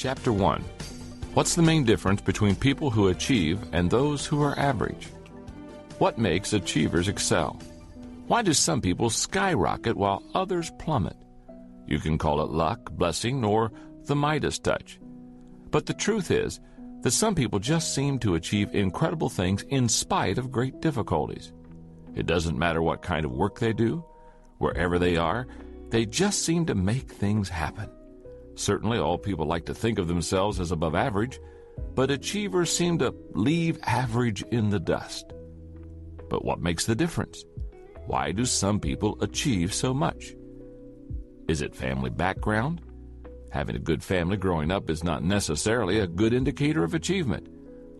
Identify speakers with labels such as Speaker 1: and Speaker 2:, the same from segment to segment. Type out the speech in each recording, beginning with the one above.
Speaker 1: Chapter 1. What's the main difference between people who achieve and those who are average? What makes achievers excel? Why do some people skyrocket while others plummet? You can call it luck, blessing, or the Midas touch. But the truth is that some people just seem to achieve incredible things in spite of great difficulties. It doesn't matter what kind of work they do, wherever they are, they just seem to make things happen. Certainly all people like to think of themselves as above average, but achievers seem to leave average in the dust. But what makes the difference? Why do some people achieve so much? Is it family background? Having a good family growing up is not necessarily a good indicator of achievement.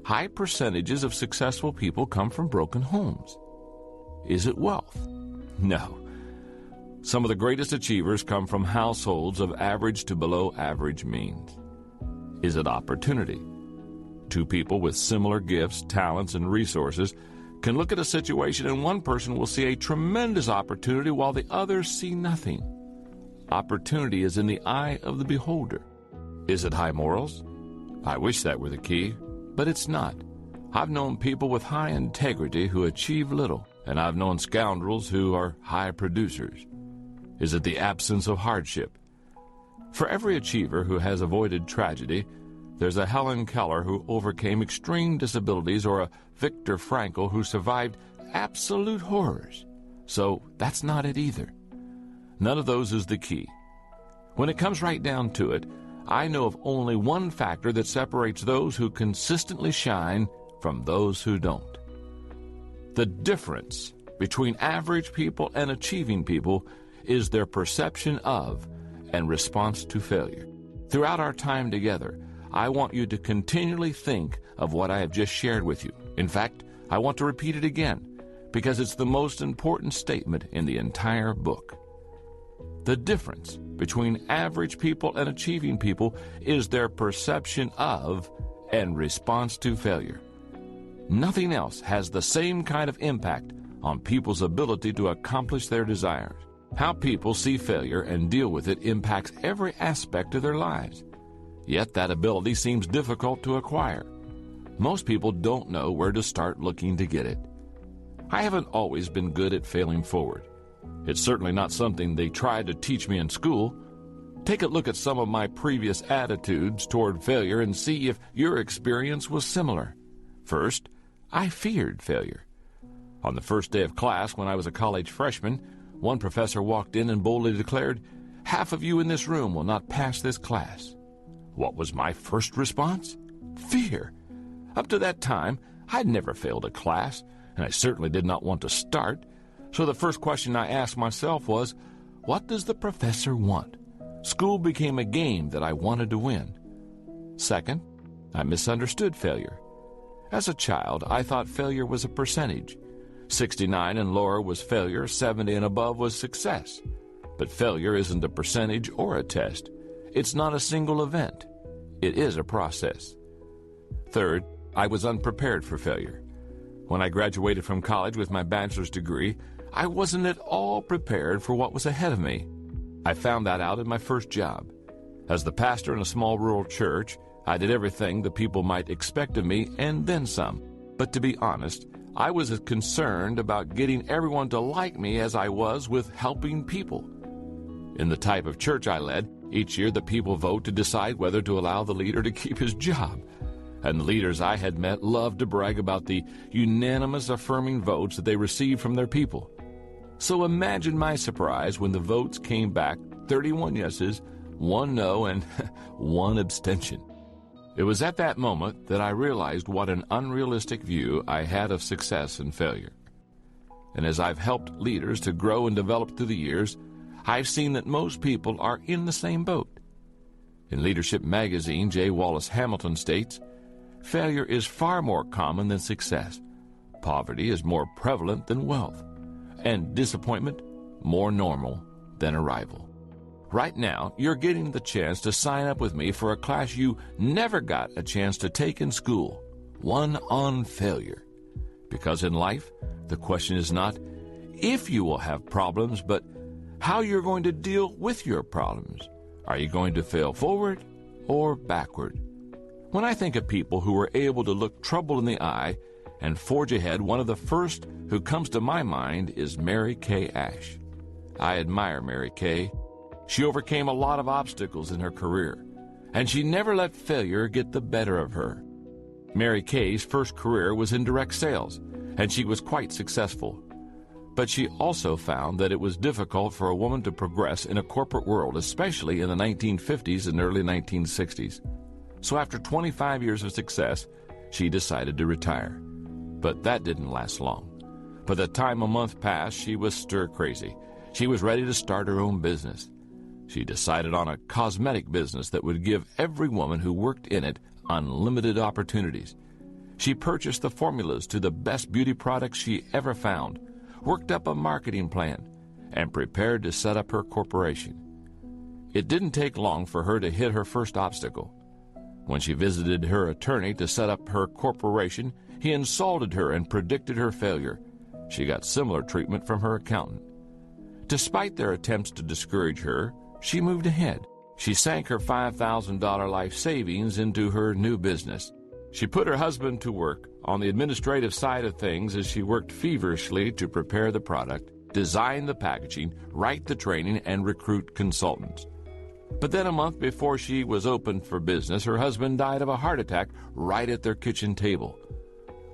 Speaker 1: High percentages of successful people come from broken homes. Is it wealth? No. Some of the greatest achievers come from households of average to below average means. Is it opportunity? Two people with similar gifts, talents, and resources can look at a situation and one person will see a tremendous opportunity while the others see nothing. Opportunity is in the eye of the beholder. Is it high morals? I wish that were the key, but it's not. I've known people with high integrity who achieve little, and I've known scoundrels who are high producers. Is it the absence of hardship? For every achiever who has avoided tragedy, there's a Helen Keller who overcame extreme disabilities or a Viktor Frankl who survived absolute horrors. So that's not it either. None of those is the key. When it comes right down to it, I know of only one factor that separates those who consistently shine from those who don't. The difference between average people and achieving people is their perception of and response to failure. Throughout our time together, I want you to continually think of what I have just shared with you. In fact, I want to repeat it again because it's the most important statement in the entire book. The difference between average people and achieving people is their perception of and response to failure. Nothing else has the same kind of impact on people's ability to accomplish their desires. How people see failure and deal with it impacts every aspect of their lives. Yet that ability seems difficult to acquire. Most people don't know where to start looking to get it. I haven't always been good at failing forward. It's certainly not something they tried to teach me in school. Take a look at some of my previous attitudes toward failure and see if your experience was similar. First, I feared failure. On the first day of class when I was a college freshman, one professor walked in and boldly declared, "Half of you in this room will not pass this class." What was my first response? Fear. Up to that time, I'd never failed a class, and I certainly did not want to start. So the first question I asked myself was, what does the professor want? School became a game that I wanted to win. Second, I misunderstood failure. As a child, I thought failure was a percentage. 69 and lower was failure, 70 and above was success. But failure isn't a percentage or a test. It's not a single event. It is a process. Third, I was unprepared for failure. When I graduated from college with my bachelor's degree, I wasn't at all prepared for what was ahead of me. I found that out in my first job. As the pastor in a small rural church, I did everything the people might expect of me and then some. But to be honest, I was as concerned about getting everyone to like me as I was with helping people. In the type of church I led, each year the people vote to decide whether to allow the leader to keep his job. And the leaders I had met loved to brag about the unanimous affirming votes that they received from their people. So imagine my surprise when the votes came back 31 yeses, 1 no, and 1 abstention. It was at that moment that I realized what an unrealistic view I had of success and failure. And as I've helped leaders to grow and develop through the years, I've seen that most people are in the same boat. In Leadership magazine, J. Wallace Hamilton states, "Failure is far more common than success. Poverty is more prevalent than wealth. And disappointment more normal than arrival." Right now, you're getting the chance to sign up with me for a class you never got a chance to take in school, one on failure. Because in life, the question is not if you will have problems, but how you're going to deal with your problems. Are you going to fail forward or backward. When I think of people who were able to look trouble in the eye and forge ahead, one of the first who comes to my mind is Mary Kay Ash. I admire Mary Kay. She overcame a lot of obstacles in her career, and she never let failure get the better of her. Mary Kay's first career was in direct sales, and she was quite successful. But she also found that it was difficult for a woman to progress in a corporate world, especially in the 1950s and early 1960s. So after 25 years of success, she decided to retire. But that didn't last long. By the time a month passed, she was stir-crazy. She was ready to start her own business. She decided on a cosmetic business that would give every woman who worked in it unlimited opportunities. She purchased the formulas to the best beauty products she ever found, worked up a marketing plan, and prepared to set up her corporation. It didn't take long for her to hit her first obstacle. When she visited her attorney to set up her corporation, he insulted her and predicted her failure. She got similar treatment from her accountant. Despite their attempts to discourage her, she moved ahead. She sank her $5,000 life savings into her new business. She put her husband to work on the administrative side of things as she worked feverishly to prepare the product, design the packaging, write the training, and recruit consultants. But then a month before she was open for business, her husband died of a heart attack right at their kitchen table.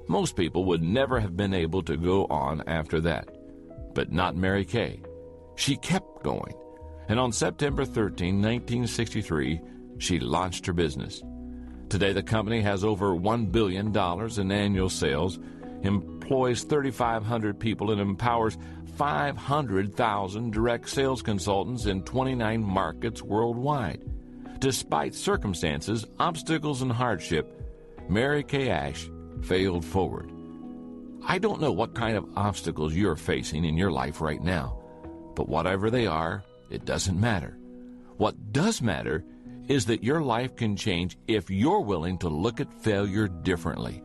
Speaker 1: Most people would never have been able to go on after that. But not Mary Kay. She kept going. And on September 13, 1963, she launched her business. Today, the company has over $1 billion in annual sales, employs 3,500 people, and empowers 500,000 direct sales consultants in 29 markets worldwide. Despite circumstances, obstacles, and hardship, Mary Kay Ash failed forward. I don't know what kind of obstacles you're facing in your life right now, but whatever they are, it doesn't matter. What does matter is that your life can change if you're willing to look at failure differently.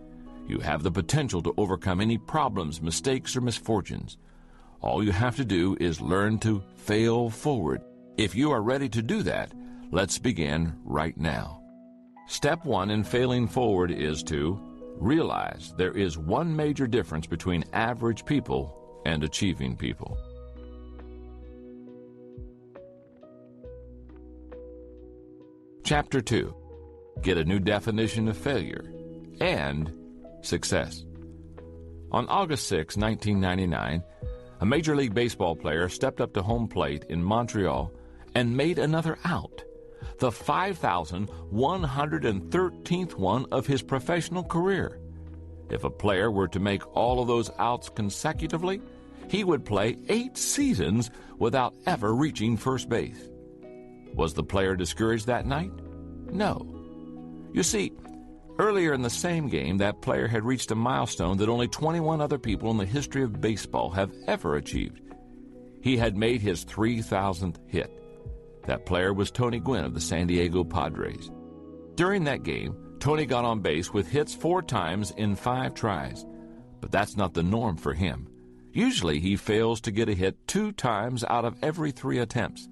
Speaker 1: You have the potential to overcome any problems, mistakes, or misfortunes. All you have to do is learn to fail forward. If you are ready to do that, let's begin right now. Step 1 in failing forward is to realize there is one major difference between average people and achieving people. Chapter 2. Get a new definition of failure and success. On August 6, 1999, a Major League Baseball player stepped up to home plate in Montreal and made another out, the 5,113th one of his professional career. If a player were to make all of those outs consecutively, he would play 8 seasons without ever reaching first base. Was the player discouraged that night? No. You see, earlier in the same game, that player had reached a milestone that only 21 other people in the history of baseball have ever achieved. He had made his 3,000th hit. That player was Tony Gwynn of the San Diego Padres. During that game, Tony got on base with hits 4 times in 5 tries. But that's not the norm for him. Usually he fails to get a hit 2 times out of every 3 attempts.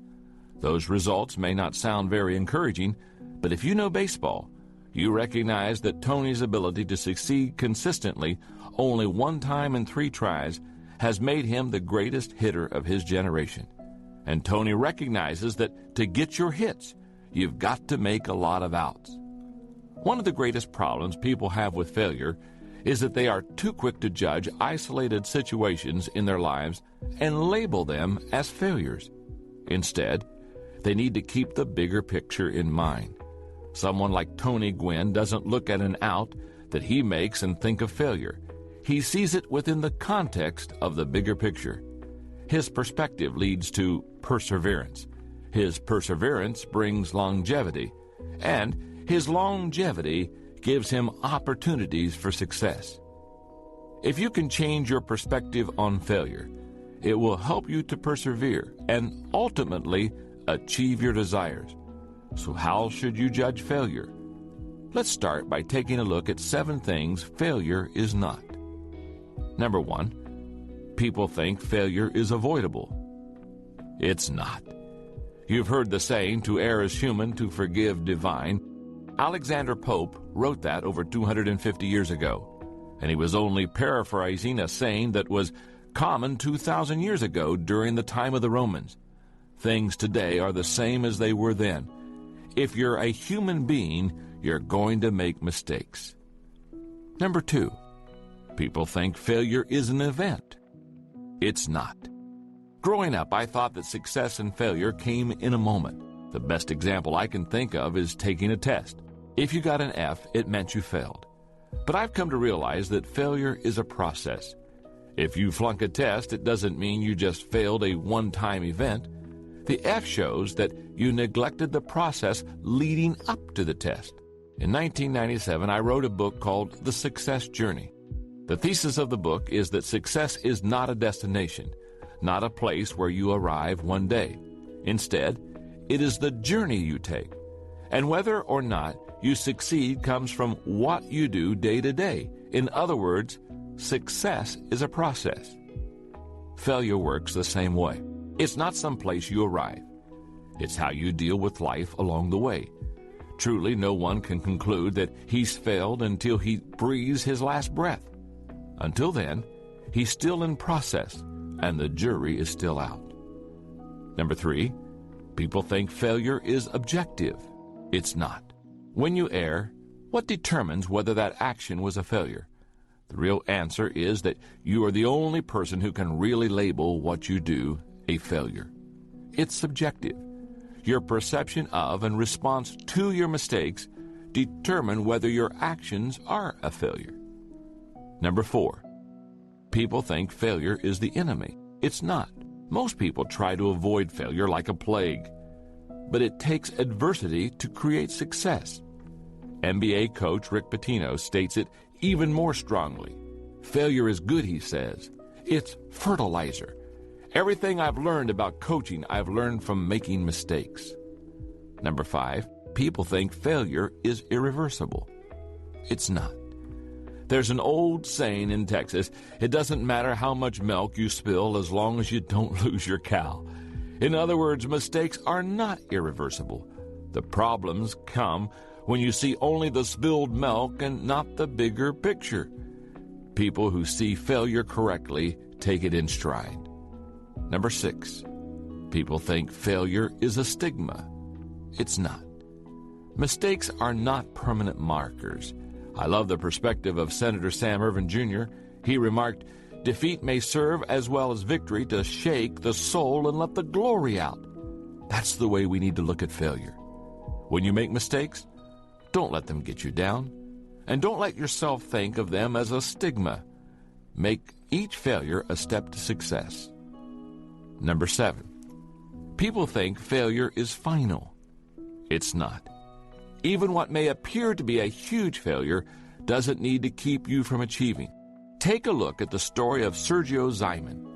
Speaker 1: Those results may not sound very encouraging, but if you know baseball, you recognize that Tony's ability to succeed consistently only 1 time in 3 tries has made him the greatest hitter of his generation. And Tony recognizes that to get your hits, you've got to make a lot of outs. One of the greatest problems people have with failure is that they are too quick to judge isolated situations in their lives and label them as failures. Instead, they need to keep the bigger picture in mind. Someone like Tony Gwynn doesn't look at an out that he makes and think of failure. He sees it within the context of the bigger picture. His perspective leads to perseverance. His perseverance brings longevity. And his longevity gives him opportunities for success. If you can change your perspective on failure, it will help you to persevere and ultimately achieve your desires. So how should you judge failure? Let's start by taking a look at 7 things failure is not. Number 1, people think failure is avoidable. It's not. You've heard the saying, to err is human, to forgive divine. Alexander Pope wrote that over 250 years ago, and he was only paraphrasing a saying that was common 2,000 years ago during the time of the Romans. Things today are the same as they were then. If you're a human being, you're going to make mistakes. Number 2, people think failure is an event. It's not. Growing up, I thought that success and failure came in a moment. The best example I can think of is taking a test. If you got an F, it meant you failed. But I've come to realize that failure is a process. If you flunk a test, it doesn't mean you just failed a one-time event. The F shows that you neglected the process leading up to the test. In 1997, I wrote a book called The Success Journey. The thesis of the book is that success is not a destination, not a place where you arrive one day. Instead, it is the journey you take. And whether or not you succeed comes from what you do day to day. In other words, success is a process. Failure works the same way. It's not some place you arrive. It's how you deal with life along the way. Truly, no one can conclude that he's failed until he breathes his last breath. Until then, he's still in process, and the jury is still out. Number 3, people think failure is objective. It's not. When you err, what determines whether that action was a failure? The real answer is that you are the only person who can really label what you do a failure. It's subjective. Your perception of and response to your mistakes determine whether your actions are a failure. Number 4, people think failure is the enemy. It's not. Most people try to avoid failure like a plague, but it takes adversity to create success. NBA coach Rick Pitino states it even more strongly. Failure is good, he says. It's fertilizer. Everything I've learned about coaching, I've learned from making mistakes. Number 5, people think failure is irreversible. It's not. There's an old saying in Texas, it doesn't matter how much milk you spill as long as you don't lose your cow. In other words, mistakes are not irreversible. The problems come when you see only the spilled milk and not the bigger picture. People who see failure correctly take it in stride. Number 6, people think failure is a stigma. It's not. Mistakes are not permanent markers. I love the perspective of Senator Sam Ervin Jr. He remarked, defeat may serve as well as victory to shake the soul and let the glory out. That's the way we need to look at failure. When you make mistakes, don't let them get you down, and don't let yourself think of them as a stigma. Make each failure a step to success. Number 7, people think failure is final. It's not. Even what may appear to be a huge failure doesn't need to keep you from achieving. Take a look at the story of Sergio Zyman.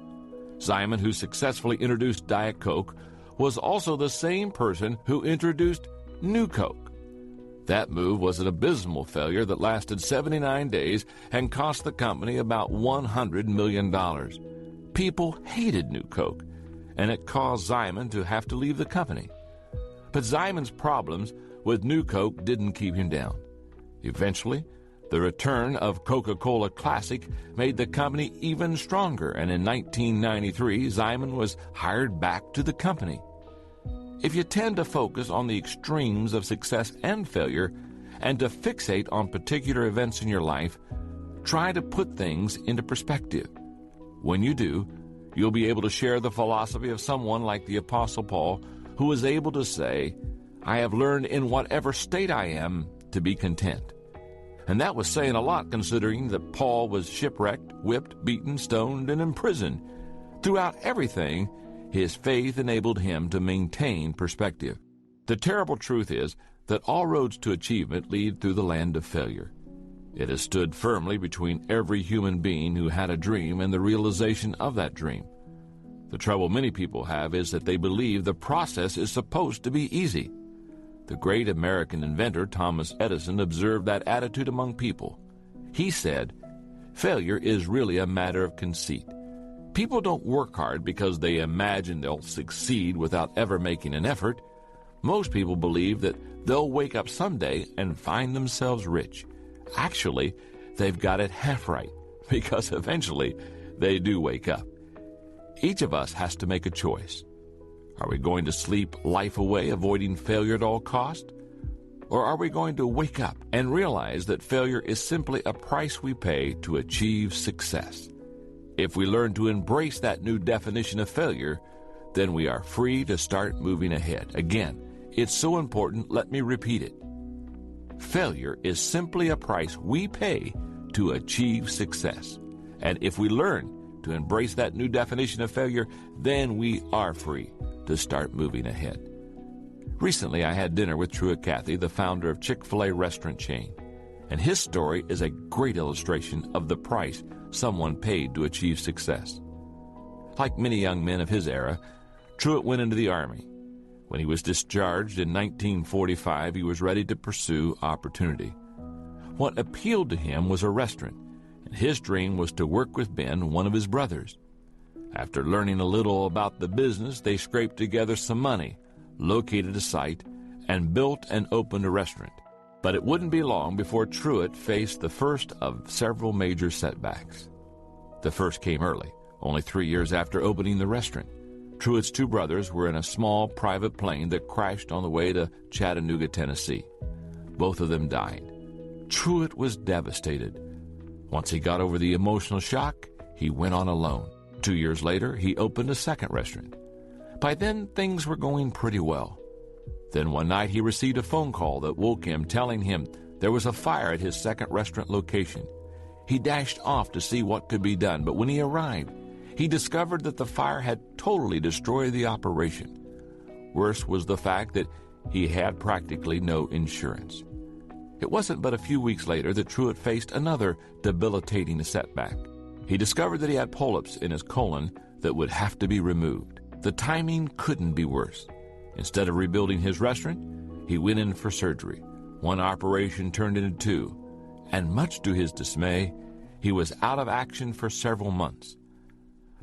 Speaker 1: Zyman, who successfully introduced Diet Coke, was also the same person who introduced New Coke. That move was an abysmal failure that lasted 79 days and cost the company about $100 million. People hated New Coke, and it caused Zyman to have to leave the company. But Zyman's problems with New Coke didn't keep him down. Eventually, the return of Coca-Cola Classic made the company even stronger, and in 1993, Zyman was hired back to the company. If you tend to focus on the extremes of success and failure and to fixate on particular events in your life, try to put things into perspective. When you do, you'll be able to share the philosophy of someone like the Apostle Paul, who was able to say, I have learned in whatever state I am to be content. And that was saying a lot, considering that Paul was shipwrecked, whipped, beaten, stoned, and imprisoned. Throughout everything, his faith enabled him to maintain perspective. The terrible truth is that all roads to achievement lead through the land of failure. It has stood firmly between every human being who had a dream and the realization of that dream. The trouble many people have is that they believe the process is supposed to be easy. The great American inventor Thomas Edison observed that attitude among people. He said, failure is really a matter of conceit. People don't work hard because they imagine they'll succeed without ever making an effort. Most people believe that they'll wake up someday and find themselves rich. Actually, they've got it half right, because eventually they do wake up. Each of us has to make a choice. Are we going to sleep life away, avoiding failure at all cost? Or are we going to wake up and realize that failure is simply a price we pay to achieve success? If we learn to embrace that new definition of failure, then we are free to start moving ahead. Again, it's so important, let me repeat it. Failure is simply a price we pay to achieve success. And if we learn to embrace that new definition of failure, then we are free to start moving ahead. Recently, I had dinner with Truett Cathy, the founder of Chick-fil-A restaurant chain, and his story is a great illustration of the price someone paid to achieve success. Like many young men of his era, Truett went into the Army. When he was discharged in 1945, he was ready to pursue opportunity. What appealed to him was a restaurant, and his dream was to work with Ben, one of his brothers. After learning a little about the business, they scraped together some money, located a site, and built and opened a restaurant. But it wouldn't be long before Truett faced the first of several major setbacks. The first came early, only 3 years after opening the restaurant. Truett's two brothers were in a small private plane that crashed on the way to Chattanooga, Tennessee. Both of them died. Truett was devastated. Once he got over the emotional shock, he went on alone. 2 years later, he opened a second restaurant. By then, things were going pretty well. Then one night, he received a phone call that woke him, telling him there was a fire at his second restaurant location. He dashed off to see what could be done, but when he arrived, he discovered that the fire had totally destroyed the operation. Worse was the fact that he had practically no insurance. It wasn't but a few weeks later that Truett faced another debilitating setback. He discovered that he had polyps in his colon that would have to be removed. The timing couldn't be worse. Instead of rebuilding his restaurant, he went in for surgery. One operation turned into two, and much to his dismay, he was out of action for several months.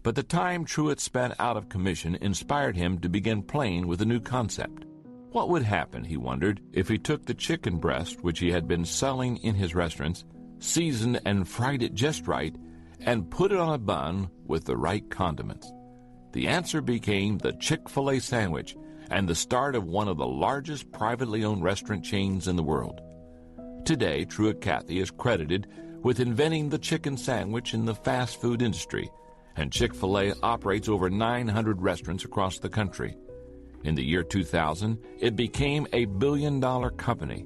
Speaker 1: But the time Truett spent out of commission inspired him to begin playing with a new concept. What would happen, he wondered, if he took the chicken breast which he had been selling in his restaurants, seasoned and fried it just right, and put it on a bun with the right condiments? The answer became the Chick-fil-A sandwich, and the start of one of the largest privately owned restaurant chains in the world. Today, Truett Cathy is credited with inventing the chicken sandwich in the fast food industry, and Chick-fil-A operates over 900 restaurants across the country. In the year 2000, it became a billion-dollar company.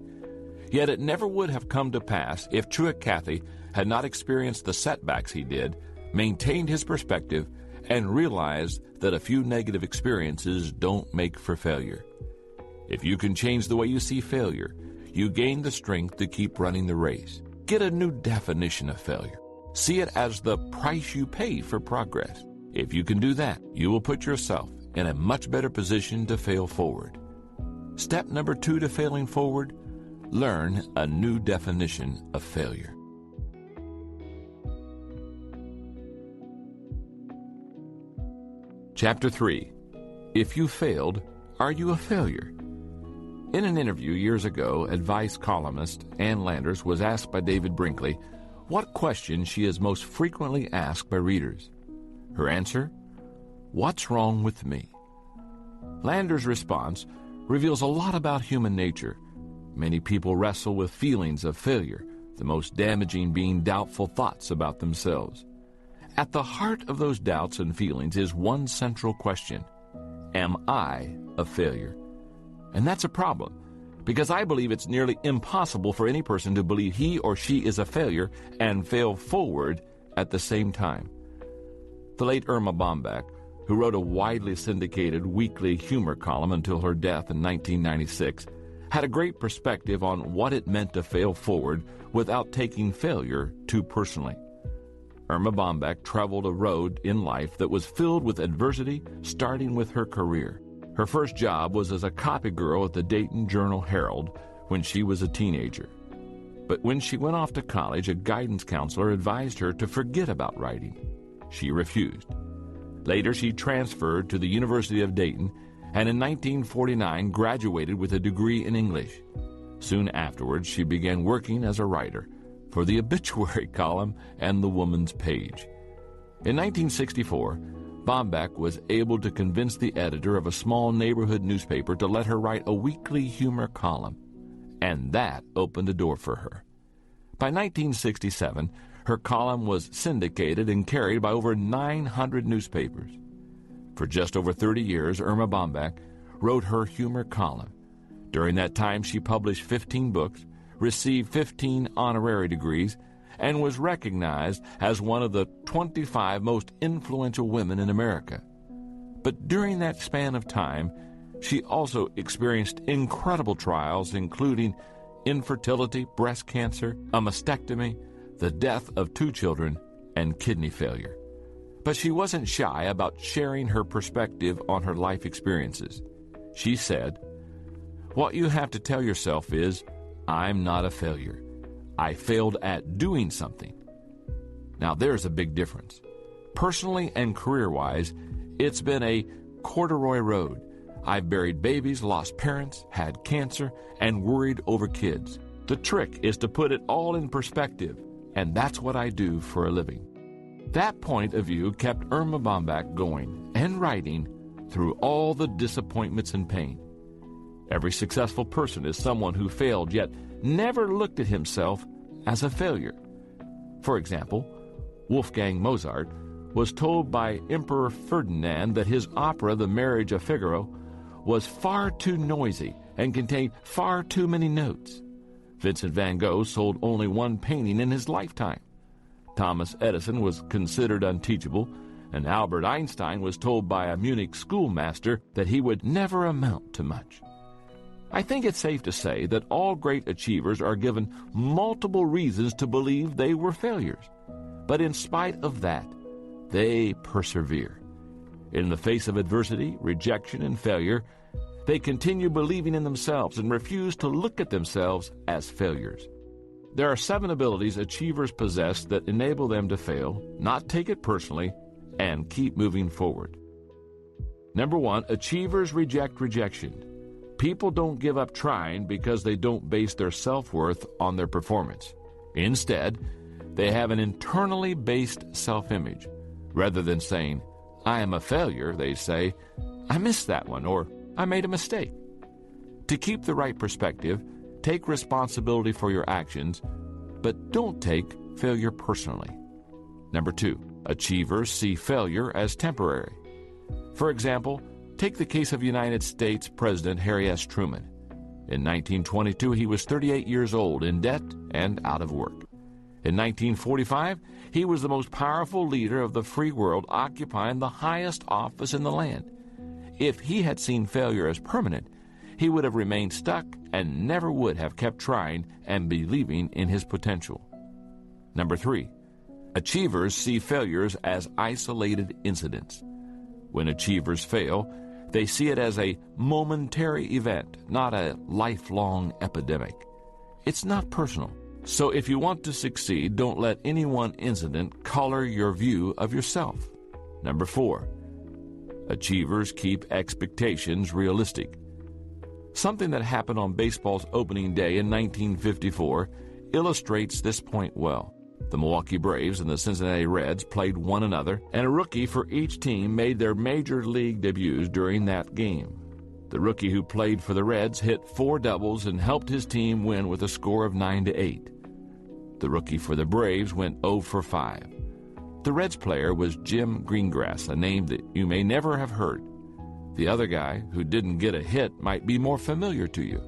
Speaker 1: Yet it never would have come to pass if Truett Cathy had not experienced the setbacks he did, maintained his perspective, and realized that a few negative experiences don't make for failure. If you can change the way you see failure, you gain the strength to keep running the race. Get a new definition of failure. See it as the price you pay for progress. If you can do that, you will put yourself in a much better position to fail forward. Step number 2 to failing forward: learn a new definition of failure. Chapter 3. If you failed, are you a failure? In an interview years ago, advice columnist Ann Landers was asked by David Brinkley what question she is most frequently asked by readers. Her answer: what's wrong with me? Landers' response reveals a lot about human nature. Many people wrestle with feelings of failure, the most damaging being doubtful thoughts about themselves. At the heart of those doubts and feelings is one central question: am I a failure? And that's a problem, because I believe it's nearly impossible for any person to believe he or she is a failure and fail forward at the same time. The late Irma Bombeck, who wrote a widely syndicated weekly humor column until her death in 1996, had a great perspective on what it meant to fail forward without taking failure too personally. Irma Bombeck traveled a road in life that was filled with adversity, starting with her career. Her first job was as a copy girl at the Dayton Journal-Herald when she was a teenager. But when she went off to college, a guidance counselor advised her to forget about writing. She refused. Later, she transferred to the University of Dayton and in 1949 graduated with a degree in English. Soon afterwards, she began working as a writer for the obituary column and the Woman's Page. In 1964, Bomback was able to convince the editor of a small neighborhood newspaper to let her write a weekly humor column, and that opened the door for her. By 1967, her column was syndicated and carried by over 900 newspapers. For just over 30 years, Irma Bomback wrote her humor column. During that time, she published 15 books, received 15 honorary degrees, and was recognized as one of the 25 most influential women in America. But during that span of time, she also experienced incredible trials, including infertility, breast cancer, a mastectomy, the death of 2 children, and kidney failure. But she wasn't shy about sharing her perspective on her life experiences. She said, "What you have to tell yourself is, I'm not a failure. I failed at doing something." Now there's a big difference. Personally and career-wise, it's been a corduroy road. I've buried babies, lost parents, had cancer, and worried over kids. The trick is to put it all in perspective, and that's what I do for a living. That point of view kept Irma Bomback going and writing through all the disappointments and pain. Every successful person is someone who failed yet never looked at himself as a failure. For example, Wolfgang Mozart was told by Emperor Ferdinand that his opera, The Marriage of Figaro, was far too noisy and contained far too many notes. Vincent van Gogh sold only 1 painting in his lifetime. Thomas Edison was considered unteachable, and Albert Einstein was told by a Munich schoolmaster that he would never amount to much. I think it's safe to say that all great achievers are given multiple reasons to believe they were failures. But in spite of that, they persevere. In the face of adversity, rejection, and failure, they continue believing in themselves and refuse to look at themselves as failures. There are 7 abilities achievers possess that enable them to fail, not take it personally, and keep moving forward. Number 1, achievers reject rejection. People don't give up trying because they don't base their self-worth on their performance. Instead, they have an internally based self-image. Rather than saying, "I am a failure," they say, "I missed that one," or "I made a mistake." To keep the right perspective, take responsibility for your actions, but don't take failure personally. Number 2, achievers see failure as temporary. For example, take the case of United States President Harry S. Truman. In 1922, he was 38 years old, in debt, and out of work. In 1945, he was the most powerful leader of the free world, occupying the highest office in the land. If he had seen failure as permanent, he would have remained stuck and never would have kept trying and believing in his potential. Number 3, achievers see failures as isolated incidents. When achievers fail, they see it as a momentary event, not a lifelong epidemic. It's not personal. So if you want to succeed, don't let any one incident color your view of yourself. Number 4, achievers keep expectations realistic. Something that happened on baseball's opening day in 1954 illustrates this point well. The Milwaukee Braves and the Cincinnati Reds played one another, and a rookie for each team made their major league debuts during that game. The rookie who played for the Reds hit 4 doubles and helped his team win with a score of 9-8. The rookie for the Braves went 0 for 5. The Reds player was Jim Greengrass, a name that you may never have heard. The other guy, who didn't get a hit, might be more familiar to you.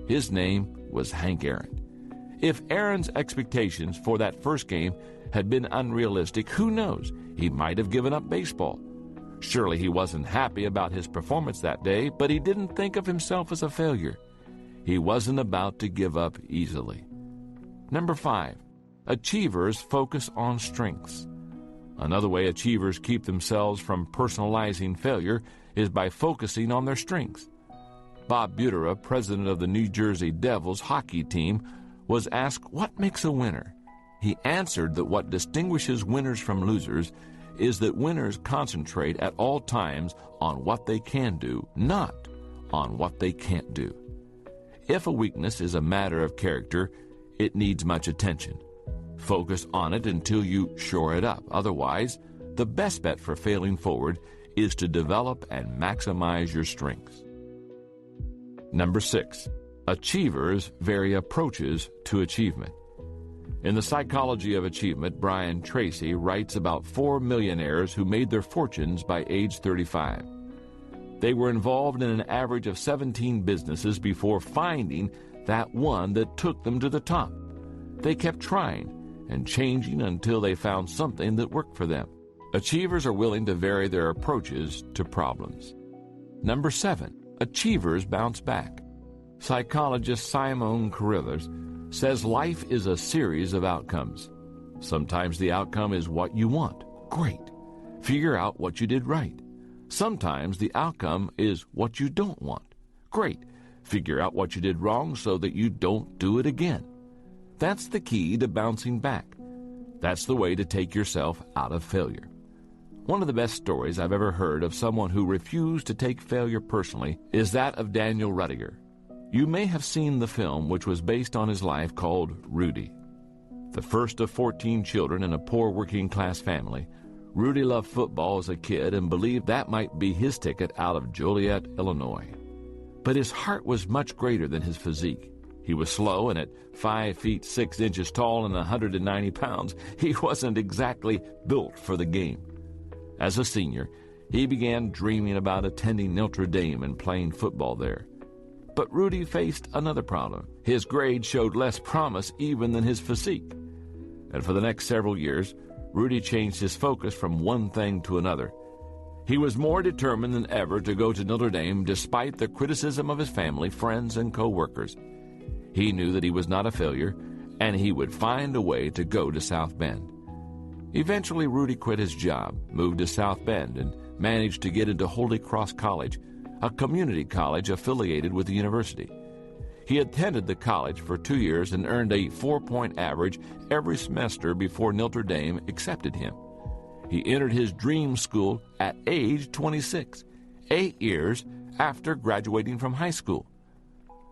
Speaker 1: His name was Hank Aaron. If Aaron's expectations for that first game had been unrealistic, who knows? He might have given up baseball. Surely he wasn't happy about his performance that day, but he didn't think of himself as a failure. He wasn't about to give up easily. Number 5, achievers focus on strengths. Another way achievers keep themselves from personalizing failure is by focusing on their strengths. Bob Butera, president of the New Jersey Devils hockey team, was asked what makes a winner. He answered that what distinguishes winners from losers is that winners concentrate at all times on what they can do, not on what they can't do. If a weakness is a matter of character, it needs much attention. Focus on it until you shore it up. Otherwise, the best bet for failing forward is to develop and maximize your strengths. Number 6, achievers vary approaches to achievement. In The Psychology of Achievement, Brian Tracy writes about 4 millionaires who made their fortunes by age 35. They were involved in an average of 17 businesses before finding that one that took them to the top. They kept trying and changing until they found something that worked for them. Achievers are willing to vary their approaches to problems. Number 7, achievers bounce back. Psychologist Simone Carruthers says life is a series of outcomes. Sometimes the outcome is what you want. Great. Figure out what you did right. Sometimes the outcome is what you don't want. Great. Figure out what you did wrong so that you don't do it again. That's the key to bouncing back. That's the way to take yourself out of failure. One of the best stories I've ever heard of someone who refused to take failure personally is that of Daniel Rudiger. You may have seen the film, which was based on his life, called Rudy. The first of 14 children in a poor working-class family, Rudy loved football as a kid and believed that might be his ticket out of Joliet, Illinois. But his heart was much greater than his physique. He was slow, and at 5 feet 6 inches tall and 190 pounds, he wasn't exactly built for the game. As a senior, he began dreaming about attending Notre Dame and playing football there. But Rudy faced another problem. His grades showed less promise even than his physique. And for the next several years, Rudy changed his focus from one thing to another. He was more determined than ever to go to Notre Dame despite the criticism of his family, friends, and co-workers. He knew that he was not a failure, and he would find a way to go to South Bend. Eventually, Rudy quit his job, moved to South Bend, and managed to get into Holy Cross College, a community college affiliated with the university. He attended the college for 2 years and earned a 4-point average every semester before Notre Dame accepted him. He entered his dream school at age 26, 8 years after graduating from high school.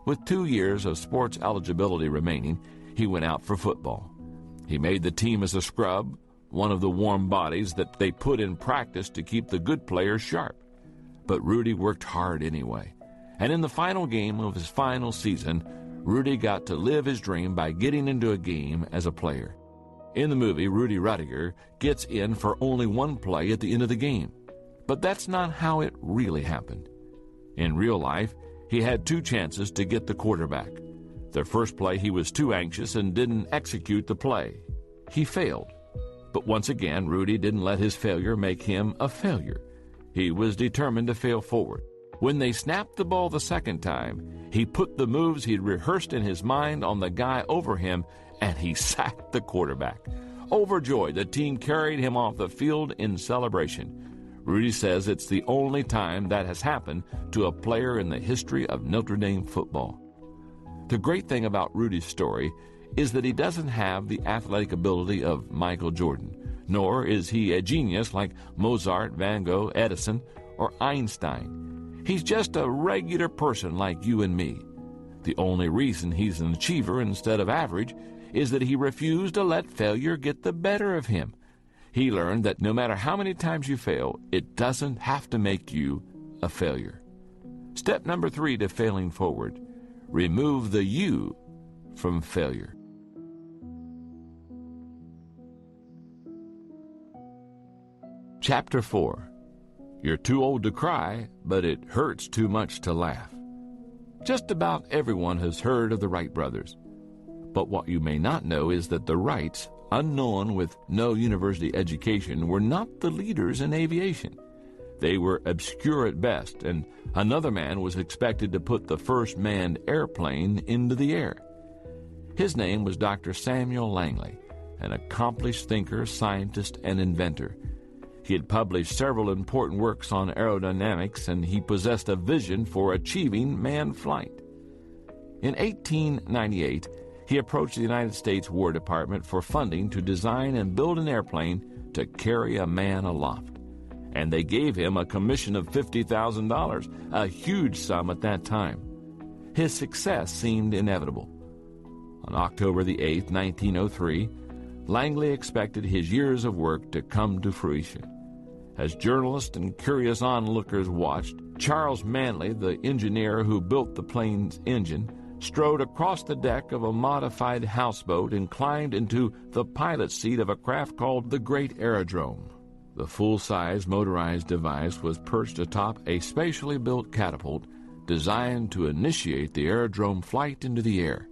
Speaker 1: With 2 years of sports eligibility remaining, he went out for football. He made the team as a scrub, one of the warm bodies that they put in practice to keep the good players sharp. But Rudy worked hard anyway. And in the final game of his final season, Rudy got to live his dream by getting into a game as a player. In the movie, Rudy Rudiger gets in for only one play at the end of the game. But that's not how it really happened. In real life, he had 2 chances to get the quarterback. The first play, he was too anxious and didn't execute the play. He failed. But once again, Rudy didn't let his failure make him a failure. He was determined to fail forward. When they snapped the ball the second time, he put the moves he'd rehearsed in his mind on the guy over him, and he sacked the quarterback. Overjoyed, the team carried him off the field in celebration. Rudy says it's the only time that has happened to a player in the history of Notre Dame football. The great thing about Rudy's story is that he doesn't have the athletic ability of Michael Jordan, nor is he a genius like Mozart, Van Gogh, Edison, or Einstein. He's just a regular person like you and me. The only reason he's an achiever instead of average is that he refused to let failure get the better of him. He learned that no matter how many times you fail, it doesn't have to make you a failure. Step number 3 to failing forward: remove the you from failure. Chapter 4. You're too old to cry, but it hurts too much to laugh. Just about everyone has heard of the Wright brothers. But what you may not know is that the Wrights, unknown with no university education, were not the leaders in aviation. They were obscure at best, and another man was expected to put the first manned airplane into the air. His name was Dr. Samuel Langley, an accomplished thinker, scientist, and inventor. He had published several important works on aerodynamics, and he possessed a vision for achieving manned flight. In 1898, he approached the United States War Department for funding to design and build an airplane to carry a man aloft. And they gave him a commission of $50,000, a huge sum at that time. His success seemed inevitable. On October the 8th, 1903, Langley expected his years of work to come to fruition. As journalists and curious onlookers watched, Charles Manley, the engineer who built the plane's engine, strode across the deck of a modified houseboat and climbed into the pilot's seat of a craft called the Great Aerodrome. The full-size motorized device was perched atop a specially built catapult designed to initiate the aerodrome flight into the air.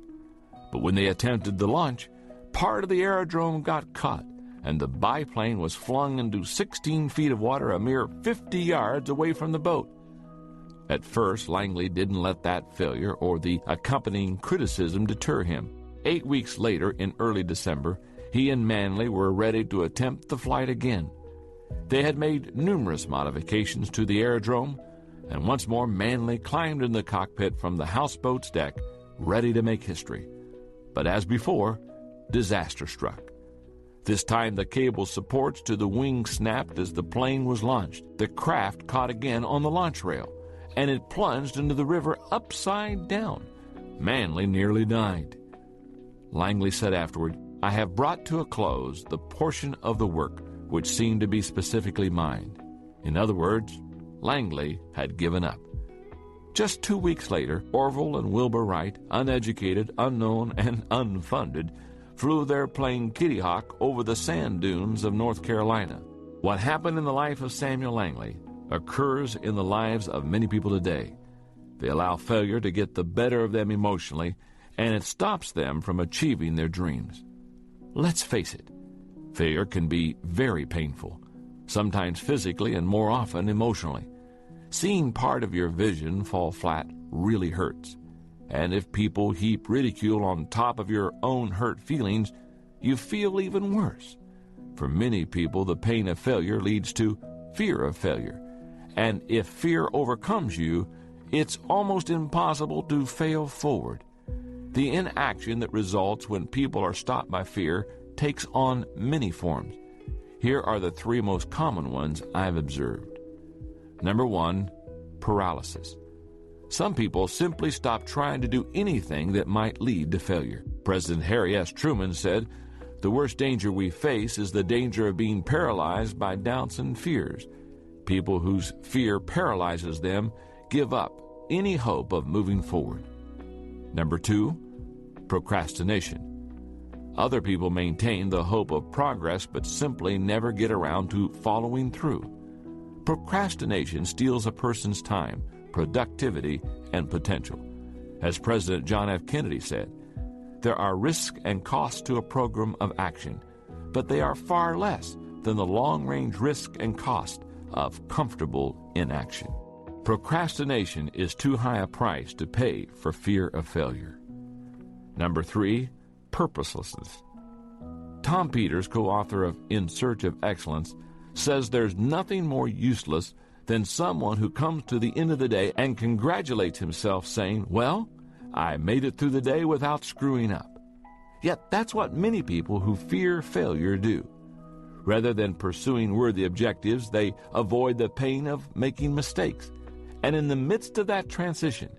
Speaker 1: But when they attempted the launch, part of the aerodrome got caught, and the biplane was flung into 16 feet of water a mere 50 yards away from the boat. At first, Langley didn't let that failure or the accompanying criticism deter him. 8 weeks later, in early December, he and Manley were ready to attempt the flight again. They had made numerous modifications to the aerodrome, and once more Manley climbed in the cockpit from the houseboat's deck, ready to make history. But as before, disaster struck. This time the cable supports to the wing snapped as the plane was launched. The craft caught again on the launch rail, and it plunged into the river upside down. Manley nearly died. Langley said afterward, "I have brought to a close the portion of the work which seemed to be specifically mine." In other words, Langley had given up. Just 2 weeks later, Orville and Wilbur Wright, uneducated, unknown, and unfunded, flew their plane Kitty Hawk over the sand dunes of North Carolina. What happened in the life of Samuel Langley occurs in the lives of many people today. They allow failure to get the better of them emotionally, and it stops them from achieving their dreams. Let's face it, failure can be very painful, sometimes physically and more often emotionally. Seeing part of your vision fall flat really hurts. And if people heap ridicule on top of your own hurt feelings, you feel even worse. For many people, the pain of failure leads to fear of failure. And if fear overcomes you, it's almost impossible to fail forward. The inaction that results when people are stopped by fear takes on many forms. Here are the 3 most common ones I've observed. Number 1, paralysis. Some people simply stop trying to do anything that might lead to failure. President Harry S. Truman said, "The worst danger we face is the danger of being paralyzed by doubts and fears. People whose fear paralyzes them give up any hope of moving forward." Number 2, procrastination. Other people maintain the hope of progress but simply never get around to following through. Procrastination steals a person's time, productivity, and potential. As President John F. Kennedy said, "There are risks and costs to a program of action, but they are far less than the long-range risk and cost of comfortable inaction." Procrastination is too high a price to pay for fear of failure. Number 3, purposelessness. Tom Peters, co-author of In Search of Excellence, says there's nothing more useless than someone who comes to the end of the day and congratulates himself saying, "Well, I made it through the day without screwing up." Yet that's what many people who fear failure do. Rather than pursuing worthy objectives, they avoid the pain of making mistakes. And in the midst of that transition,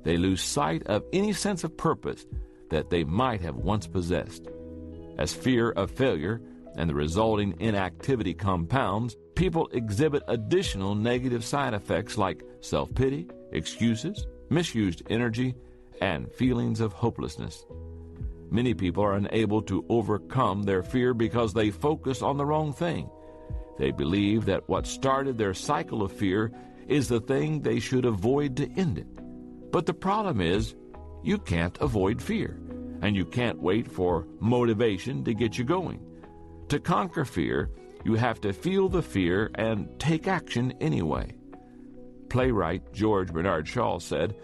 Speaker 1: they lose sight of any sense of purpose that they might have once possessed. As fear of failure and the resulting inactivity compounds, people exhibit additional negative side effects like self-pity, excuses, misused energy, and feelings of hopelessness. Many people are unable to overcome their fear because they focus on the wrong thing. They believe that what started their cycle of fear is the thing they should avoid to end it. But the problem is, you can't avoid fear, and you can't wait for motivation to get you going. To conquer fear, you have to feel the fear and take action anyway. Playwright George Bernard Shaw said,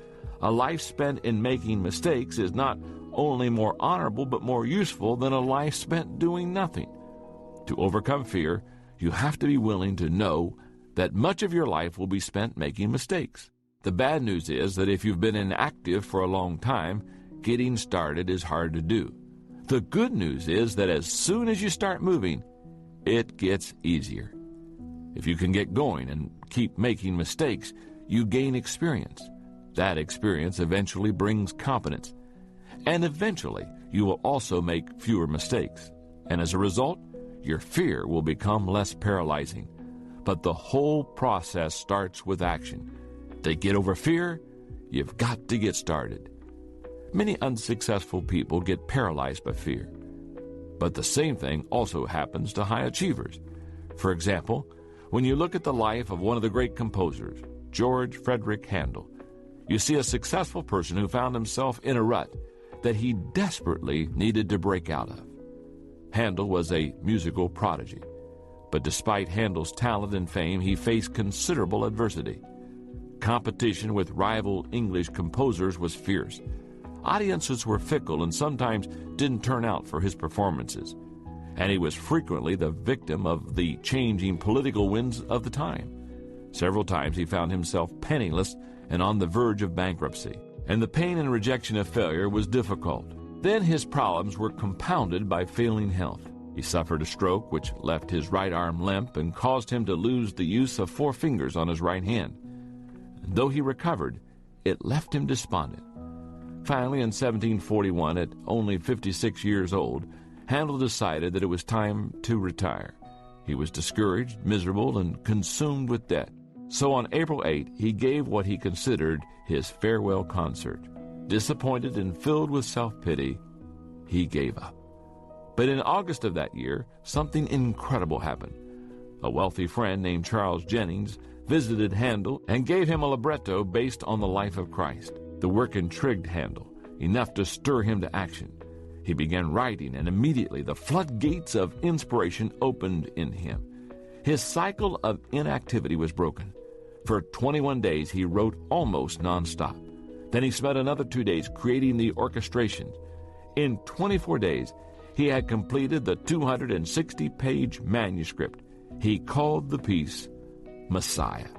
Speaker 1: "A life spent in making mistakes is not only more honorable but more useful than a life spent doing nothing." To overcome fear, you have to be willing to know that much of your life will be spent making mistakes. The bad news is that if you've been inactive for a long time, getting started is hard to do. The good news is that as soon as you start moving, it gets easier. If you can get going and keep making mistakes, you gain experience. That experience eventually brings confidence. And eventually, you will also make fewer mistakes. And as a result, your fear will become less paralyzing. But the whole process starts with action. To get over fear, you've got to get started. Many unsuccessful people get paralyzed by fear. But the same thing also happens to high achievers. For example, when you look at the life of one of the great composers, George Frederick Handel, you see a successful person who found himself in a rut that he desperately needed to break out of. Handel was a musical prodigy, but despite Handel's talent and fame, he faced considerable adversity. Competition with rival English composers was fierce. Audiences were fickle and sometimes didn't turn out for his performances, and he was frequently the victim of the changing political winds of the time. Several times he found himself penniless and on the verge of bankruptcy, and the pain and rejection of failure was difficult. Then his problems were compounded by failing health. He suffered a stroke which left his right arm limp and caused him to lose the use of 4 fingers on his right hand. And though he recovered, it left him despondent. Finally, in 1741, at only 56 years old, Handel decided that it was time to retire. He was discouraged, miserable, and consumed with debt. So on April 8, he gave what he considered his farewell concert. Disappointed and filled with self-pity, he gave up. But in August of that year, something incredible happened. A wealthy friend named Charles Jennings visited Handel and gave him a libretto based on the life of Christ. The work intrigued Handel, enough to stir him to action. He began writing, and immediately the floodgates of inspiration opened in him. His cycle of inactivity was broken. For 21 days, he wrote almost nonstop. Then he spent another 2 days creating the orchestration. In 24 days, he had completed the 260-page manuscript. He called the piece Messiah.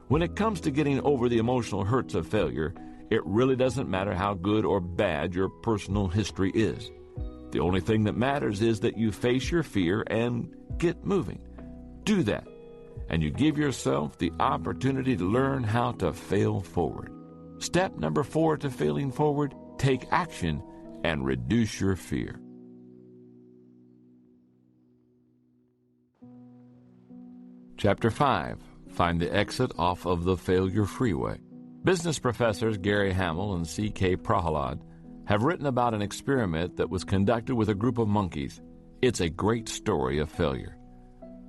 Speaker 1: When it comes to getting over the emotional hurts of failure, it really doesn't matter how good or bad your personal history is. The only thing that matters is that you face your fear and get moving. Do that, and you give yourself the opportunity to learn how to fail forward. Step number 4 to failing forward: take action and reduce your fear. Chapter 5. Find the exit off of the failure freeway. Business professors Gary Hamel and C.K. Prahalad have written about an experiment that was conducted with a group of monkeys. It's a great story of failure.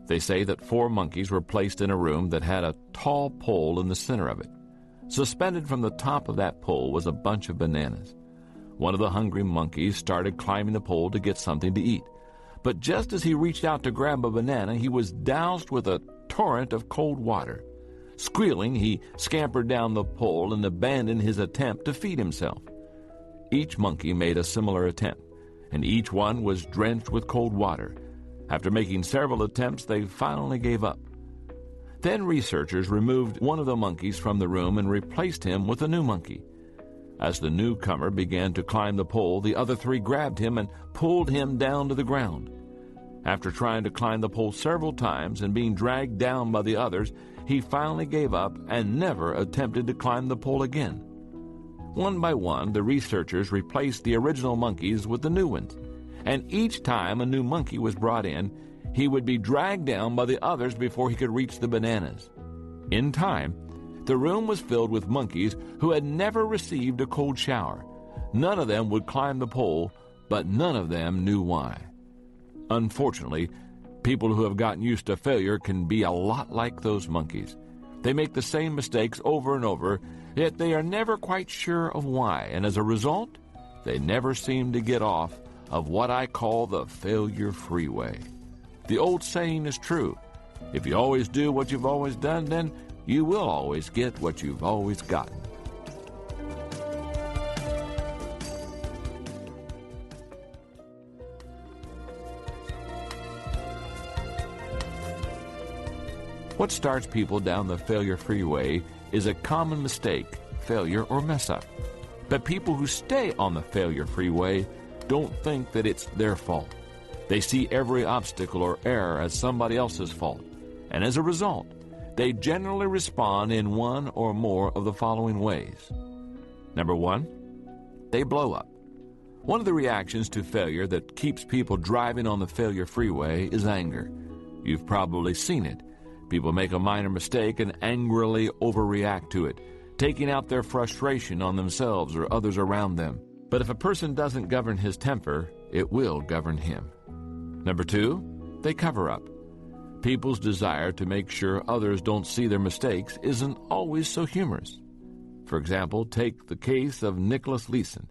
Speaker 1: They say that 4 monkeys were placed in a room that had a tall pole in the center of it. Suspended from the top of that pole was a bunch of bananas. One of the hungry monkeys started climbing the pole to get something to eat. But just as he reached out to grab a banana, he was doused with a torrent of cold water. Squealing, he scampered down the pole and abandoned his attempt to feed himself. Each monkey made a similar attempt, and each one was drenched with cold water. After making several attempts, they finally gave up. Then researchers removed one of the monkeys from the room and replaced him with a new monkey. As the newcomer began to climb the pole, the other 3 grabbed him and pulled him down to the ground. After trying to climb the pole several times and being dragged down by the others, he finally gave up and never attempted to climb the pole again. One by one, the researchers replaced the original monkeys with the new ones, and each time a new monkey was brought in, he would be dragged down by the others before he could reach the bananas. In time, the room was filled with monkeys who had never received a cold shower. None of them would climb the pole, but none of them knew why. Unfortunately, people who have gotten used to failure can be a lot like those monkeys. They make the same mistakes over and over, yet they are never quite sure of why, and as a result, they never seem to get off of what I call the failure freeway. The old saying is true: if you always do what you've always done, then you will always get what you've always gotten. What starts people down the failure freeway is a common mistake, failure, or mess-up. But people who stay on the failure freeway don't think that it's their fault. They see every obstacle or error as somebody else's fault, and as a result, they generally respond in one or more of the following ways. Number one, they blow up. One of the reactions to failure that keeps people driving on the failure freeway is anger. You've probably seen it. People make a minor mistake and angrily overreact to it, taking out their frustration on themselves or others around them. But if a person doesn't govern his temper, it will govern him. Number two, they cover up. People's desire to make sure others don't see their mistakes isn't always so humorous. For example, take the case of Nicholas Leeson.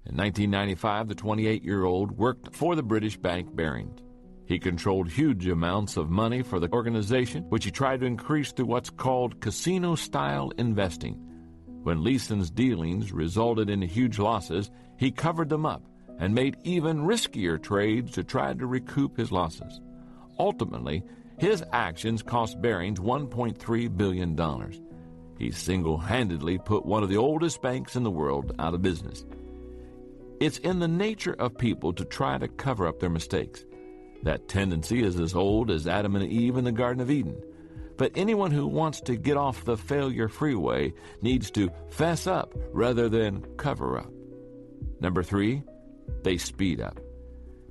Speaker 1: In 1995, the 28-year-old worked for the British bank Barings. He controlled huge amounts of money for the organization, which he tried to increase through what's called casino-style investing. When Leeson's dealings resulted in huge losses, he covered them up and made even riskier trades to try to recoup his losses. Ultimately, his actions cost Barings $1.3 billion. He single-handedly put one of the oldest banks in the world out of business. It's in the nature of people to try to cover up their mistakes. That tendency is as old as Adam and Eve in the Garden of Eden. But anyone who wants to get off the failure freeway needs to fess up rather than cover up. Number three, they speed up.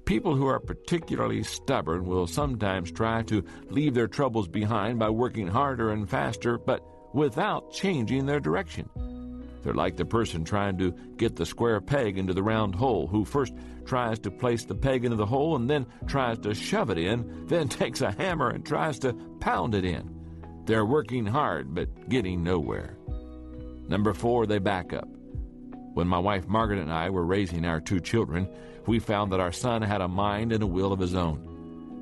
Speaker 1: People who are particularly stubborn will sometimes try to leave their troubles behind by working harder and faster, but without changing their direction. They're like the person trying to get the square peg into the round hole, who first tries to place the peg into the hole and then tries to shove it in, then takes a hammer and tries to pound it in. They're working hard but getting nowhere. Number four, they back up. When my wife Margaret and I were raising our two children, we found that our son had a mind and a will of his own.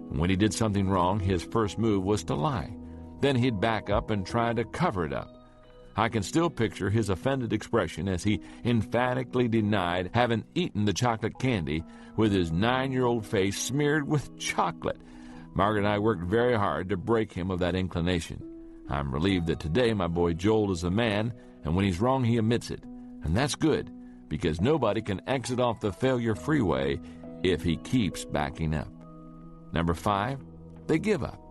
Speaker 1: When he did something wrong, his first move was to lie. Then he'd back up and try to cover it up. I can still picture his offended expression as he emphatically denied having eaten the chocolate candy, with his 9-year-old face smeared with chocolate. Margaret and I worked very hard to break him of that inclination. I'm relieved that today my boy Joel is a man, and when he's wrong he admits it. And that's good, because nobody can exit off the failure freeway if he keeps backing up. Number five, they give up.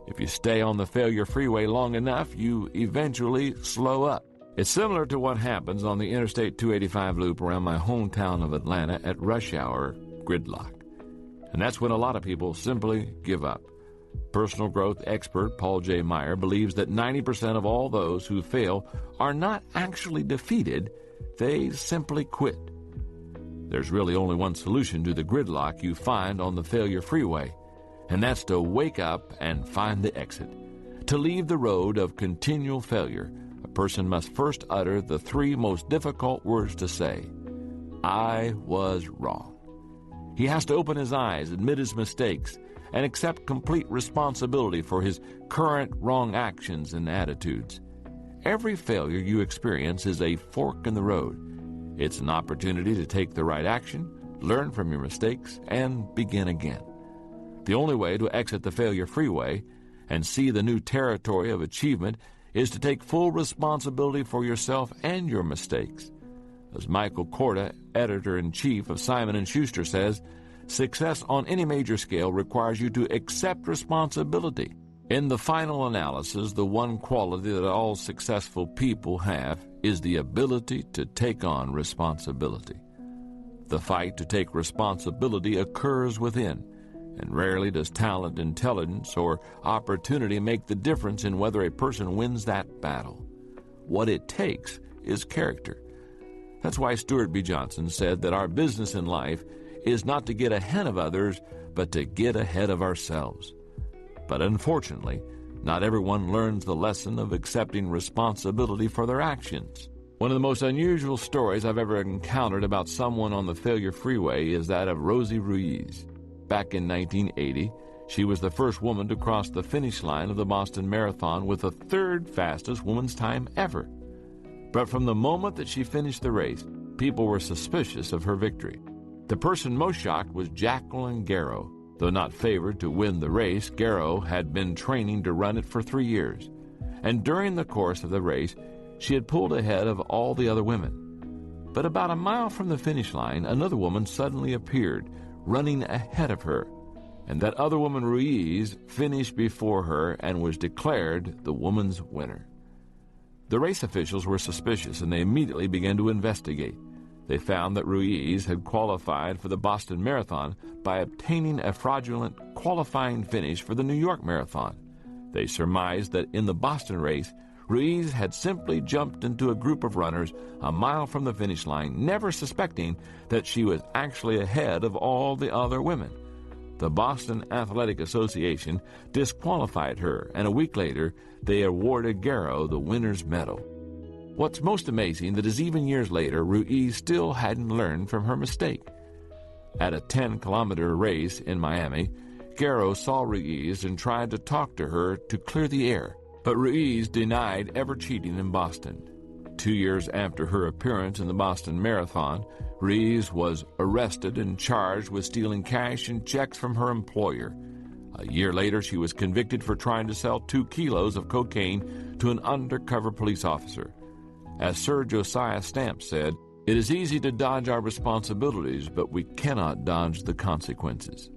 Speaker 1: If you stay on the failure freeway long enough, you eventually slow up. It's similar to what happens on the Interstate 285 loop around my hometown of Atlanta at rush hour gridlock. And that's when a lot of people simply give up. Personal growth expert Paul J. Meyer believes that 90% of all those who fail are not actually defeated, they simply quit. There's really only one solution to the gridlock you find on the failure freeway, and that's to wake up and find the exit. To leave the road of continual failure, a person must first utter the three most difficult words to say: I was wrong. He has to open his eyes, admit his mistakes, and accept complete responsibility for his current wrong actions and attitudes. Every failure you experience is a fork in the road. It's an opportunity to take the right action, learn from your mistakes, and begin again. The only way to exit the failure freeway and see the new territory of achievement is to take full responsibility for yourself and your mistakes. As Michael Korda, editor-in-chief of Simon & Schuster, says, success on any major scale requires you to accept responsibility. In the final analysis, the one quality that all successful people have is the ability to take on responsibility. The fight to take responsibility occurs within, and rarely does talent, intelligence, or opportunity make the difference in whether a person wins that battle. What it takes is character. That's why Stuart B. Johnson said that our business in life is not to get ahead of others, but to get ahead of ourselves. But unfortunately, not everyone learns the lesson of accepting responsibility for their actions. One of the most unusual stories I've ever encountered about someone on the failure freeway is that of Rosie Ruiz. Back in 1980, she was the first woman to cross the finish line of the Boston Marathon with the third fastest woman's time ever. But from the moment that she finished the race, people were suspicious of her victory. The person most shocked was Jacqueline Garrow. Though not favored to win the race, Garrow had been training to run it for 3 years. And during the course of the race, she had pulled ahead of all the other women. But about a mile from the finish line, another woman suddenly appeared, running ahead of her, and that other woman, Ruiz, finished before her and was declared the woman's winner. The race officials were suspicious, and they immediately began to investigate. They found that Ruiz had qualified for the Boston Marathon by obtaining a fraudulent qualifying finish for the New York Marathon. They surmised that in the Boston race, Ruiz had simply jumped into a group of runners a mile from the finish line, never suspecting that she was actually ahead of all the other women. The Boston Athletic Association disqualified her, and a week later, they awarded Garrow the winner's medal. What's most amazing that is even years later, Ruiz still hadn't learned from her mistake. At a 10-kilometer race in Miami, Garrow saw Ruiz and tried to talk to her to clear the air, but Ruiz denied ever cheating in Boston. 2 years after her appearance in the Boston Marathon, Ruiz was arrested and charged with stealing cash and checks from her employer. A year later, she was convicted for trying to sell 2 kilos of cocaine to an undercover police officer. As Sir Josiah Stamp said, "It is easy to dodge our responsibilities, but we cannot dodge the consequences."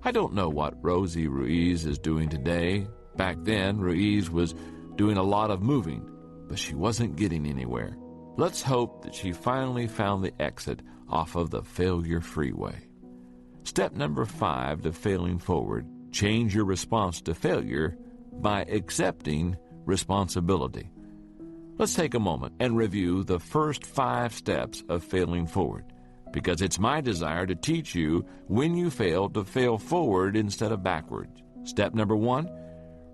Speaker 1: I don't know what Rosie Ruiz is doing today. Back then, Ruiz was doing a lot of moving, but she wasn't getting anywhere. Let's hope that she finally found the exit off of the failure freeway. Step number 5 to failing forward: change your response to failure by accepting responsibility. Let's take a moment and review the first 5 steps of failing forward, because it's my desire to teach you when you fail to fail forward instead of backwards. Step number 1,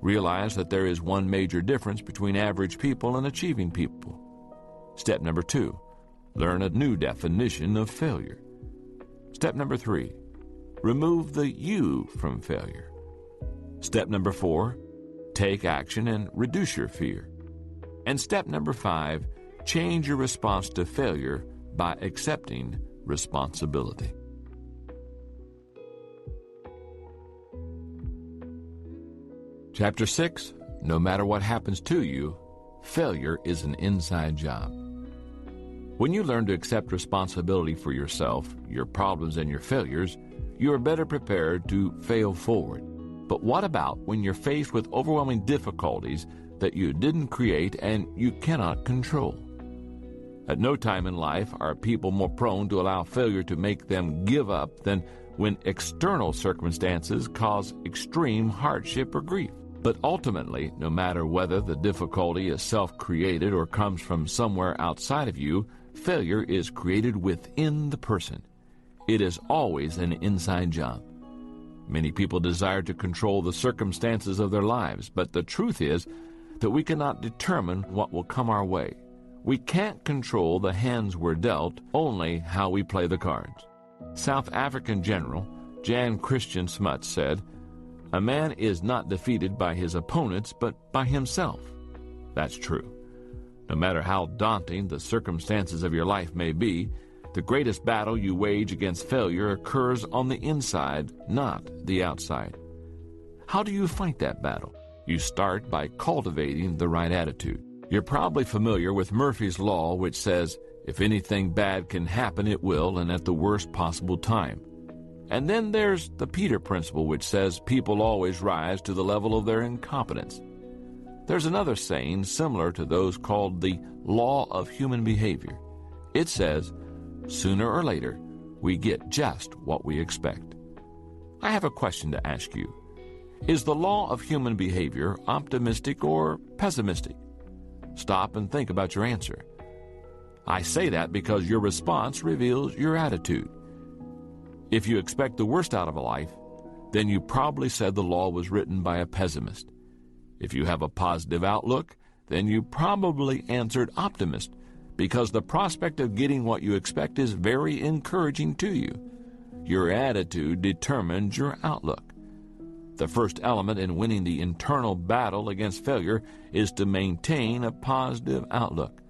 Speaker 1: realize that there is one major difference between average people and achieving people. Step number 2, learn a new definition of failure. Step number 3, remove the you from failure. Step number 4, take action and reduce your fear. And step number 5, change your response to failure by accepting responsibility. Chapter 6, no matter what happens to you, failure is an inside job. When you learn to accept responsibility for yourself, your problems, and your failures, you are better prepared to fail forward. But what about when you're faced with overwhelming difficulties that you didn't create and you cannot control? At no time in life are people more prone to allow failure to make them give up than when external circumstances cause extreme hardship or grief. But ultimately, no matter whether the difficulty is self-created or comes from somewhere outside of you, failure is created within the person. It is always an inside job. Many people desire to control the circumstances of their lives, but the truth is that we cannot determine what will come our way. We can't control the hands we're dealt, only how we play the cards. South African General Jan Christian Smuts said, "A man is not defeated by his opponents, but by himself." That's true. No matter how daunting the circumstances of your life may be, the greatest battle you wage against failure occurs on the inside, not the outside. How do you fight that battle? You start by cultivating the right attitude. You're probably familiar with Murphy's Law, which says, if anything bad can happen, it will, and at the worst possible time. And then there's the Peter Principle, which says people always rise to the level of their incompetence. There's another saying similar to those called the Law of Human Behavior. It says, sooner or later, we get just what we expect. I have a question to ask you. Is the law of human behavior optimistic or pessimistic? Stop and think about your answer. I say that because your response reveals your attitude. If you expect the worst out of a life, then you probably said the law was written by a pessimist. If you have a positive outlook, then you probably answered optimist, because the prospect of getting what you expect is very encouraging to you. Your attitude determines your outlook. The first element in winning the internal battle against failure is to maintain a positive outlook.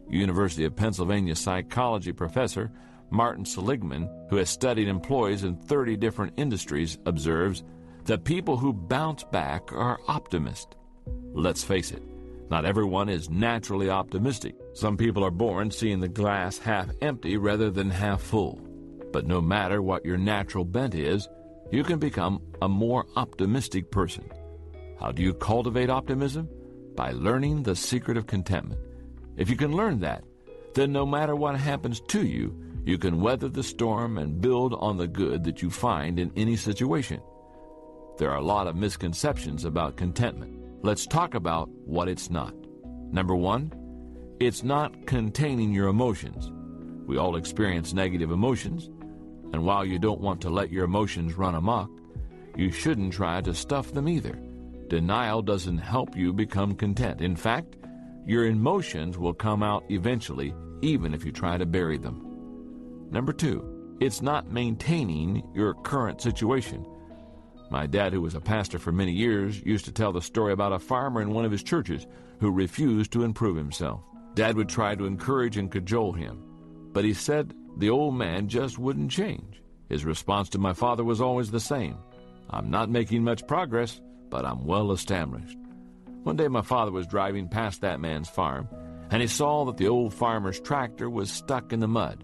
Speaker 1: University of Pennsylvania psychology professor Martin Seligman, who has studied employees in 30 different industries, observes that people who bounce back are optimists. Let's face it, not everyone is naturally optimistic. Some people are born seeing the glass half empty rather than half full. But no matter what your natural bent is, you can become a more optimistic person. How do you cultivate optimism? By learning the secret of contentment. If you can learn that, then no matter what happens to you, you can weather the storm and build on the good that you find in any situation. There are a lot of misconceptions about contentment. Let's talk about what it's not. Number one, it's not containing your emotions. We all experience negative emotions, and while you don't want to let your emotions run amok, you shouldn't try to stuff them either. Denial doesn't help you become content. In fact, your emotions will come out eventually, even if you try to bury them. Number two, it's not maintaining your current situation. My dad, who was a pastor for many years, used to tell the story about a farmer in one of his churches who refused to improve himself. Dad would try to encourage and cajole him, but he said the old man just wouldn't change. His response to my father was always the same. I'm not making much progress, but I'm well established. One day my father was driving past that man's farm, and he saw that the old farmer's tractor was stuck in the mud.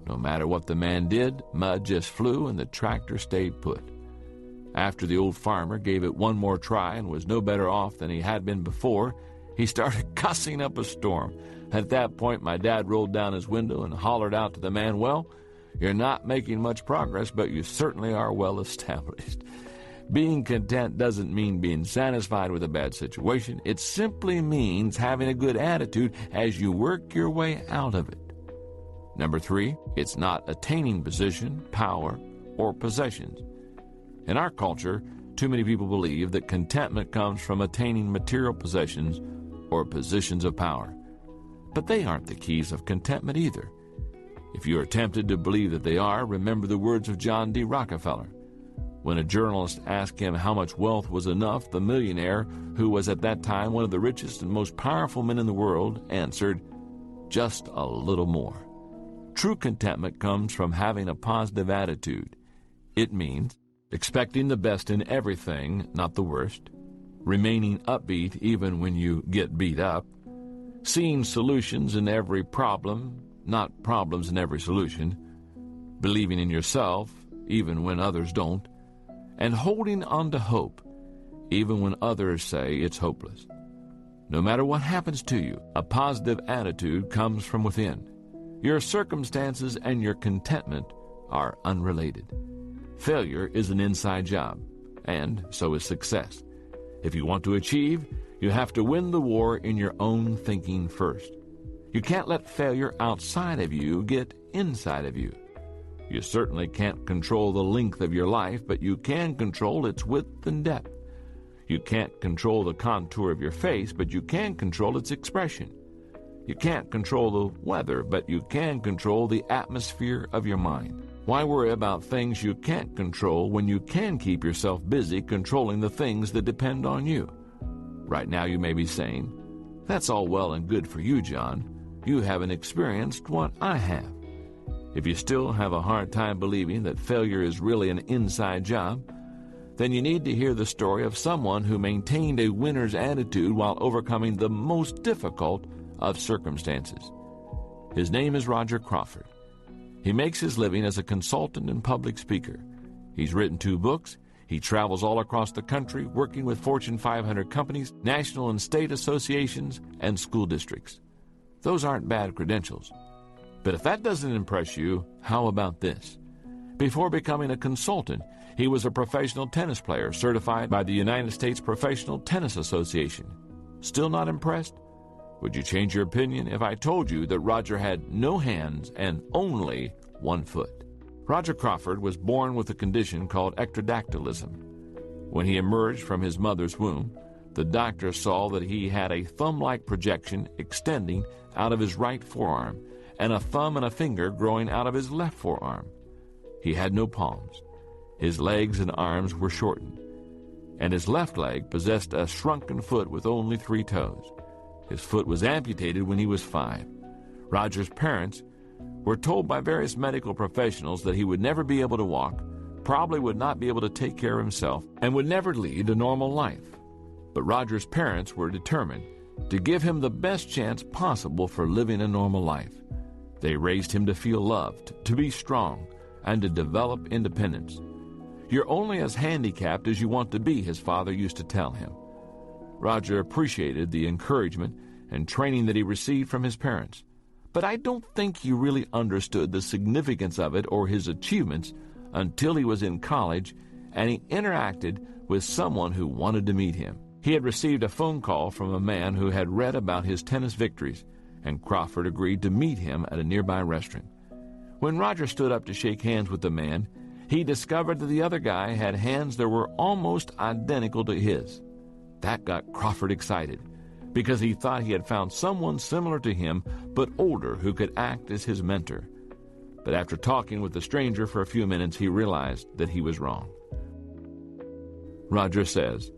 Speaker 1: No matter what the man did, mud just flew and the tractor stayed put. After the old farmer gave it one more try and was no better off than he had been before, he started cussing up a storm. At that point, my dad rolled down his window and hollered out to the man, "Well, you're not making much progress, but you certainly are well established." Being content doesn't mean being satisfied with a bad situation. It simply means having a good attitude as you work your way out of it. Number three, it's not attaining position, power, or possessions. In our culture, too many people believe that contentment comes from attaining material possessions or positions of power. But they aren't the keys of contentment either. If you are tempted to believe that they are, remember the words of John D. Rockefeller. When a journalist asked him how much wealth was enough, the millionaire, who was at that time one of the richest and most powerful men in the world, answered, "Just a little more." True contentment comes from having a positive attitude. It means expecting the best in everything, not the worst, remaining upbeat even when you get beat up, seeing solutions in every problem, not problems in every solution, believing in yourself even when others don't, and holding on to hope even when others say it's hopeless. No matter what happens to you, a positive attitude comes from within. Your circumstances and your contentment are unrelated. Failure is an inside job, and so is success. If you want to achieve, you have to win the war in your own thinking first. You can't let failure outside of you get inside of you. You certainly can't control the length of your life, but you can control its width and depth. You can't control the contour of your face, but you can control its expression. You can't control the weather, but you can control the atmosphere of your mind. Why worry about things you can't control when you can keep yourself busy controlling the things that depend on you? Right now you may be saying, "That's all well and good for you, John. You haven't experienced what I have." If you still have a hard time believing that failure is really an inside job, then you need to hear the story of someone who maintained a winner's attitude while overcoming the most difficult of circumstances. His name is Roger Crawford. He makes his living as a consultant and public speaker. He's written 2 books. He travels all across the country working with Fortune 500 companies, national and state associations, and school districts. Those aren't bad credentials. But if that doesn't impress you, how about this? Before becoming a consultant, he was a professional tennis player certified by the United States Professional Tennis Association. Still not impressed? Would you change your opinion if I told you that Roger had no hands and only 1 foot? Roger Crawford was born with a condition called ectrodactylism. When he emerged from his mother's womb, the doctor saw that he had a thumb-like projection extending out of his right forearm and a thumb and a finger growing out of his left forearm. He had no palms. His legs and arms were shortened, and his left leg possessed a shrunken foot with only 3 toes. His foot was amputated when he was 5. Roger's parents were told by various medical professionals that he would never be able to walk, probably would not be able to take care of himself, and would never lead a normal life. But Roger's parents were determined to give him the best chance possible for living a normal life. They raised him to feel loved, to be strong, and to develop independence. You're only as handicapped as you want to be, his father used to tell him. Roger appreciated the encouragement and training that he received from his parents, but I don't think he really understood the significance of it or his achievements until he was in college and he interacted with someone who wanted to meet him. He had received a phone call from a man who had read about his tennis victories, and Crawford agreed to meet him at a nearby restaurant. When Roger stood up to shake hands with the man, he discovered that the other guy had hands that were almost identical to his. That got Crawford excited, because he thought he had found someone similar to him, but older, who could act as his mentor. But after talking with the stranger for a few minutes, he realized that he was wrong. Roger says,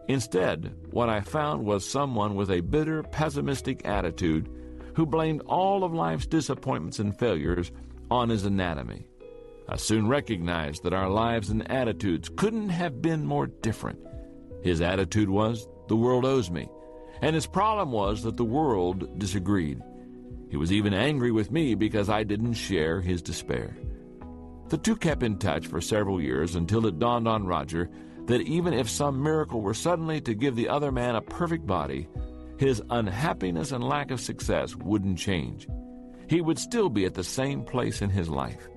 Speaker 1: "Instead, what I found was someone with a bitter, pessimistic attitude who blamed all of life's disappointments and failures on his anatomy. I soon recognized that our lives and attitudes couldn't have been more different. His attitude was, the world owes me, and his problem was that the world disagreed. He was even angry with me because I didn't share his despair." The two kept in touch for several years until it dawned on Roger that even if some miracle were suddenly to give the other man a perfect body, his unhappiness and lack of success wouldn't change. He would still be at the same place in his life.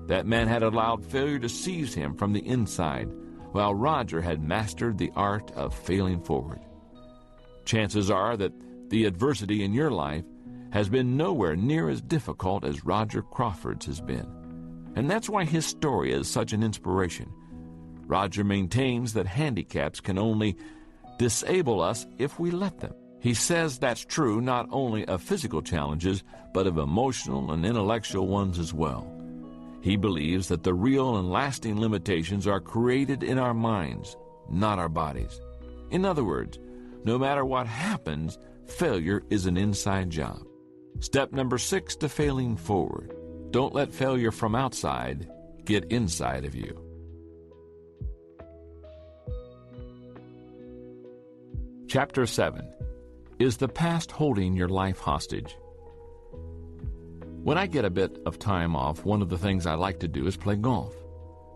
Speaker 1: That man had allowed failure to seize him from the inside, while Roger had mastered the art of failing forward. Chances are that the adversity in your life has been nowhere near as difficult as Roger Crawford's has been. And that's why his story is such an inspiration. Roger maintains that handicaps can only disable us if we let them. He says that's true not only of physical challenges, but of emotional and intellectual ones as well. He believes that the real and lasting limitations are created in our minds, not our bodies. In other words, no matter what happens, failure is an inside job. Step number 6 to failing forward: don't let failure from outside get inside of you. Chapter 7. Is the past holding your life hostage? When I get a bit of time off, one of the things I like to do is play golf.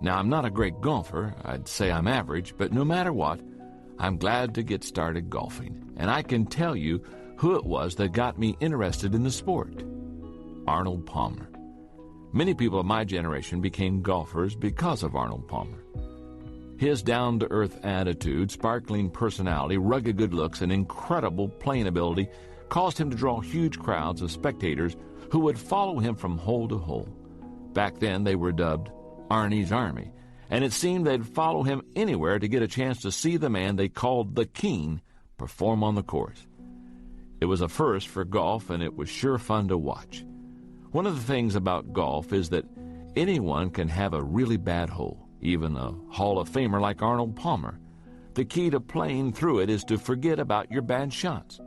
Speaker 1: Now, I'm not a great golfer. I'd say I'm average, but no matter what, I'm glad to get started golfing. And I can tell you who it was that got me interested in the sport: Arnold Palmer. Many people of my generation became golfers because of Arnold Palmer. His down-to-earth attitude, sparkling personality, rugged good looks, and incredible playing ability caused him to draw huge crowds of spectators who would follow him from hole to hole. Back then, they were dubbed Arnie's Army, and it seemed they'd follow him anywhere to get a chance to see the man they called the King perform on the course. It was a first for golf, and it was sure fun to watch. One of the things about golf is that anyone can have a really bad hole, even a Hall of Famer like Arnold Palmer. The key to playing through it is to forget about your bad shots.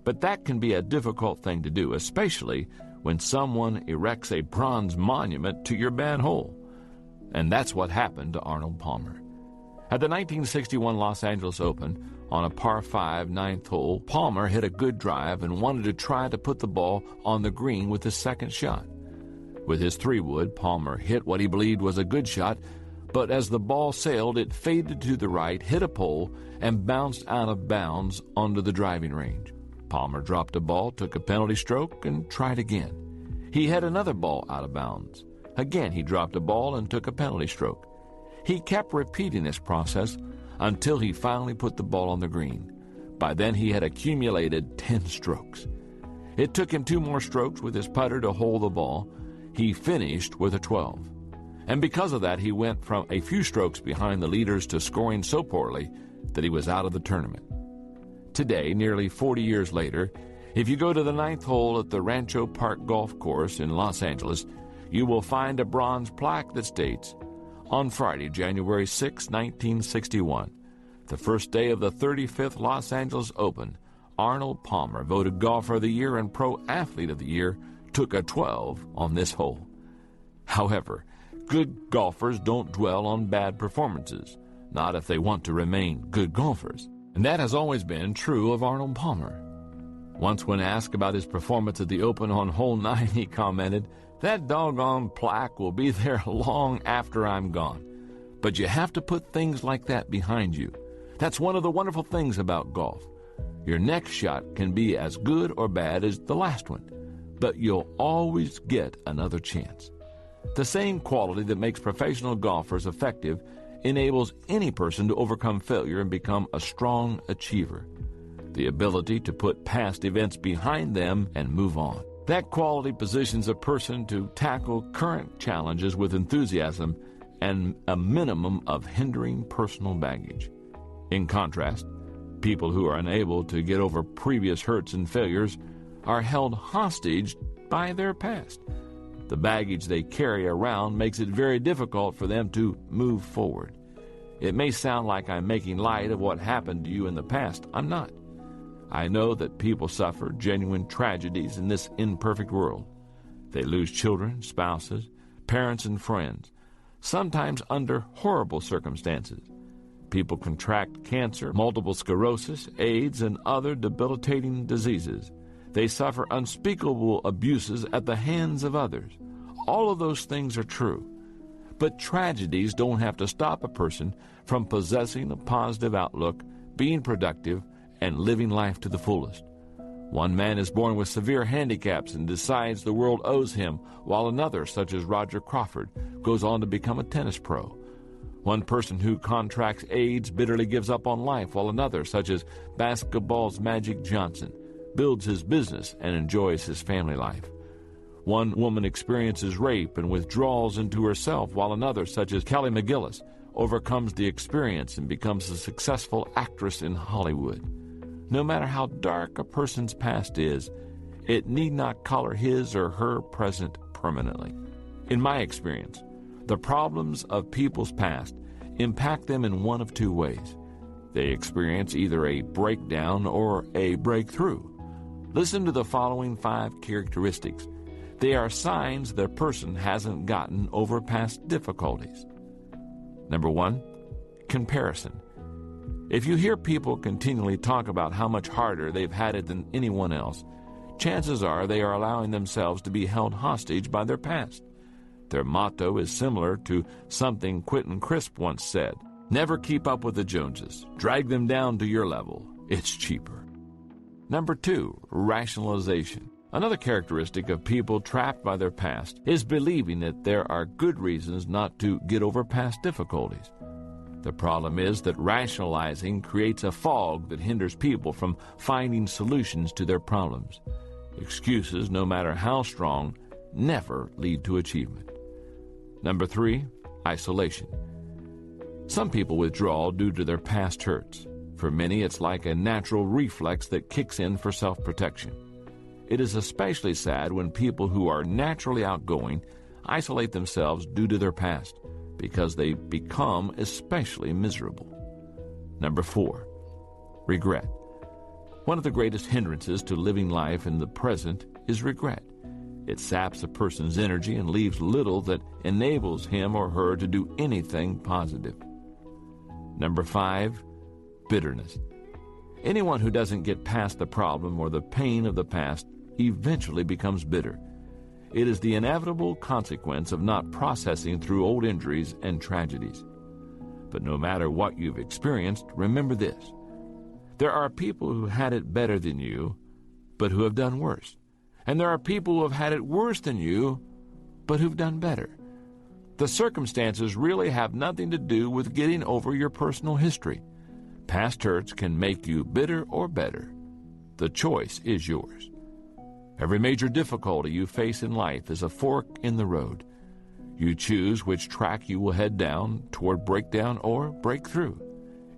Speaker 1: But that can be a difficult thing to do, especially when someone erects a bronze monument to your bad hole. And that's what happened to Arnold Palmer. At the 1961 Los Angeles Open, on a par 5 ninth hole, Palmer hit a good drive and wanted to try to put the ball on the green with his second shot. With his 3-wood, Palmer hit what he believed was a good shot, but as the ball sailed, it faded to the right, hit a pole, and bounced out of bounds onto the driving range. Palmer dropped a ball, took a penalty stroke, and tried again. He had another ball out of bounds. Again, he dropped a ball and took a penalty stroke. He kept repeating this process until he finally put the ball on the green. By then, he had accumulated 10 strokes. It took him 2 more strokes with his putter to hold the ball. He finished with a 12. And because of that, he went from a few strokes behind the leaders to scoring so poorly that he was out of the tournament. Today, nearly 40 years later, if you go to the 9th hole at the Rancho Park Golf Course in Los Angeles, you will find a bronze plaque that states, "On Friday, January 6, 1961, the first day of the 35th Los Angeles Open, Arnold Palmer, voted Golfer of the Year and Pro Athlete of the Year, took a 12 on this hole." However, good golfers don't dwell on bad performances, not if they want to remain good golfers. And that has always been true of Arnold Palmer. Once when asked about his performance at the Open on hole 9, he commented, That doggone plaque will be there long after I'm gone. But you have to put things like that behind you. That's one of the wonderful things about golf. Your next shot can be as good or bad as the last one, but you'll always get another chance. The same quality that makes professional golfers effective enables any person to overcome failure and become a strong achiever. The ability to put past events behind them and move on. That quality positions a person to tackle current challenges with enthusiasm and a minimum of hindering personal baggage. In contrast, people who are unable to get over previous hurts and failures are held hostage by their past. The baggage they carry around makes it very difficult for them to move forward. It may sound like I'm making light of what happened to you in the past. I'm not. I know that people suffer genuine tragedies in this imperfect world. They lose children, spouses, parents, and friends, sometimes under horrible circumstances. People contract cancer, multiple sclerosis, AIDS, and other debilitating diseases. They suffer unspeakable abuses at the hands of others. All of those things are true. But tragedies don't have to stop a person from possessing a positive outlook, being productive, and living life to the fullest. One man is born with severe handicaps and decides the world owes him, while another, such as Roger Crawford, goes on to become a tennis pro. One person who contracts AIDS bitterly gives up on life, while another, such as basketball's Magic Johnson, builds his business and enjoys his family life. One woman experiences rape and withdraws into herself, while another, such as Kelly McGillis, overcomes the experience and becomes a successful actress in Hollywood. No matter how dark a person's past is, it need not color his or her present permanently. In my experience, the problems of people's past impact them in one of two ways. They experience either a breakdown or a breakthrough. Listen to the following 5 characteristics. They are signs that a person hasn't gotten over past difficulties. Number 1, comparison. If you hear people continually talk about how much harder they've had it than anyone else, chances are they are allowing themselves to be held hostage by their past. Their motto is similar to something Quentin Crisp once said: never keep up with the Joneses. Drag them down to your level. It's cheaper. Number 2, rationalization. Another characteristic of people trapped by their past is believing that there are good reasons not to get over past difficulties. The problem is that rationalizing creates a fog that hinders people from finding solutions to their problems. Excuses, no matter how strong, never lead to achievement. Number 3, isolation. Some people withdraw due to their past hurts. For many, it's like a natural reflex that kicks in for self-protection. It is especially sad when people who are naturally outgoing isolate themselves due to their past, because they become especially miserable. Number 4, regret. One of the greatest hindrances to living life in the present is regret. It saps a person's energy and leaves little that enables him or her to do anything positive. Number 5, bitterness. Anyone who doesn't get past the problem or the pain of the past eventually becomes bitter. It is the inevitable consequence of not processing through old injuries and tragedies. But no matter what you've experienced, remember this: there are people who had it better than you, but who have done worse. And there are people who have had it worse than you, but who've done better. The circumstances really have nothing to do with getting over your personal history. Past hurts can make you bitter or better. The choice is yours. Every major difficulty you face in life is a fork in the road. You choose which track you will head down toward breakdown or breakthrough.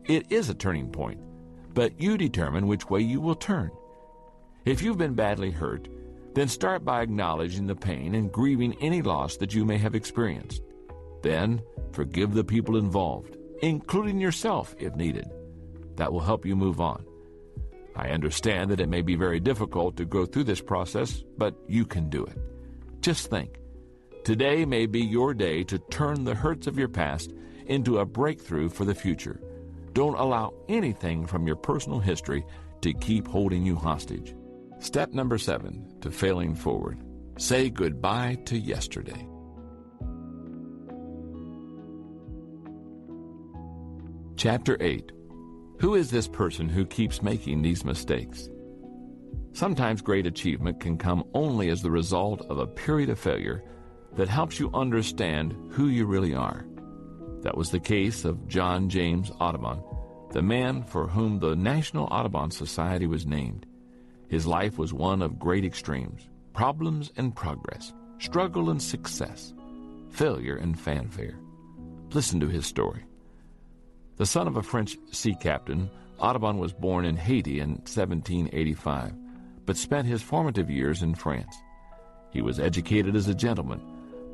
Speaker 1: It is a turning point, but you determine which way you will turn. If you've been badly hurt, then start by acknowledging the pain and grieving any loss that you may have experienced. Then forgive the people involved, including yourself if needed. That will help you move on. I understand that it may be very difficult to go through this process, but you can do it. Just think, today may be your day to turn the hurts of your past into a breakthrough for the future. Don't allow anything from your personal history to keep holding you hostage. Step number 7 to failing forward. Say goodbye to yesterday. Chapter 8. Who is this person who keeps making these mistakes? Sometimes great achievement can come only as the result of a period of failure that helps you understand who you really are. That was the case of John James Audubon, the man for whom the National Audubon Society was named. His life was one of great extremes: problems and progress, struggle and success, failure and fanfare. Listen to his story. The son of a French sea captain, Audubon was born in Haiti in 1785, but spent his formative years in France. He was educated as a gentleman,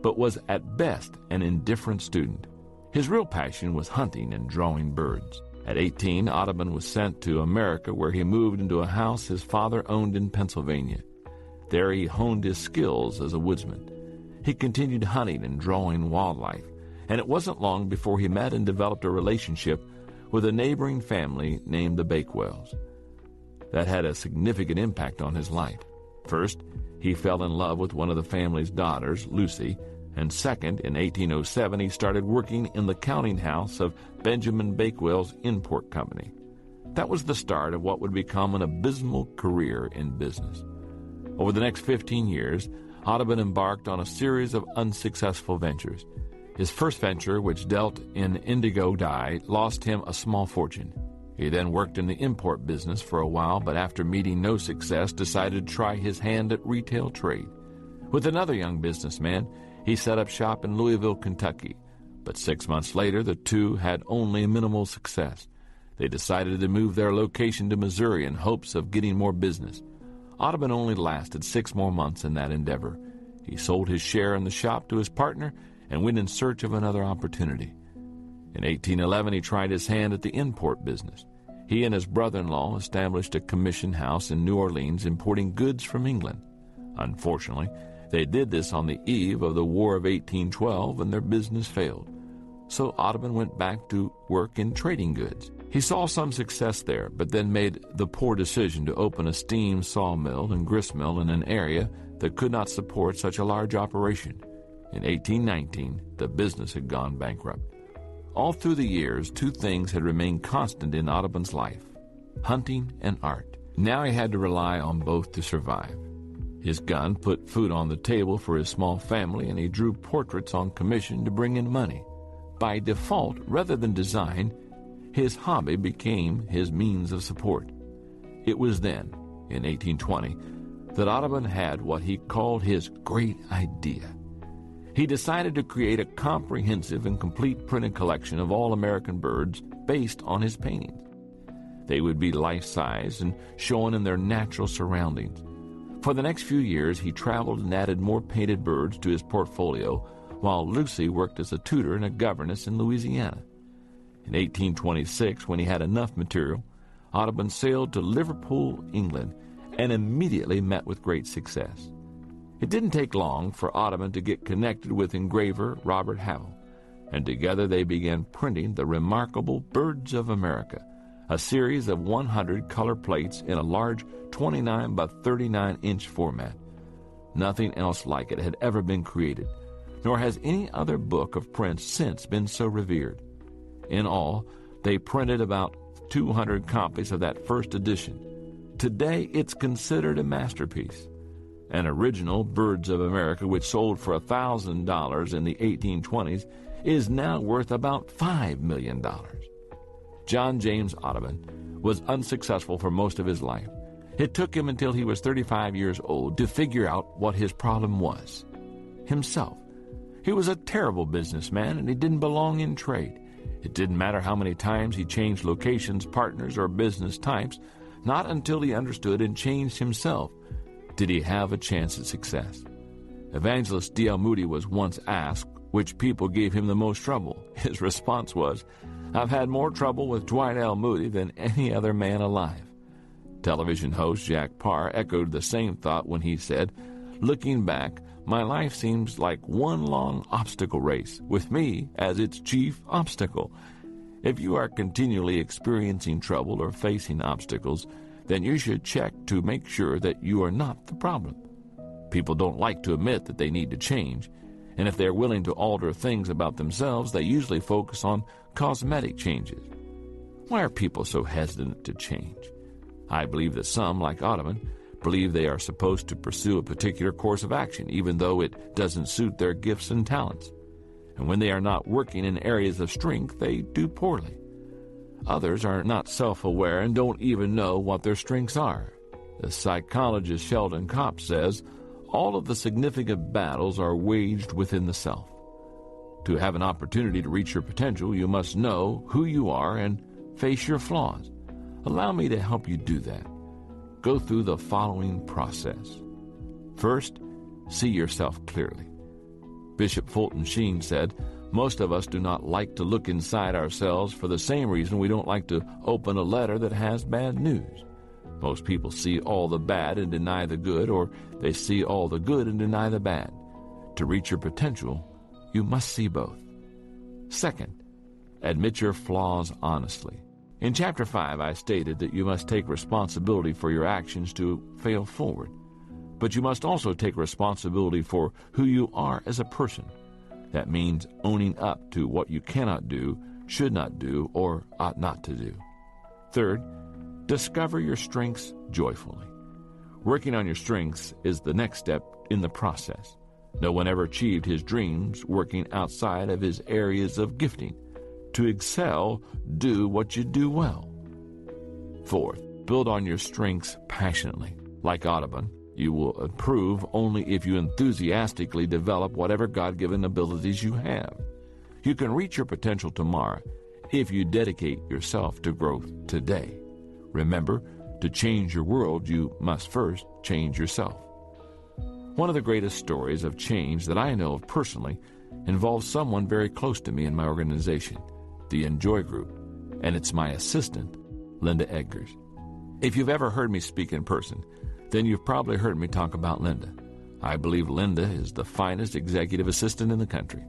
Speaker 1: but was at best an indifferent student. His real passion was hunting and drawing birds. At 18, Audubon was sent to America, where he moved into a house his father owned in Pennsylvania. There he honed his skills as a woodsman. He continued hunting and drawing wildlife, and it wasn't long before he met and developed a relationship with a neighboring family named the Bakewells. That had a significant impact on his life. First, he fell in love with one of the family's daughters, Lucy, and second, in 1807, he started working in the counting house of Benjamin Bakewell's import company. That was the start of what would become an abysmal career in business. Over the next 15 years, Audubon embarked on a series of unsuccessful ventures. His first venture, which dealt in indigo dye, lost him a small fortune. He then worked in the import business for a while, but after meeting no success, decided to try his hand at retail trade. With another young businessman, he set up shop in Louisville, Kentucky, but 6 months later, the two had only minimal success. They decided to move their location to Missouri in hopes of getting more business. Audubon only lasted 6 more months in that endeavor. He sold his share in the shop to his partner and went in search of another opportunity. In 1811, he tried his hand at the import business. He and his brother-in-law established a commission house in New Orleans importing goods from England. Unfortunately, they did this on the eve of the War of 1812, and their business failed. So Audubon went back to work in trading goods. He saw some success there, but then made the poor decision to open a steam sawmill and gristmill in an area that could not support such a large operation. In 1819, the business had gone bankrupt. All through the years, two things had remained constant in Audubon's life: hunting and art. Now he had to rely on both to survive. His gun put food on the table for his small family, and he drew portraits on commission to bring in money. By default, rather than design, his hobby became his means of support. It was then, in 1820, that Audubon had what he called his great idea. He decided to create a comprehensive and complete printed collection of all American birds based on his paintings. They would be life-size and shown in their natural surroundings. For the next few years, he traveled and added more painted birds to his portfolio, while Lucy worked as a tutor and a governess in Louisiana. In 1826, when he had enough material, Audubon sailed to Liverpool, England, and immediately met with great success. It didn't take long for Audubon to get connected with engraver Robert Havell, and together they began printing the remarkable Birds of America, a series of 100 color plates in a large 29 by 39-inch format. Nothing else like it had ever been created, nor has any other book of prints since been so revered. In all, they printed about 200 copies of that first edition. Today, it's considered a masterpiece. An original Birds of America, which sold for $1,000 in the 1820s, is now worth about $5 million. John James Audubon was unsuccessful for most of his life. It took him until he was 35 years old to figure out what his problem was: himself. He was a terrible businessman, and he didn't belong in trade. It didn't matter how many times he changed locations, partners, or business types. Not until he understood and changed himself did he have a chance at success. Evangelist D.L. Moody was once asked which people gave him the most trouble. His response was, "I've had more trouble with Dwight L. Moody than any other man alive." Television host Jack Parr echoed the same thought when he said, "Looking back, my life seems like one long obstacle race, with me as its chief obstacle." If you are continually experiencing trouble or facing obstacles, then you should check to make sure that you are not the problem. People don't like to admit that they need to change, and if they're willing to alter things about themselves, they usually focus on cosmetic changes. Why are people so hesitant to change? I believe that some, like Audubon, believe they are supposed to pursue a particular course of action, even though it doesn't suit their gifts and talents. And when they are not working in areas of strength, they do poorly. Others are not self-aware and don't even know what their strengths are. The psychologist Sheldon Kopp says, all of the significant battles are waged within the self. To have an opportunity to reach your potential, you must know who you are and face your flaws. Allow me to help you do that. Go through the following process. First, see yourself clearly. Bishop Fulton Sheen said, most of us do not like to look inside ourselves for the same reason we don't like to open a letter that has bad news. Most people see all the bad and deny the good, or they see all the good and deny the bad. To reach your potential, you must see both. Second, admit your flaws honestly. In Chapter 5, I stated that you must take responsibility for your actions to fail forward. But you must also take responsibility for who you are as a person. That means owning up to what you cannot do, should not do, or ought not to do. Third, discover your strengths joyfully. Working on your strengths is the next step in the process. No one ever achieved his dreams working outside of his areas of gifting. To excel, do what you do well. Fourth, build on your strengths passionately. Like Audubon, you will improve only if you enthusiastically develop whatever God-given abilities you have. You can reach your potential tomorrow if you dedicate yourself to growth today. Remember, to change your world, you must first change yourself. One of the greatest stories of change that I know of personally involves someone very close to me in my organization, the Enjoy Group, and it's my assistant, Linda Eggers. If you've ever heard me speak in person, then you've probably heard me talk about Linda. I believe Linda is the finest executive assistant in the country,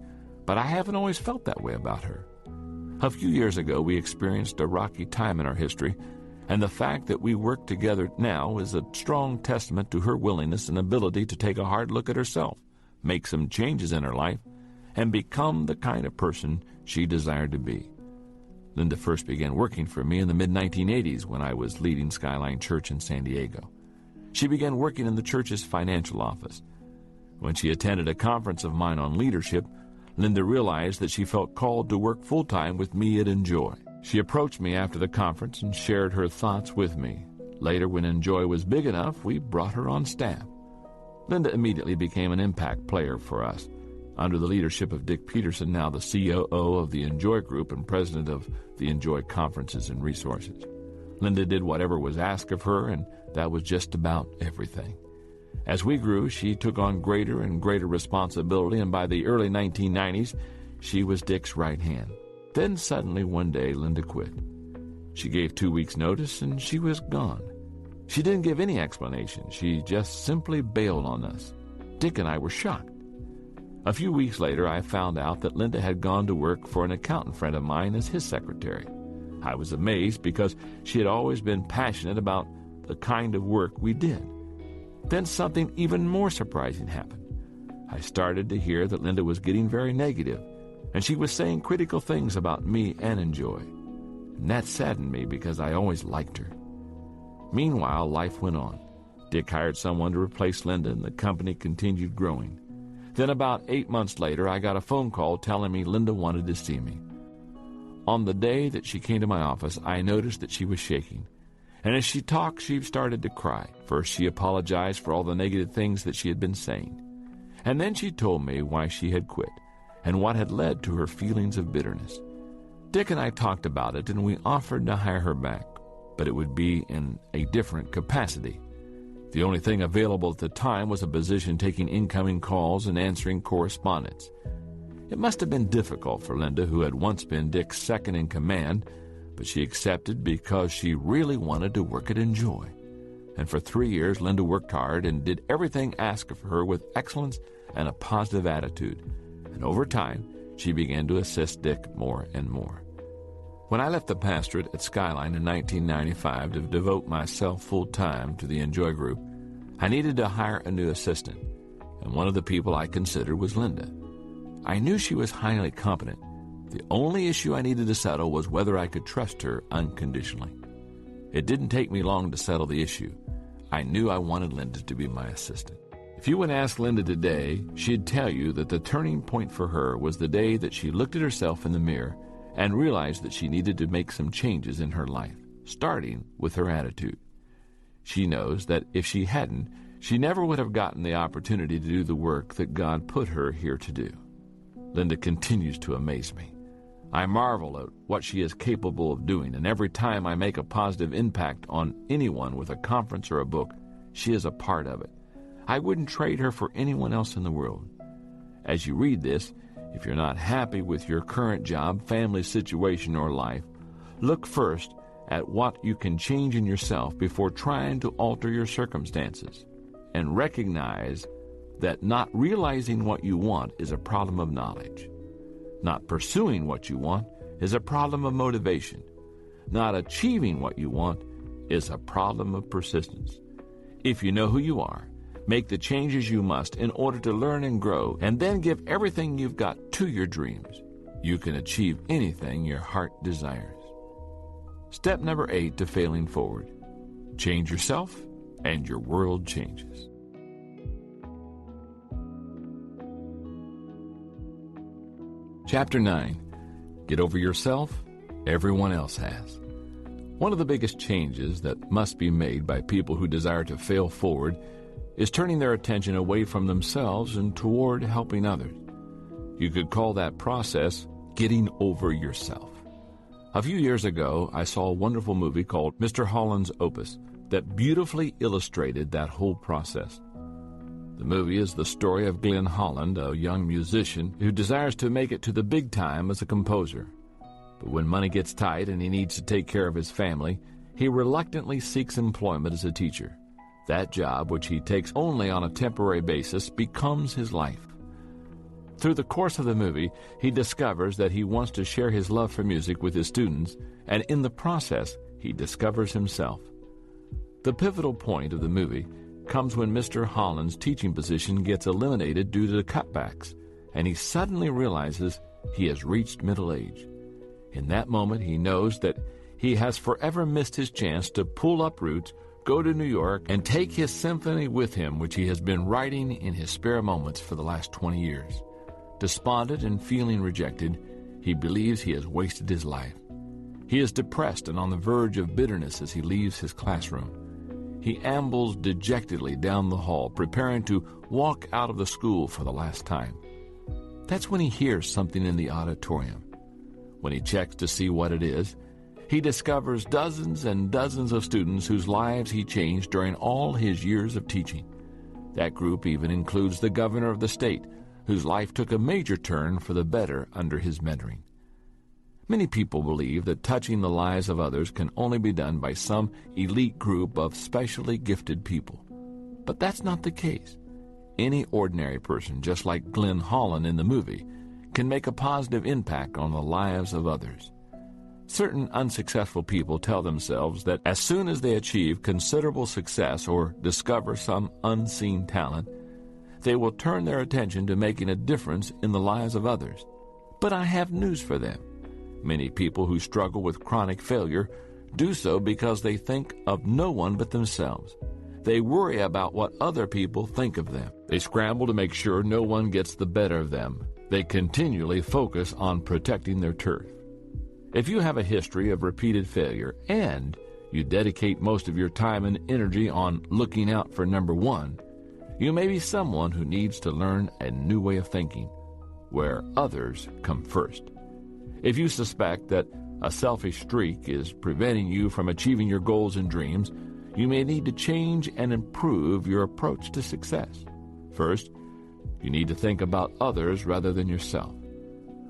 Speaker 1: but I haven't always felt that way about her. A few years ago, we experienced a rocky time in our history, and the fact that we work together now is a strong testament to her willingness and ability to take a hard look at herself, make some changes in her life, and become the kind of person she desired to be. Linda first began working for me in the mid-1980s when I was leading Skyline Church in San Diego. She began working in the church's financial office. When she attended a conference of mine on leadership, Linda realized that she felt called to work full-time with me at Enjoy. She approached me after the conference and shared her thoughts with me. Later, when Enjoy was big enough, we brought her on staff. Linda immediately became an impact player for us. Under the leadership of Dick Peterson, now the COO of the Enjoy Group and president of the Enjoy Conferences and Resources. Linda did whatever was asked of her, and that was just about everything. As we grew, she took on greater and greater responsibility, and by the early 1990s, she was Dick's right hand. Then suddenly one day, Linda quit. She gave 2 weeks' notice, and she was gone. She didn't give any explanation. She just simply bailed on us. Dick and I were shocked. A few weeks later, I found out that Linda had gone to work for an accountant friend of mine as his secretary. I was amazed because she had always been passionate about the kind of work we did. Then something even more surprising happened. I started to hear that Linda was getting very negative, and she was saying critical things about me and Enjoy. And that saddened me because I always liked her. Meanwhile, life went on. Dick hired someone to replace Linda, and the company continued growing. Then about 8 months later, I got a phone call telling me Linda wanted to see me. On the day that she came to my office, I noticed that she was shaking. And as she talked, she started to cry. First, she apologized for all the negative things that she had been saying. And then she told me why she had quit and what had led to her feelings of bitterness. Dick and I talked about it, and we offered to hire her back, but it would be in a different capacity. The only thing available at the time was a position taking incoming calls and answering correspondence. It must have been difficult for Linda, who had once been Dick's second in command, but she accepted because she really wanted to work at Enjoy. And for 3 years, Linda worked hard and did everything asked of her with excellence and a positive attitude. And over time, she began to assist Dick more and more. When I left the pastorate at Skyline in 1995 to devote myself full-time to the Enjoy Group, I needed to hire a new assistant, and one of the people I considered was Linda. I knew she was highly competent. The only issue I needed to settle was whether I could trust her unconditionally. It didn't take me long to settle the issue. I knew I wanted Linda to be my assistant. If you would ask Linda today, she'd tell you that the turning point for her was the day that she looked at herself in the mirror and realized that she needed to make some changes in her life, starting with her attitude. She knows that if she hadn't, she never would have gotten the opportunity to do the work that God put her here to do. Linda continues to amaze me. I marvel at what she is capable of doing, and every time I make a positive impact on anyone with a conference or a book, she is a part of it. I wouldn't trade her for anyone else in the world. As you read this, if you're not happy with your current job, family situation, or life, look first at what you can change in yourself before trying to alter your circumstances, and recognize that not realizing what you want is a problem of knowledge. Not pursuing what you want is a problem of motivation. Not achieving what you want is a problem of persistence. If you know who you are, make the changes you must in order to learn and grow, and then give everything you've got to your dreams. You can achieve anything your heart desires. Step number 8 to failing forward. Change yourself, and your world changes. Chapter 9. Get over yourself. Everyone else has. One of the biggest changes that must be made by people who desire to fail forward is turning their attention away from themselves and toward helping others. You could call that process getting over yourself. A few years ago, I saw a wonderful movie called Mr. Holland's Opus that beautifully illustrated that whole process. The movie is the story of Glenn Holland, a young musician who desires to make it to the big time as a composer. But when money gets tight and he needs to take care of his family, he reluctantly seeks employment as a teacher. That job, which he takes only on a temporary basis, becomes his life. Through the course of the movie, he discovers that he wants to share his love for music with his students, and in the process, he discovers himself. The pivotal point of the movie comes when Mr. Holland's teaching position gets eliminated due to cutbacks, and he suddenly realizes he has reached middle age. In that moment, he knows that he has forever missed his chance to pull up roots, go to New York, and take his symphony with him, which he has been writing in his spare moments for the last 20 years. Despondent and feeling rejected, he believes he has wasted his life. He is depressed and on the verge of bitterness as he leaves his classroom. He ambles dejectedly down the hall, preparing to walk out of the school for the last time. That's when he hears something in the auditorium. When he checks to see what it is, he discovers dozens and dozens of students whose lives he changed during all his years of teaching. That group even includes the governor of the state, whose life took a major turn for the better under his mentoring. Many people believe that touching the lives of others can only be done by some elite group of specially gifted people. But that's not the case. Any ordinary person, just like Glenn Holland in the movie, can make a positive impact on the lives of others. Certain unsuccessful people tell themselves that as soon as they achieve considerable success or discover some unseen talent, they will turn their attention to making a difference in the lives of others. But I have news for them. Many people who struggle with chronic failure do so because they think of no one but themselves. They worry about what other people think of them. They scramble to make sure no one gets the better of them. They continually focus on protecting their turf. If you have a history of repeated failure and you dedicate most of your time and energy on looking out for number one, you may be someone who needs to learn a new way of thinking, where others come first. If you suspect that a selfish streak is preventing you from achieving your goals and dreams, you may need to change and improve your approach to success. First, you need to think about others rather than yourself.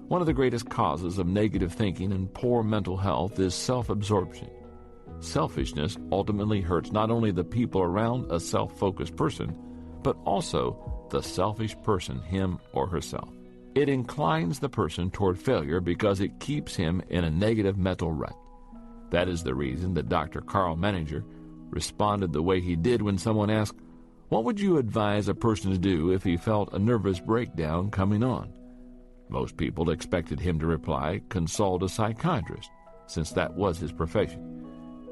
Speaker 1: One of the greatest causes of negative thinking and poor mental health is self-absorption. Selfishness ultimately hurts not only the people around a self-focused person, but also the selfish person, him or herself. It inclines the person toward failure because it keeps him in a negative mental rut. That is the reason that Dr. Carl Menninger responded the way he did when someone asked, What would you advise a person to do if he felt a nervous breakdown coming on? Most people expected him to reply, consult a psychiatrist, since that was his profession.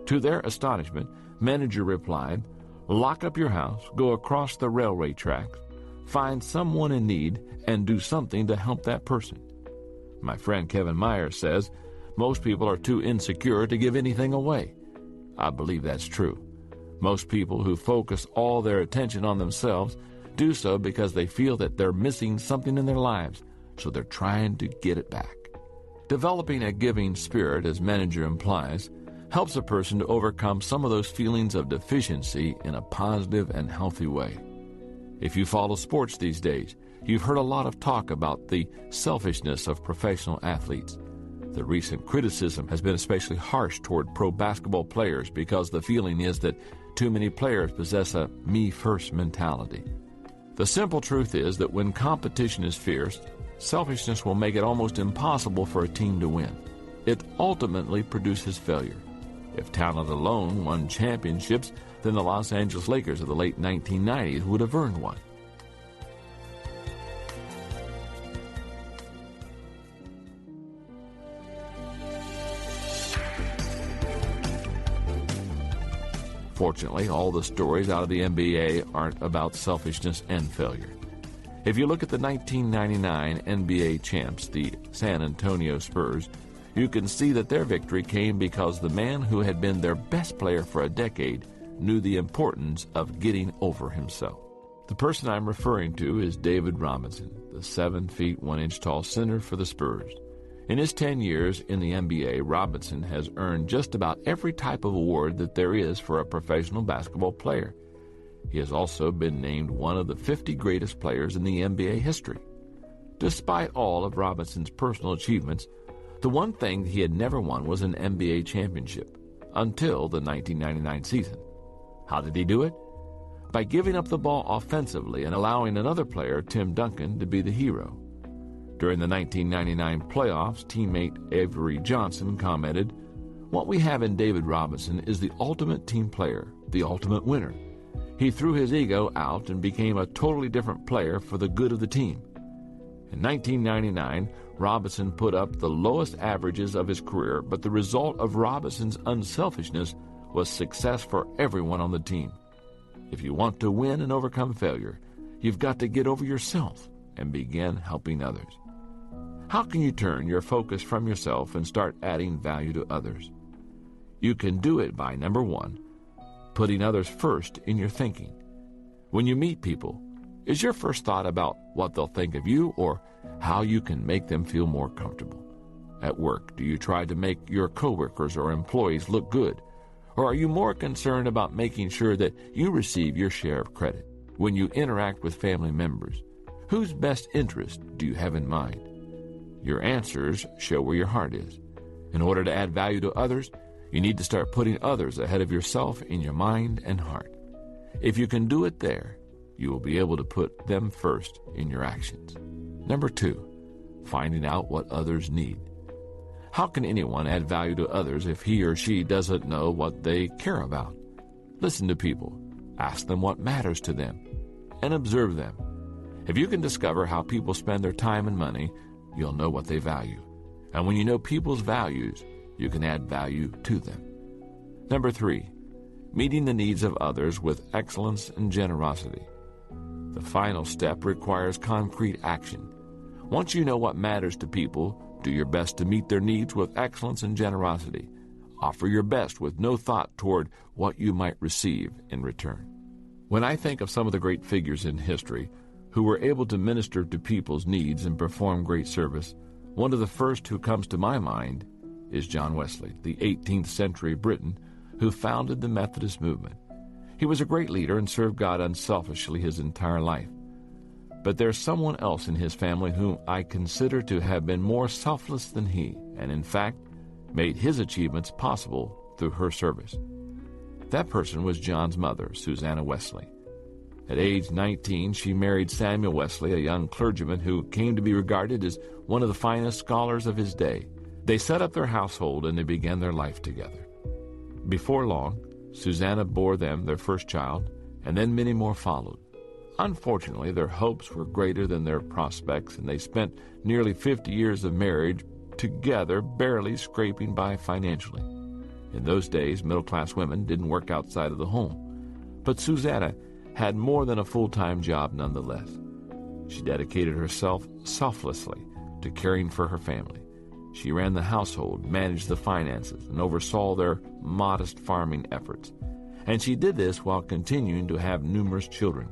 Speaker 1: To their astonishment, manager replied, lock up your house, go across the railway tracks, find someone in need, and do something to help that person. My friend Kevin Myers says, most people are too insecure to give anything away. I believe that's true. Most people who focus all their attention on themselves do so because they feel that they're missing something in their lives, so they're trying to get it back. Developing a giving spirit, as manager implies, helps a person to overcome some of those feelings of deficiency in a positive and healthy way. If you follow sports these days, you've heard a lot of talk about the selfishness of professional athletes. The recent criticism has been especially harsh toward pro basketball players because the feeling is that too many players possess a me-first mentality. The simple truth is that when competition is fierce, selfishness will make it almost impossible for a team to win. It ultimately produces failure. If talent alone won championships, then the Los Angeles Lakers of the late 1990s would have earned one. Fortunately, all the stories out of the NBA aren't about selfishness and failure. If you look at the 1999 NBA champs, the San Antonio Spurs, you can see that their victory came because the man who had been their best player for a decade knew the importance of getting over himself. The person I'm referring to is David Robinson, the 7 feet 1 inch tall center for the Spurs. In his 10 years in the NBA, Robinson has earned just about every type of award that there is for a professional basketball player. He has also been named one of the 50 greatest players in the NBA history. Despite all of Robinson's personal achievements, the one thing he had never won was an NBA championship until the 1999 season. How did he do it? By giving up the ball offensively and allowing another player, Tim Duncan, to be the hero. During the 1999 playoffs, teammate Avery Johnson commented, "What we have in David Robinson is the ultimate team player, the ultimate winner. He threw his ego out and became a totally different player for the good of the team." In 1999, Robinson put up the lowest averages of his career, but the result of Robinson's unselfishness was success for everyone on the team. If you want to win and overcome failure, you've got to get over yourself and begin helping others. How can you turn your focus from yourself and start adding value to others? You can do it by, number one, putting others first in your thinking. When you meet people, is your first thought about what they'll think of you or how you can make them feel more comfortable? At work, do you try to make your coworkers or employees look good? Or are you more concerned about making sure that you receive your share of credit? When you interact with family members, whose best interest do you have in mind? Your answers show where your heart is. In order to add value to others, you need to start putting others ahead of yourself in your mind and heart. If you can do it there, you will be able to put them first in your actions. Number two, finding out what others need. How can anyone add value to others if he or she doesn't know what they care about? Listen to people, ask them what matters to them, and observe them. If you can discover how people spend their time and money, you'll know what they value. And when you know people's values, you can add value to them. Number three, meeting the needs of others with excellence and generosity. The final step requires concrete action. Once you know what matters to people, do your best to meet their needs with excellence and generosity. Offer your best with no thought toward what you might receive in return. When I think of some of the great figures in history who were able to minister to people's needs and perform great service, one of the first who comes to my mind is John Wesley, the 18th century Briton who founded the Methodist movement. He was a great leader and served God unselfishly his entire life. But there's someone else in his family whom I consider to have been more selfless than he, and in fact, made his achievements possible through her service. That person was John's mother, Susanna Wesley. At age 19, she married Samuel Wesley, a young clergyman who came to be regarded as one of the finest scholars of his day. They set up their household and they began their life together. Before long, Susanna bore them their first child, and then many more followed. Unfortunately, their hopes were greater than their prospects, and they spent nearly 50 years of marriage together, barely scraping by financially. In those days, middle-class women didn't work outside of the home. But Susanna had more than a full-time job nonetheless. She dedicated herself selflessly to caring for her family. She ran the household, managed the finances, and oversaw their modest farming efforts. And she did this while continuing to have numerous children.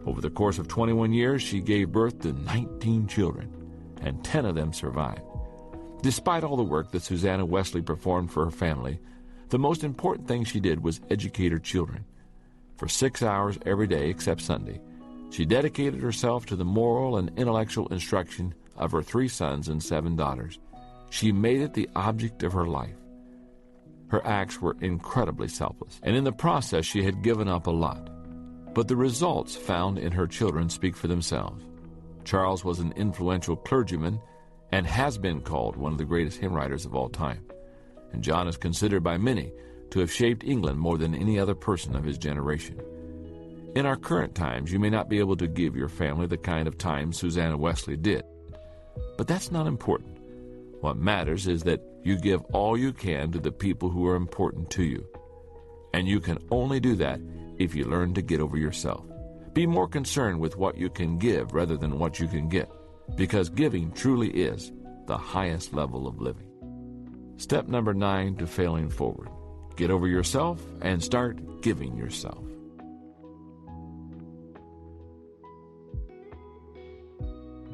Speaker 1: Over the course of 21 years, she gave birth to 19 children, and 10 of them survived. Despite all the work that Susanna Wesley performed for her family, the most important thing she did was educate her children. For 6 hours every day except Sunday, she dedicated herself to the moral and intellectual instruction of her 3 sons and 7 daughters. She made it the object of her life. Her acts were incredibly selfless, and in the process she had given up a lot. But the results found in her children speak for themselves. Charles was an influential clergyman and has been called one of the greatest hymn writers of all time. And John is considered by many to have shaped England more than any other person of his generation. In our current times, you may not be able to give your family the kind of time Susanna Wesley did. But that's not important. What matters is that you give all you can to the people who are important to you. And you can only do that if you learn to get over yourself. Be more concerned with what you can give rather than what you can get, because giving truly is the highest level of living. Step number 9 to failing forward. Get over yourself and start giving yourself.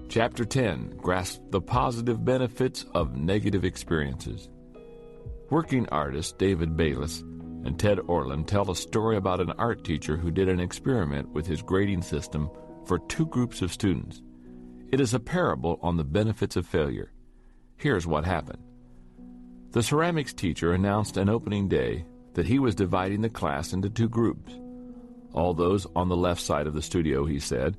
Speaker 1: Chapter 10. Grasp the positive benefits of negative experiences. Working artists David Bayless and Ted Orland tell a story about an art teacher who did an experiment with his grading system for 2 groups of students. It is a parable on the benefits of failure. Here's what happened. The ceramics teacher announced an opening day that he was dividing the class into 2 groups. All those on the left side of the studio, he said,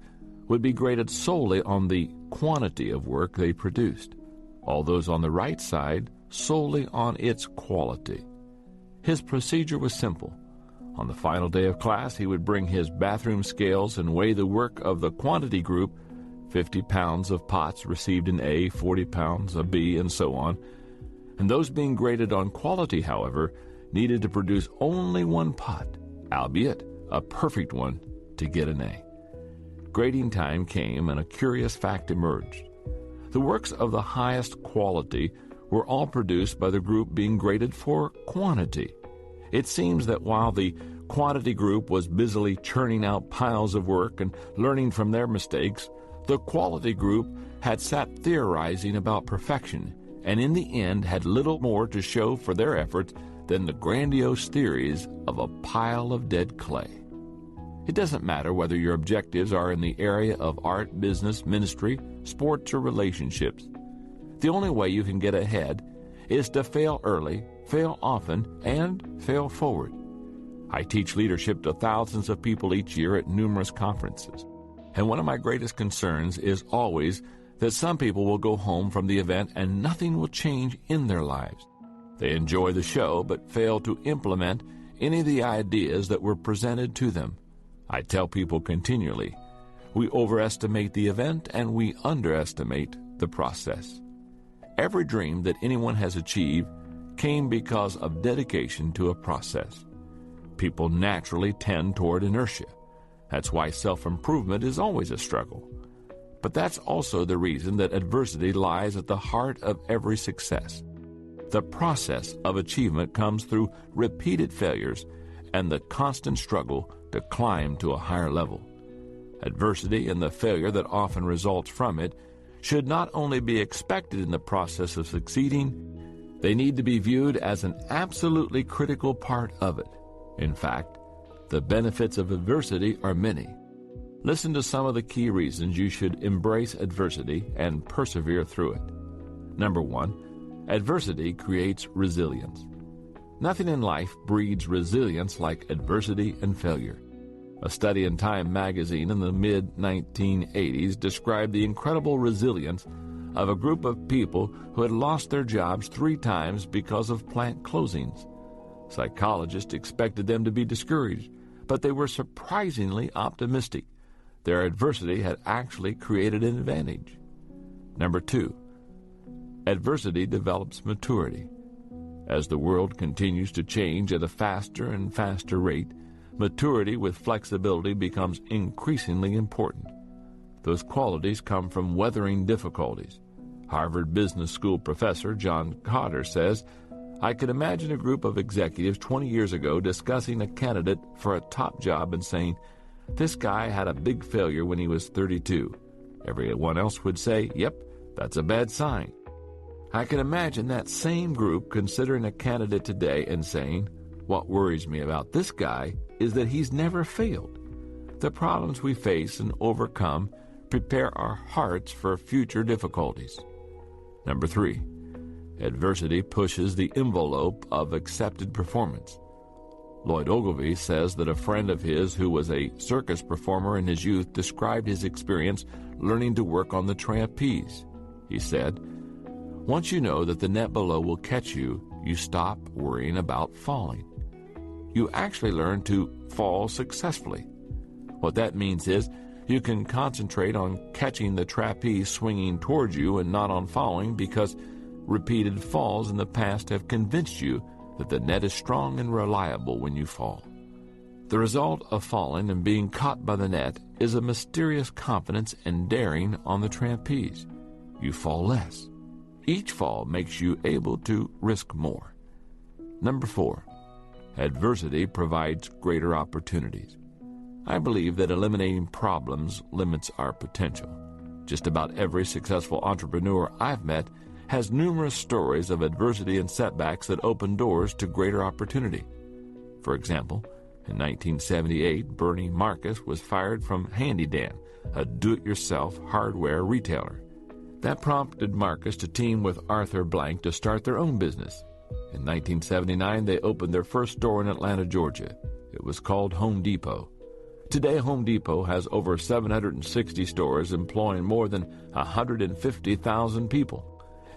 Speaker 1: would be graded solely on the quantity of work they produced. All those on the right side solely on its quality. His procedure was simple. On the final day of class, he would bring his bathroom scales and weigh the work of the quantity group. 50 pounds of pots received an A, 40 pounds a B, and so on. And those being graded on quality, however, needed to produce only 1 pot, albeit a perfect one, to get an A. Grading time came, and a curious fact emerged. The works of the highest quality were all produced by the group being graded for quantity. It seems that while the quantity group was busily churning out piles of work and learning from their mistakes, the quality group had sat theorizing about perfection, and in the end had little more to show for their efforts than the grandiose theories of a pile of dead clay. It doesn't matter whether your objectives are in the area of art, business, ministry, sports, or relationships. The only way you can get ahead is to fail early, fail often, and fail forward. I teach leadership to thousands of people each year at numerous conferences. And one of my greatest concerns is always that some people will go home from the event and nothing will change in their lives. They enjoy the show but fail to implement any of the ideas that were presented to them. I tell people continually, we overestimate the event and we underestimate the process. Every dream that anyone has achieved came because of dedication to a process. People naturally tend toward inertia. That's why self-improvement is always a struggle. But that's also the reason that adversity lies at the heart of every success. The process of achievement comes through repeated failures and the constant struggle to climb to a higher level. Adversity and the failure that often results from it should not only be expected in the process of succeeding, they need to be viewed as an absolutely critical part of it. In fact, the benefits of adversity are many. Listen to some of the key reasons you should embrace adversity and persevere through it. Number 1, adversity creates resilience. Nothing in life breeds resilience like adversity and failure. A study in Time magazine in the mid-1980s described the incredible resilience of a group of people who had lost their jobs 3 times because of plant closings. Psychologists expected them to be discouraged, but they were surprisingly optimistic. Their adversity had actually created an advantage. Number 2, adversity develops maturity. As the world continues to change at a faster and faster rate, maturity with flexibility becomes increasingly important. Those qualities come from weathering difficulties. Harvard Business School professor John Cotter says, "I could imagine a group of executives 20 years ago discussing a candidate for a top job and saying, 'This guy had a big failure when he was 32. Everyone else would say, 'Yep, that's a bad sign.' I can imagine that same group considering a candidate today and saying, 'What worries me about this guy is that he's never failed.' The problems we face and overcome prepare our hearts for future difficulties." Number 3, adversity pushes the envelope of accepted performance. Lloyd Ogilvy says that a friend of his who was a circus performer in his youth described his experience learning to work on the trapeze. He said, "Once you know that the net below will catch you, you stop worrying about falling. You actually learn to fall successfully. What that means is you can concentrate on catching the trapeze swinging towards you and not on falling because repeated falls in the past have convinced you that the net is strong and reliable when you fall. The result of falling and being caught by the net is a mysterious confidence and daring on the trapeze. You fall less. Each fall makes you able to risk more." Number 4, adversity provides greater opportunities. I believe that eliminating problems limits our potential. Just about every successful entrepreneur I've met has numerous stories of adversity and setbacks that open doors to greater opportunity. For example, in 1978, Bernie Marcus was fired from Handy Dan, a do-it-yourself hardware retailer. That prompted Marcus to team with Arthur Blank to start their own business. In 1979, they opened their first store in Atlanta, Georgia. It was called Home Depot. Today, Home Depot has over 760 stores employing more than 150,000 people.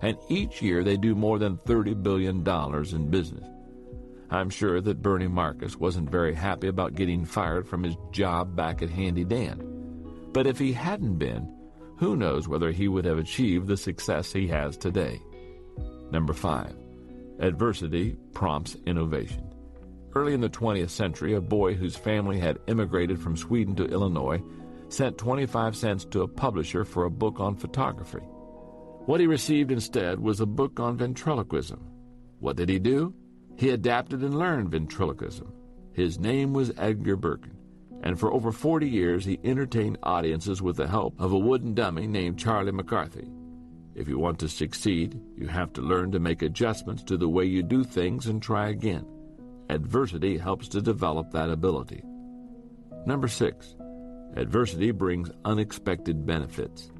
Speaker 1: And each year they do more than $30 billion in business. I'm sure that Bernie Marcus wasn't very happy about getting fired from his job back at Handy Dan. But if he hadn't been, who knows whether he would have achieved the success he has today. Number 5, adversity prompts innovation. Early in the 20th century, a boy whose family had immigrated from Sweden to Illinois sent 25 cents to a publisher for a book on photography. What he received instead was a book on ventriloquism. What did he do? He adapted and learned ventriloquism. His name was Edgar Birkin, and for over 40 years he entertained audiences with the help of a wooden dummy named Charlie McCarthy. If you want to succeed, you have to learn to make adjustments to the way you do things and try again. Adversity helps to develop that ability. Number 6, adversity brings unexpected benefits.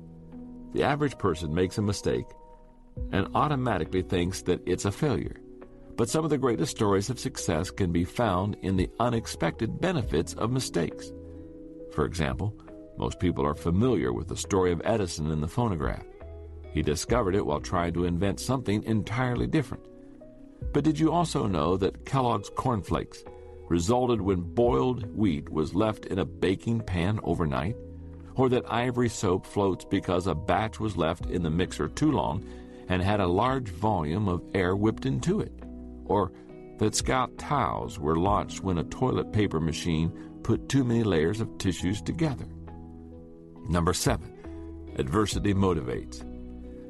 Speaker 1: The average person makes a mistake and automatically thinks that it's a failure. But some of the greatest stories of success can be found in the unexpected benefits of mistakes. For example, most people are familiar with the story of Edison and the phonograph. He discovered it while trying to invent something entirely different. But did you also know that Kellogg's cornflakes resulted when boiled wheat was left in a baking pan overnight? Or that ivory soap floats because a batch was left in the mixer too long and had a large volume of air whipped into it? Or that Scout towels were launched when a toilet paper machine put too many layers of tissues together? Number 7, adversity motivates.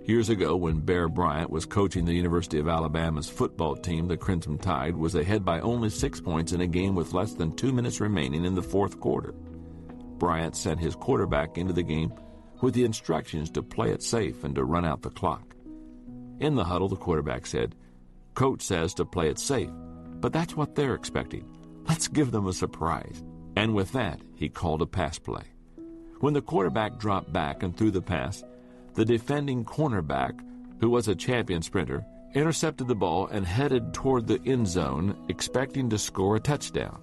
Speaker 1: Years ago, when Bear Bryant was coaching the University of Alabama's football team, the Crimson Tide was ahead by only 6 points in a game with less than 2 minutes remaining in the fourth quarter. Bryant sent his quarterback into the game with the instructions to play it safe and to run out the clock. In the huddle, the quarterback said, "Coach says to play it safe, but that's what they're expecting. Let's give them a surprise." And with that, he called a pass play. When the quarterback dropped back and threw the pass, the defending cornerback, who was a champion sprinter, intercepted the ball and headed toward the end zone, expecting to score a touchdown.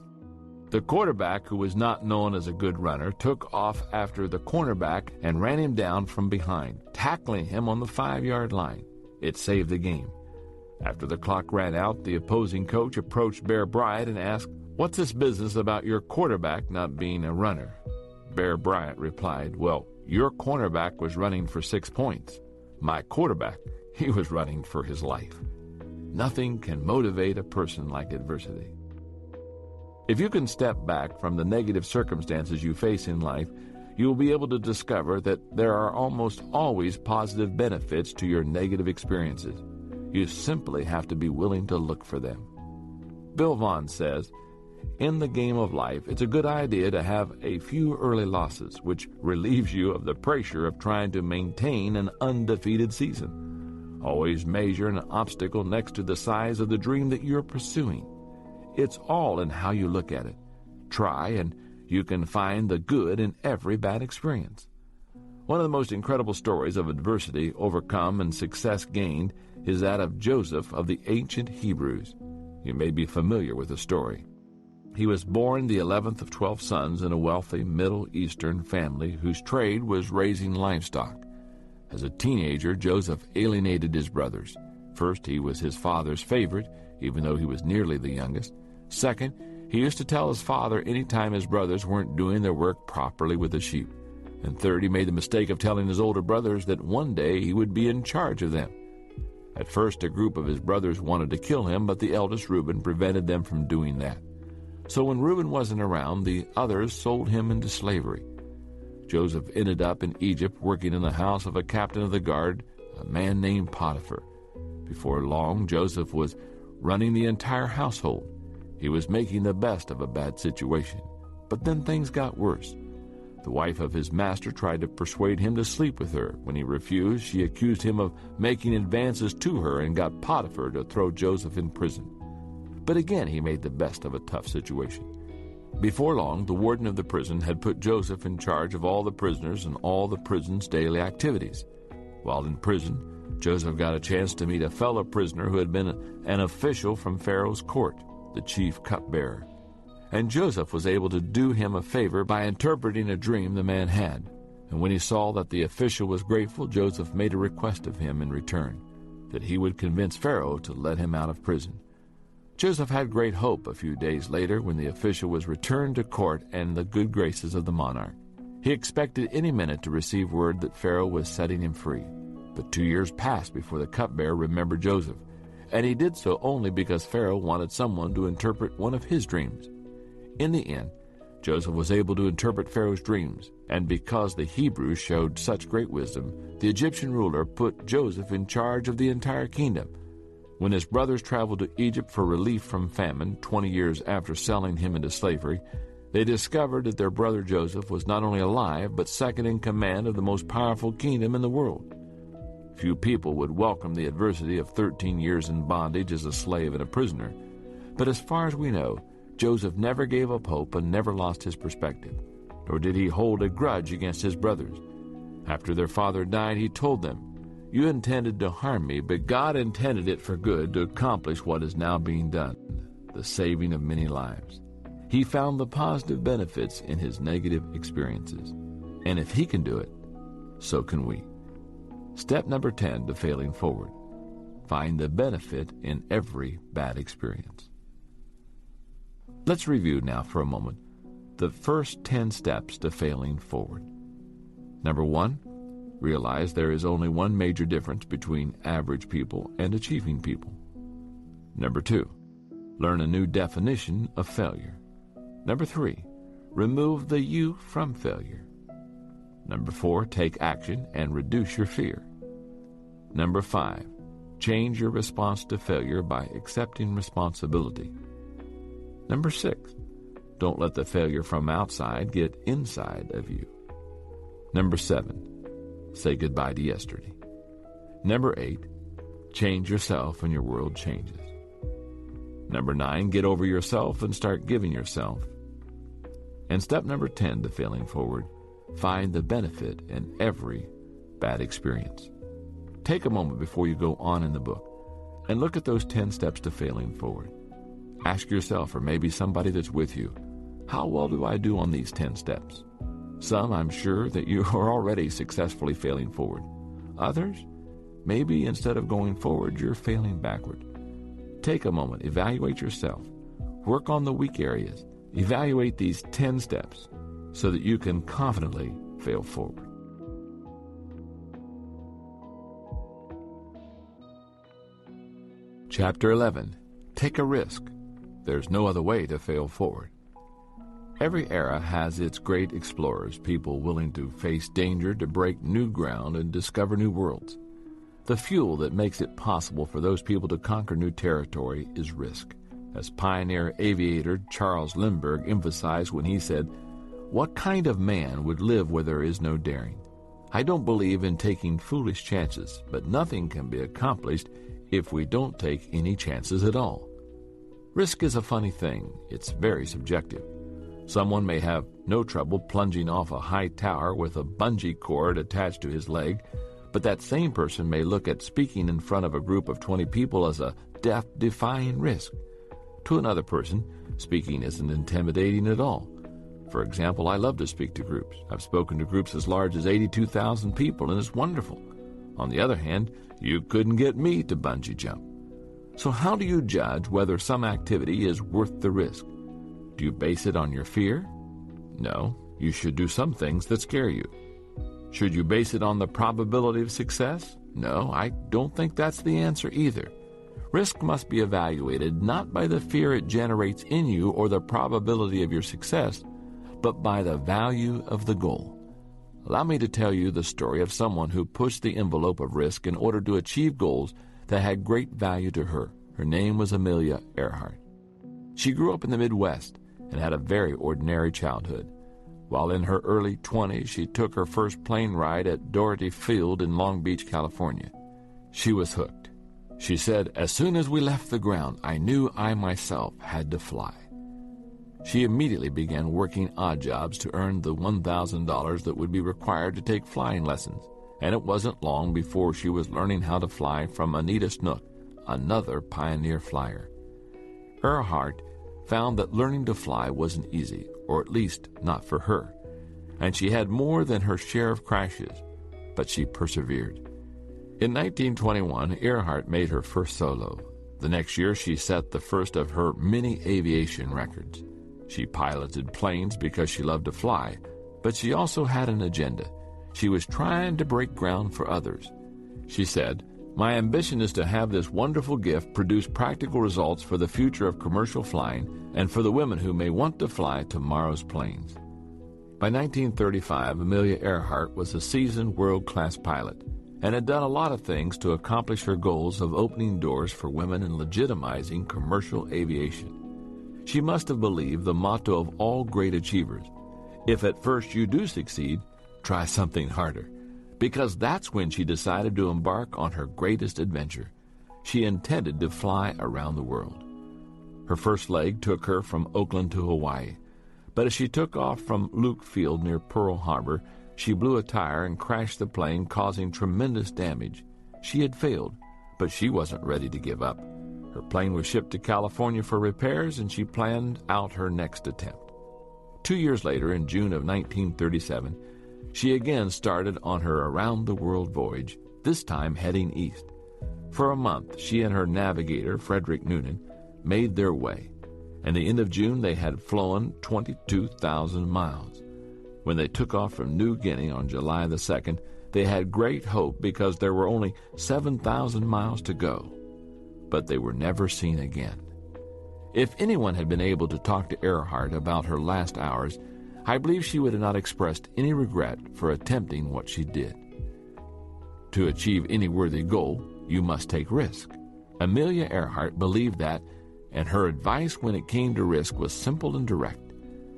Speaker 1: The quarterback, who was not known as a good runner, took off after the cornerback and ran him down from behind, tackling him on the 5-yard line. It saved the game. After the clock ran out, the opposing coach approached Bear Bryant and asked, "What's this business about your quarterback not being a runner?" Bear Bryant replied, "Well, your cornerback was running for 6 points. My quarterback, he was running for his life." Nothing can motivate a person like adversity. If you can step back from the negative circumstances you face in life, you will be able to discover that there are almost always positive benefits to your negative experiences. You simply have to be willing to look for them. Bill Vaughn says, "In the game of life, it's a good idea to have a few early losses, which relieves you of the pressure of trying to maintain an undefeated season. Always measure an obstacle next to the size of the dream that you're pursuing. It's all in how you look at it. Try, and you can find the good in every bad experience." One of the most incredible stories of adversity overcome and success gained is that of Joseph of the ancient Hebrews. You may be familiar with the story. He was born the 11th of 12 sons in a wealthy Middle Eastern family whose trade was raising livestock. As a teenager, Joseph alienated his brothers. First, he was his father's favorite, even though he was nearly the youngest. Second, he used to tell his father any time his brothers weren't doing their work properly with the sheep. And third, he made the mistake of telling his older brothers that one day he would be in charge of them. At first, a group of his brothers wanted to kill him, but the eldest Reuben prevented them from doing that. So when Reuben wasn't around, the others sold him into slavery. Joseph ended up in Egypt working in the house of a captain of the guard, a man named Potiphar. Before long, Joseph was running the entire household. He was making the best of a bad situation. But then things got worse. The wife of his master tried to persuade him to sleep with her. When he refused, she accused him of making advances to her and got Potiphar to throw Joseph in prison. But again, he made the best of a tough situation. Before long, the warden of the prison had put Joseph in charge of all the prisoners and all the prison's daily activities. While in prison, Joseph got a chance to meet a fellow prisoner who had been an official from Pharaoh's court, the chief cupbearer. And Joseph was able to do him a favor by interpreting a dream the man had. And when he saw that the official was grateful, Joseph made a request of him in return, that he would convince Pharaoh to let him out of prison. Joseph had great hope a few days later when the official was returned to court and the good graces of the monarch. He expected any minute to receive word that Pharaoh was setting him free. But 2 years passed before the cupbearer remembered Joseph, and he did so only because Pharaoh wanted someone to interpret one of his dreams. In the end, Joseph was able to interpret Pharaoh's dreams, and because the Hebrews showed such great wisdom, the Egyptian ruler put Joseph in charge of the entire kingdom. When his brothers traveled to Egypt for relief from famine 20 years after selling him into slavery, they discovered that their brother Joseph was not only alive, but second in command of the most powerful kingdom in the world. Few people would welcome the adversity of 13 years in bondage as a slave and a prisoner. But as far as we know, Joseph never gave up hope and never lost his perspective, nor did he hold a grudge against his brothers. After their father died, he told them, "You intended to harm me, but God intended it for good to accomplish what is now being done, the saving of many lives." He found the positive benefits in his negative experiences. And if he can do it, so can we. Step number 10 to failing forward. Find the benefit in every bad experience. Let's review now for a moment the first 10 steps to failing forward. Number 1, realize there is only one major difference between average people and achieving people. Number 2, learn a new definition of failure. Number 3, remove the you from failure. Number 4, take action and reduce your fear. Number 5, change your response to failure by accepting responsibility. Number 6, don't let the failure from outside get inside of you. Number 7, say goodbye to yesterday. Number 8, change yourself and your world changes. Number 9, get over yourself and start giving yourself. And step number 10 to failing forward, find the benefit in every bad experience. Take a moment before you go on in the book and look at those 10 steps to failing forward. Ask yourself, or maybe somebody that's with you, how well do I do on these 10 steps? Some, I'm sure that you are already successfully failing forward. Others, maybe instead of going forward, you're failing backward. Take a moment, evaluate yourself. Work on the weak areas. Evaluate these 10 steps so that you can confidently fail forward. Chapter 11. Take a risk. There's no other way to fail forward. Every era has its great explorers, people willing to face danger to break new ground and discover new worlds. The fuel that makes it possible for those people to conquer new territory is risk, as pioneer aviator Charles Lindbergh emphasized when he said, "What kind of man would live where there is no daring? I don't believe in taking foolish chances, but nothing can be accomplished if we don't take any chances at all." Risk is a funny thing. It's very subjective. Someone may have no trouble plunging off a high tower with a bungee cord attached to his leg, but that same person may look at speaking in front of a group of 20 people as a death-defying risk. To another person, speaking isn't intimidating at all. For example, I love to speak to groups. I've spoken to groups as large as 82,000 people, and it's wonderful. On the other hand, you couldn't get me to bungee jump. So how do you judge whether some activity is worth the risk? Do you base it on your fear? No, you should do some things that scare you. Should you base it on the probability of success? No, I don't think that's the answer either. Risk must be evaluated not by the fear it generates in you or the probability of your success, but by the value of the goal. Allow me to tell you the story of someone who pushed the envelope of risk in order to achieve goals that had great value to her. Her name was Amelia Earhart. She grew up in the Midwest and had a very ordinary childhood. While in her early 20s, she took her first plane ride at Doherty Field in Long Beach, California. She was hooked. She said, "As soon as we left the ground, I knew I myself had to fly." She immediately began working odd jobs to earn the $1,000 that would be required to take flying lessons, and it wasn't long before she was learning how to fly from Anita Snook, another pioneer flyer. Earhart found that learning to fly wasn't easy, or at least not for her, and she had more than her share of crashes, but she persevered. In 1921, Earhart made her first solo. The next year, she set the first of her many aviation records. She piloted planes because she loved to fly, but she also had an agenda. She was trying to break ground for others. She said, "My ambition is to have this wonderful gift produce practical results for the future of commercial flying and for the women who may want to fly tomorrow's planes." By 1935, Amelia Earhart was a seasoned world-class pilot and had done a lot of things to accomplish her goals of opening doors for women and legitimizing commercial aviation. She must have believed the motto of all great achievers: if at first you do succeed, try something harder. Because that's when she decided to embark on her greatest adventure. She intended to fly around the world. Her first leg took her from Oakland to Hawaii. But as she took off from Luke Field near Pearl Harbor, she blew a tire and crashed the plane, causing tremendous damage. She had failed, but she wasn't ready to give up. Her plane was shipped to California for repairs, and she planned out her next attempt. 2 years later, in June of 1937, she again started on her around-the-world voyage, this time heading east. For a month, she and her navigator, Frederick Noonan, made their way. At the end of June, they had flown 22,000 miles. When they took off from New Guinea on July the 2nd, they had great hope because there were only 7,000 miles to go. But they were never seen again. If anyone had been able to talk to Earhart about her last hours, I believe she would have not expressed any regret for attempting what she did. To achieve any worthy goal, you must take risk. Amelia Earhart believed that, and her advice when it came to risk was simple and direct.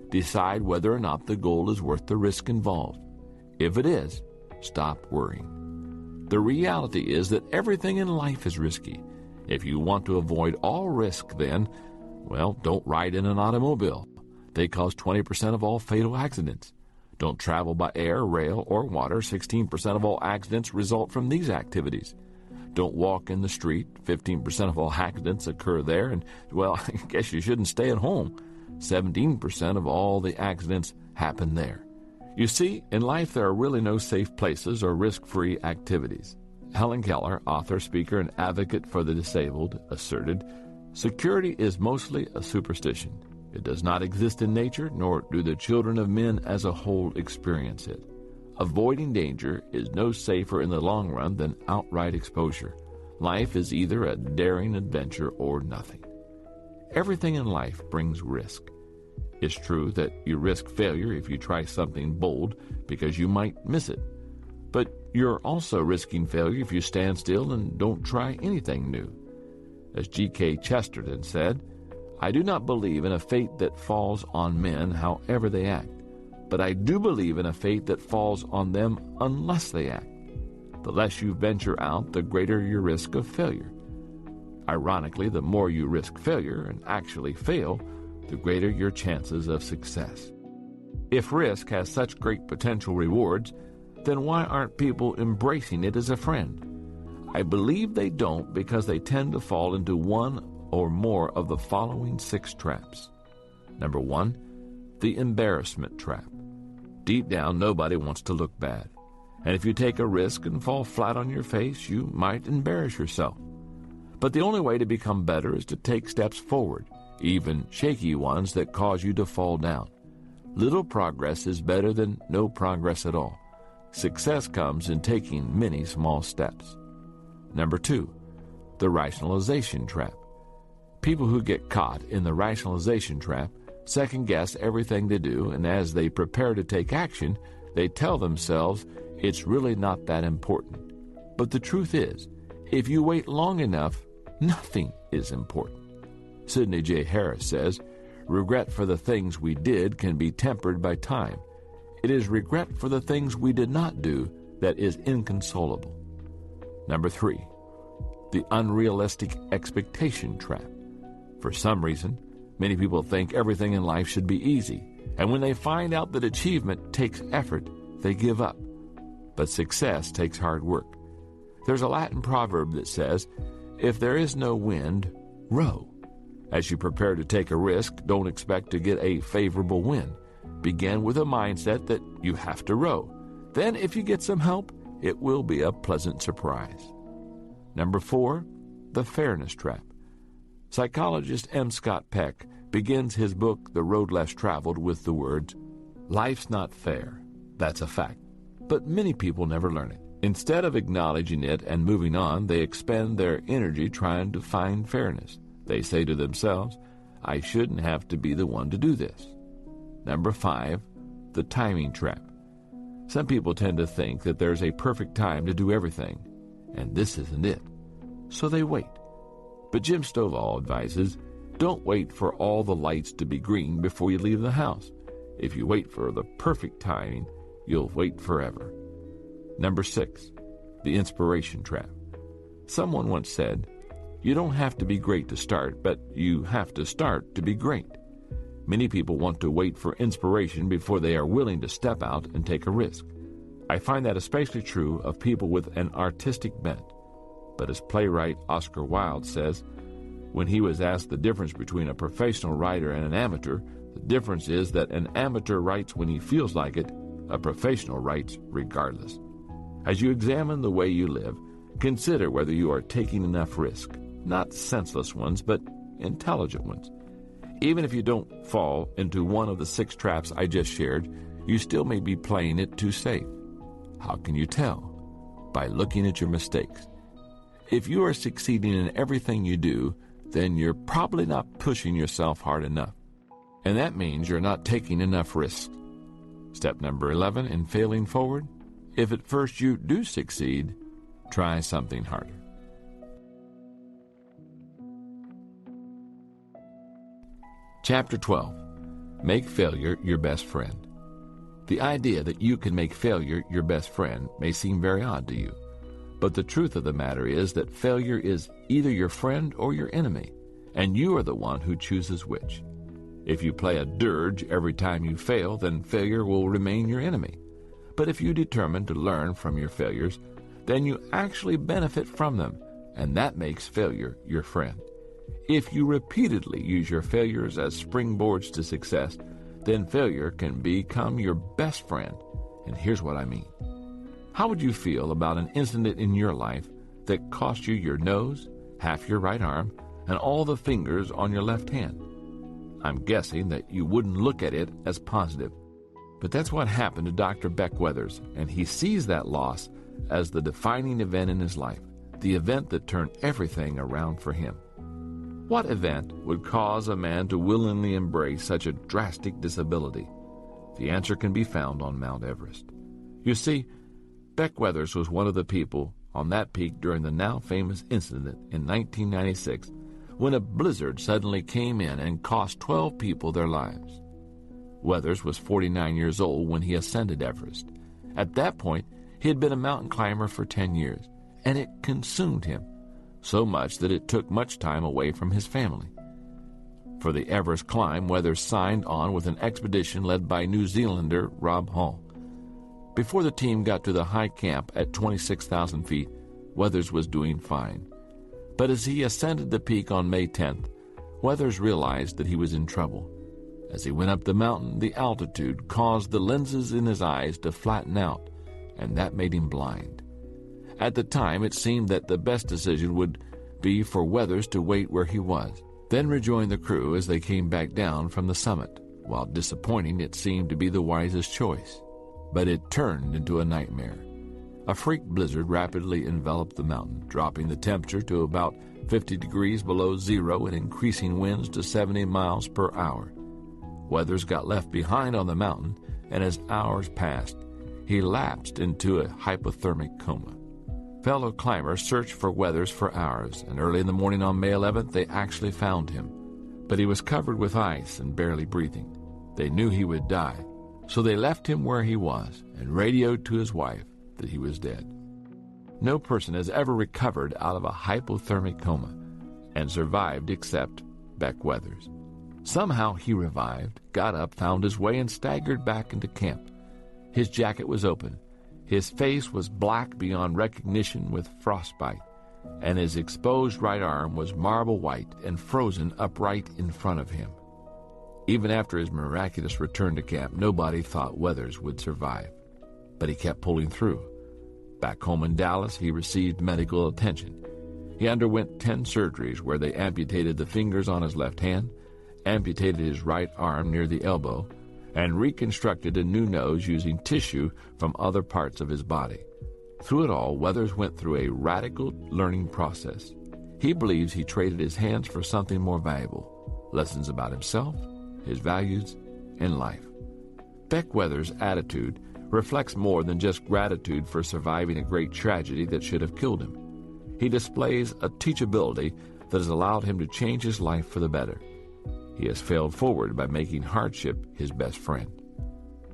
Speaker 1: Decide whether or not the goal is worth the risk involved. If it is, stop worrying. The reality is that everything in life is risky. If you want to avoid all risk, then, don't ride in an automobile. They cause 20% of all fatal accidents. Don't travel by air, rail, or water. 16% of all accidents result from these activities. Don't walk in the street. 15% of all accidents occur there. And, I guess you shouldn't stay at home. 17% of all the accidents happen there. You see, in life there are really no safe places or risk-free activities. Helen Keller, author, speaker, and advocate for the disabled, asserted, Security is mostly a superstition. It does not exist in nature, nor do the children of men as a whole experience it. Avoiding danger is no safer in the long run than outright exposure. Life is either a daring adventure or nothing. Everything in life brings risk. It's true that you risk failure if you try something bold because you might miss it. But you're also risking failure if you stand still and don't try anything new. As G.K. Chesterton said, "I do not believe in a fate that falls on men however they act, but I do believe in a fate that falls on them unless they act. The less you venture out, the greater your risk of failure." Ironically, the more you risk failure and actually fail, the greater your chances of success. If risk has such great potential rewards, then why aren't people embracing it as a friend? I believe they don't because they tend to fall into one or more of the following 6 traps. Number 1, the embarrassment trap. Deep down, nobody wants to look bad. And if you take a risk and fall flat on your face, you might embarrass yourself. But the only way to become better is to take steps forward, even shaky ones that cause you to fall down. Little progress is better than no progress at all. Success comes in taking many small steps. Number 2, the rationalization trap. People who get caught in the rationalization trap second-guess everything they do, and as they prepare to take action, they tell themselves it's really not that important. But the truth is, if you wait long enough, nothing is important. Sidney J. Harris says, "Regret for the things we did can be tempered by time. It is regret for the things we did not do that is inconsolable." Number 3, the unrealistic expectation trap. For some reason, many people think everything in life should be easy, and when they find out that achievement takes effort, they give up. But success takes hard work. There's a Latin proverb that says, "If there is no wind, row." As you prepare to take a risk, don't expect to get a favorable wind. Begin with a mindset that you have to row. Then, if you get some help, it will be a pleasant surprise. Number 4, the fairness trap. Psychologist M. Scott Peck begins his book, The Road Less Traveled, with the words, "Life's not fair. That's a fact. But many people never learn it. Instead of acknowledging it and moving on, they expend their energy trying to find fairness. They say to themselves, I shouldn't have to be the one to do this." Number 5, the timing trap. Some people tend to think that there's a perfect time to do everything, and this isn't it. So they wait. But Jim Stovall advises, don't wait for all the lights to be green before you leave the house. If you wait for the perfect timing, you'll wait forever. Number 6, the inspiration trap. Someone once said, "You don't have to be great to start, but you have to start to be great." Many people want to wait for inspiration before they are willing to step out and take a risk. I find that especially true of people with an artistic bent. But as playwright Oscar Wilde says, when he was asked the difference between a professional writer and an amateur, the difference is that an amateur writes when he feels like it, a professional writes regardless. As you examine the way you live, consider whether you are taking enough risk, not senseless ones, but intelligent ones. Even if you don't fall into one of the 6 traps I just shared, you still may be playing it too safe. How can you tell? By looking at your mistakes. If you are succeeding in everything you do, then you're probably not pushing yourself hard enough. And that means you're not taking enough risks. Step number 11 in failing forward, if at first you do succeed, try something harder. Chapter 12. Make failure your best friend. The idea that you can make failure your best friend may seem very odd to you. But the truth of the matter is that failure is either your friend or your enemy, and you are the one who chooses which. If you play a dirge every time you fail, then failure will remain your enemy. But if you determine to learn from your failures, then you actually benefit from them, and that makes failure your friend. If you repeatedly use your failures as springboards to success, then failure can become your best friend. And here's what I mean. How would you feel about an incident in your life that cost you your nose, half your right arm, and all the fingers on your left hand. I'm guessing that you wouldn't look at it as positive. But that's what happened to Dr. Beck Weathers, and he sees that loss as the defining event in his life, the event that turned everything around for him. What event would cause a man to willingly embrace such a drastic disability? The answer can be found on Mount Everest. You see, Beck Weathers was one of the people on that peak during the now famous incident in 1996 when a blizzard suddenly came in and cost 12 people their lives. Weathers was 49 years old when he ascended Everest. At that point, he had been a mountain climber for 10 years, and it consumed him, so much that it took much time away from his family. For the Everest climb, Weathers signed on with an expedition led by New Zealander Rob Hall. Before the team got to the high camp at 26,000 feet, Weathers was doing fine. But as he ascended the peak on May 10th, Weathers realized that he was in trouble. As he went up the mountain, the altitude caused the lenses in his eyes to flatten out, and that made him blind. At the time, it seemed that the best decision would be for Weathers to wait where he was, then rejoin the crew as they came back down from the summit. While disappointing, it seemed to be the wisest choice. But it turned into a nightmare. A freak blizzard rapidly enveloped the mountain, dropping the temperature to about 50 degrees below zero and increasing winds to 70 miles per hour. Weathers got left behind on the mountain, and as hours passed, he lapsed into a hypothermic coma. Fellow climbers searched for Weathers for hours, and early in the morning on May 11th, they actually found him. But he was covered with ice and barely breathing. They knew he would die, so they left him where he was and radioed to his wife that he was dead. No person has ever recovered out of a hypothermic coma and survived except Beck Weathers. Somehow he revived, got up, found his way, and staggered back into camp. His jacket was open. His face was black beyond recognition with frostbite, and his exposed right arm was marble white and frozen upright in front of him. Even after his miraculous return to camp, nobody thought Weathers would survive. But he kept pulling through. Back home in Dallas, he received medical attention. He underwent 10 surgeries where they amputated the fingers on his left hand, amputated his right arm near the elbow, and reconstructed a new nose using tissue from other parts of his body. Through it all, Weathers went through a radical learning process. He believes he traded his hands for something more valuable: lessons about himself, his values, and life. Beck Weathers' attitude reflects more than just gratitude for surviving a great tragedy that should have killed him. He displays a teachability that has allowed him to change his life for the better. He has failed forward by making hardship his best friend.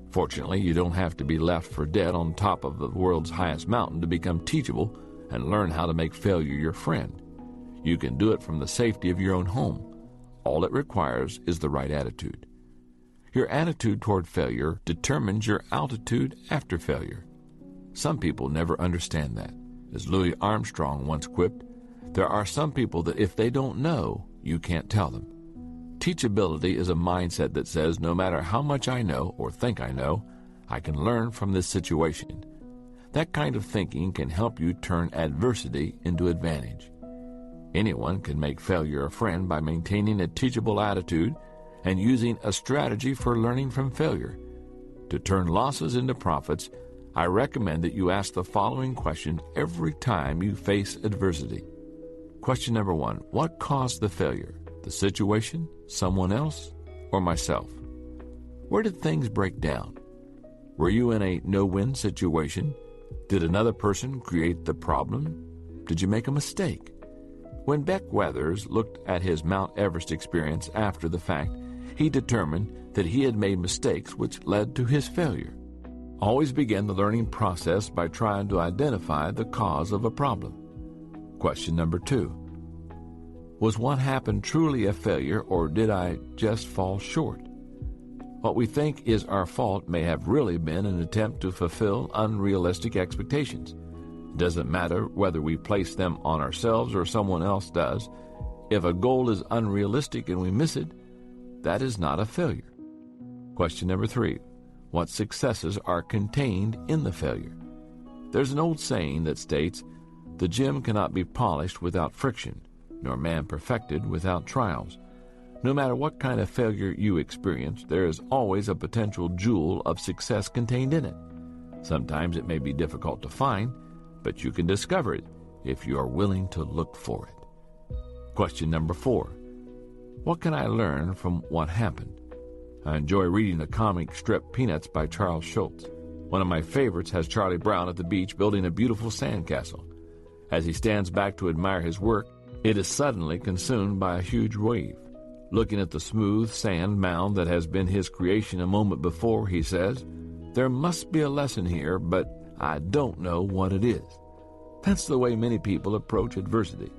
Speaker 1: Fortunately, you don't have to be left for dead on top of the world's highest mountain to become teachable and learn how to make failure your friend. You can do it from the safety of your own home. All it requires is the right attitude. Your attitude toward failure determines your altitude after failure. Some people never understand that. As Louis Armstrong once quipped, there are some people that if they don't know, you can't tell them. Teachability is a mindset that says no matter how much I know or think I know, I can learn from this situation. That kind of thinking can help you turn adversity into advantage. Anyone can make failure a friend by maintaining a teachable attitude and using a strategy for learning from failure. To turn losses into profits, I recommend that you ask the following question every time you face adversity. Question number 1, what caused the failure? The situation, someone else, or myself? Where did things break down? Were you in a no-win situation? Did another person create the problem? Did you make a mistake? When Beck Weathers looked at his Mount Everest experience after the fact, he determined that he had made mistakes which led to his failure. Always begin the learning process by trying to identify the cause of a problem. Question number 2. Was what happened truly a failure, or did I just fall short? What we think is our fault may have really been an attempt to fulfill unrealistic expectations. It doesn't matter whether we place them on ourselves or someone else does. If a goal is unrealistic and we miss it, that is not a failure. Question number 3. What successes are contained in the failure? There's an old saying that states, "The gem cannot be polished without friction, nor man perfected without trials. No matter what kind of failure you experience, there is always a potential jewel of success contained in it. Sometimes it may be difficult to find, but you can discover it if you are willing to look for it. Question number 4. What can I learn from what happened? I enjoy reading the comic strip Peanuts by Charles Schulz. One of my favorites has Charlie Brown at the beach building a beautiful sandcastle. As he stands back to admire his work, it is suddenly consumed by a huge wave. Looking at the smooth sand mound that has been his creation a moment before, he says, "There must be a lesson here, but I don't know what it is." That's the way many people approach adversity.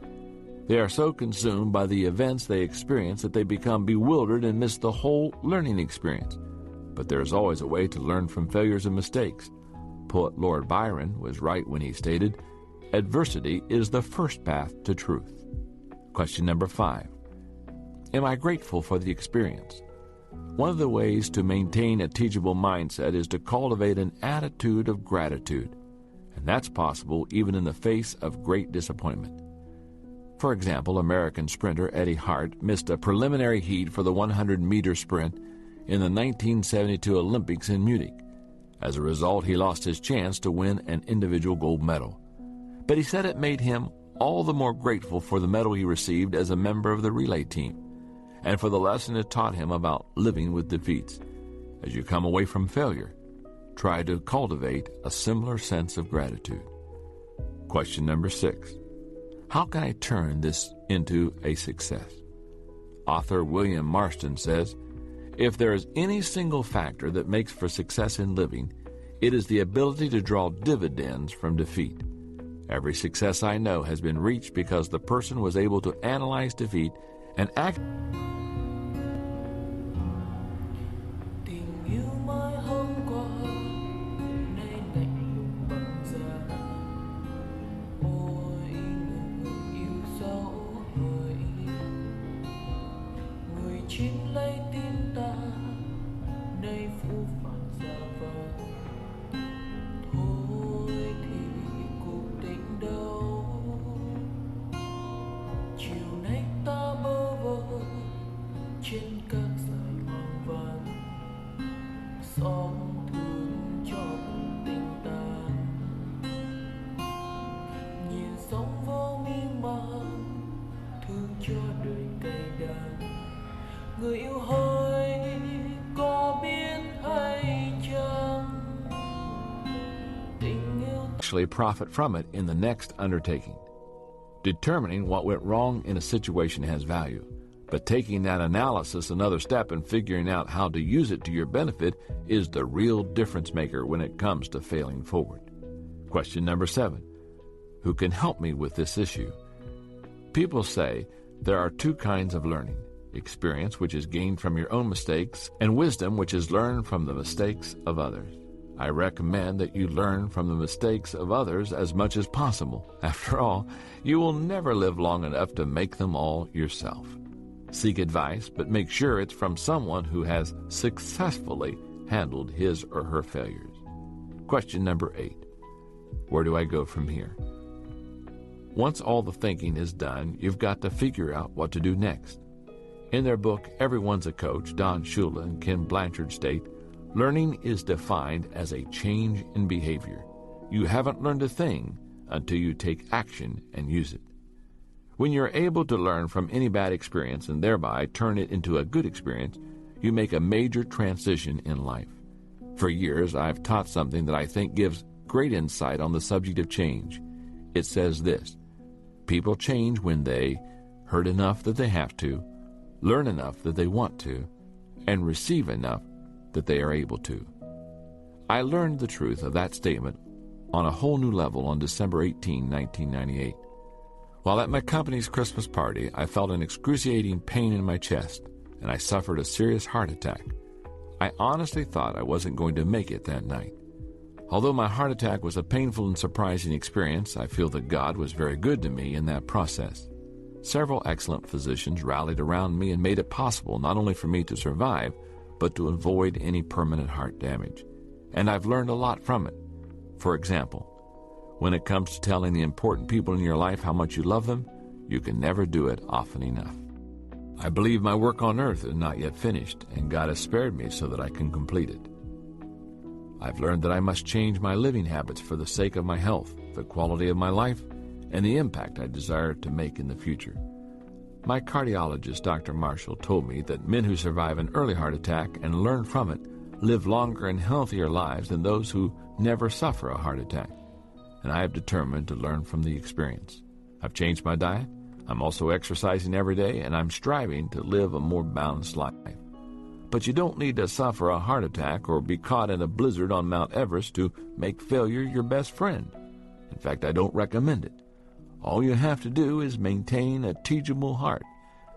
Speaker 1: They are so consumed by the events they experience that they become bewildered and miss the whole learning experience. But there is always a way to learn from failures and mistakes. Poet Lord Byron was right when he stated, "Adversity is the first path to truth." Question number 5. Am I grateful for the experience? One of the ways to maintain a teachable mindset is to cultivate an attitude of gratitude, and that's possible even in the face of great disappointment. For example, American sprinter Eddie Hart missed a preliminary heat for the 100-meter sprint in the 1972 Olympics in Munich. As a result, he lost his chance to win an individual gold medal. But he said it made him all the more grateful for the medal he received as a member of the relay team, and for the lesson it taught him about living with defeats. As you come away from failure, try to cultivate a similar sense of gratitude. Question number 6. How can I turn this into a success? Author William Marston says, "If there is any single factor that makes for success in living, it is the ability to draw dividends from defeat. Every success I know has been reached because the person was able to analyze defeat and act." Actually profit from it in the next undertaking. Determining what went wrong in a situation has value, but taking that analysis another step and figuring out how to use it to your benefit is the real difference maker when it comes to failing forward. Question number 7. Who can help me with this issue? People say there are 2 kinds of learning: experience, which is gained from your own mistakes, and wisdom, which is learned from the mistakes of others. I recommend that you learn from the mistakes of others as much as possible. After all, you will never live long enough to make them all yourself. Seek advice, but make sure it's from someone who has successfully handled his or her failures. Question number 8. Where do I go from here? Once all the thinking is done, you've got to figure out what to do next. In their book, Everyone's a Coach, Don Shula and Ken Blanchard state, learning is defined as a change in behavior. You haven't learned a thing until you take action and use it. When you're able to learn from any bad experience and thereby turn it into a good experience, you make a major transition in life. For years, I've taught something that I think gives great insight on the subject of change. It says this: people change when they hurt enough that they have to, learn enough that they want to, and receive enough that they are able to. I learned the truth of that statement on a whole new level on December 18, 1998. While at my company's Christmas party, I felt an excruciating pain in my chest, and I suffered a serious heart attack. I honestly thought I wasn't going to make it that night. Although my heart attack was a painful and surprising experience, I feel that God was very good to me in that process. Several excellent physicians rallied around me and made it possible not only for me to survive, but to avoid any permanent heart damage. And I've learned a lot from it. For example, when it comes to telling the important people in your life how much you love them, You can never do it often enough. I believe my work on earth is not yet finished, and God has spared me so that I can complete it. I've learned that I must change my living habits for the sake of my health, the quality of my life, and the impact I desire to make in the future. My cardiologist, Dr. Marshall, told me that men who survive an early heart attack and learn from it live longer and healthier lives than those who never suffer a heart attack. And I have determined to learn from the experience. I've changed my diet. I'm also exercising every day, and I'm striving to live a more balanced life. But you don't need to suffer a heart attack or be caught in a blizzard on Mount Everest to make failure your best friend. In fact, I don't recommend it. All you have to do is maintain a teachable heart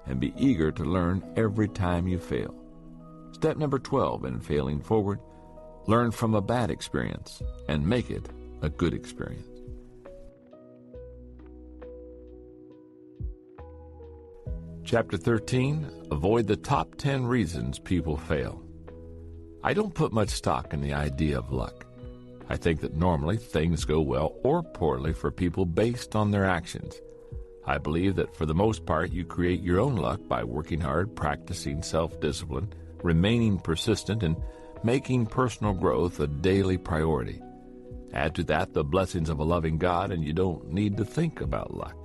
Speaker 1: and be eager to learn every time you fail. Step number 12 in failing forward: learn from a bad experience and make it a good experience. Chapter 13, avoid the top 10 reasons people fail. I don't put much stock in the idea of luck. I think that normally things go well or poorly for people based on their actions. I believe that for the most part you create your own luck by working hard, practicing self-discipline, remaining persistent, and making personal growth a daily priority. Add to that the blessings of a loving God, and you don't need to think about luck.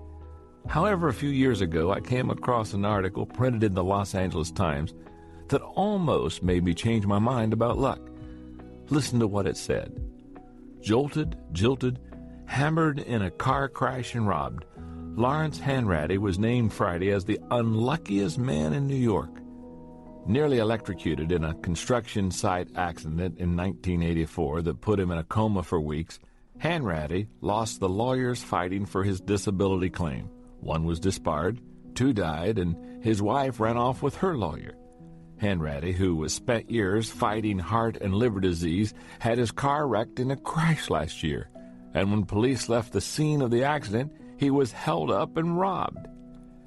Speaker 1: However, a few years ago, I came across an article printed in the Los Angeles Times that almost made me change my mind about luck. Listen to what it said. Jolted, jilted, hammered in a car crash and robbed, Lawrence Hanratty was named Friday as the unluckiest man in New York. Nearly electrocuted in a construction site accident in 1984 that put him in a coma for weeks, Hanratty lost the lawyers fighting for his disability claim. One was disbarred, 2 died, and his wife ran off with her lawyer. Hanratty, who was spent years fighting heart and liver disease, had his car wrecked in a crash last year, and when police left the scene of the accident, he was held up and robbed.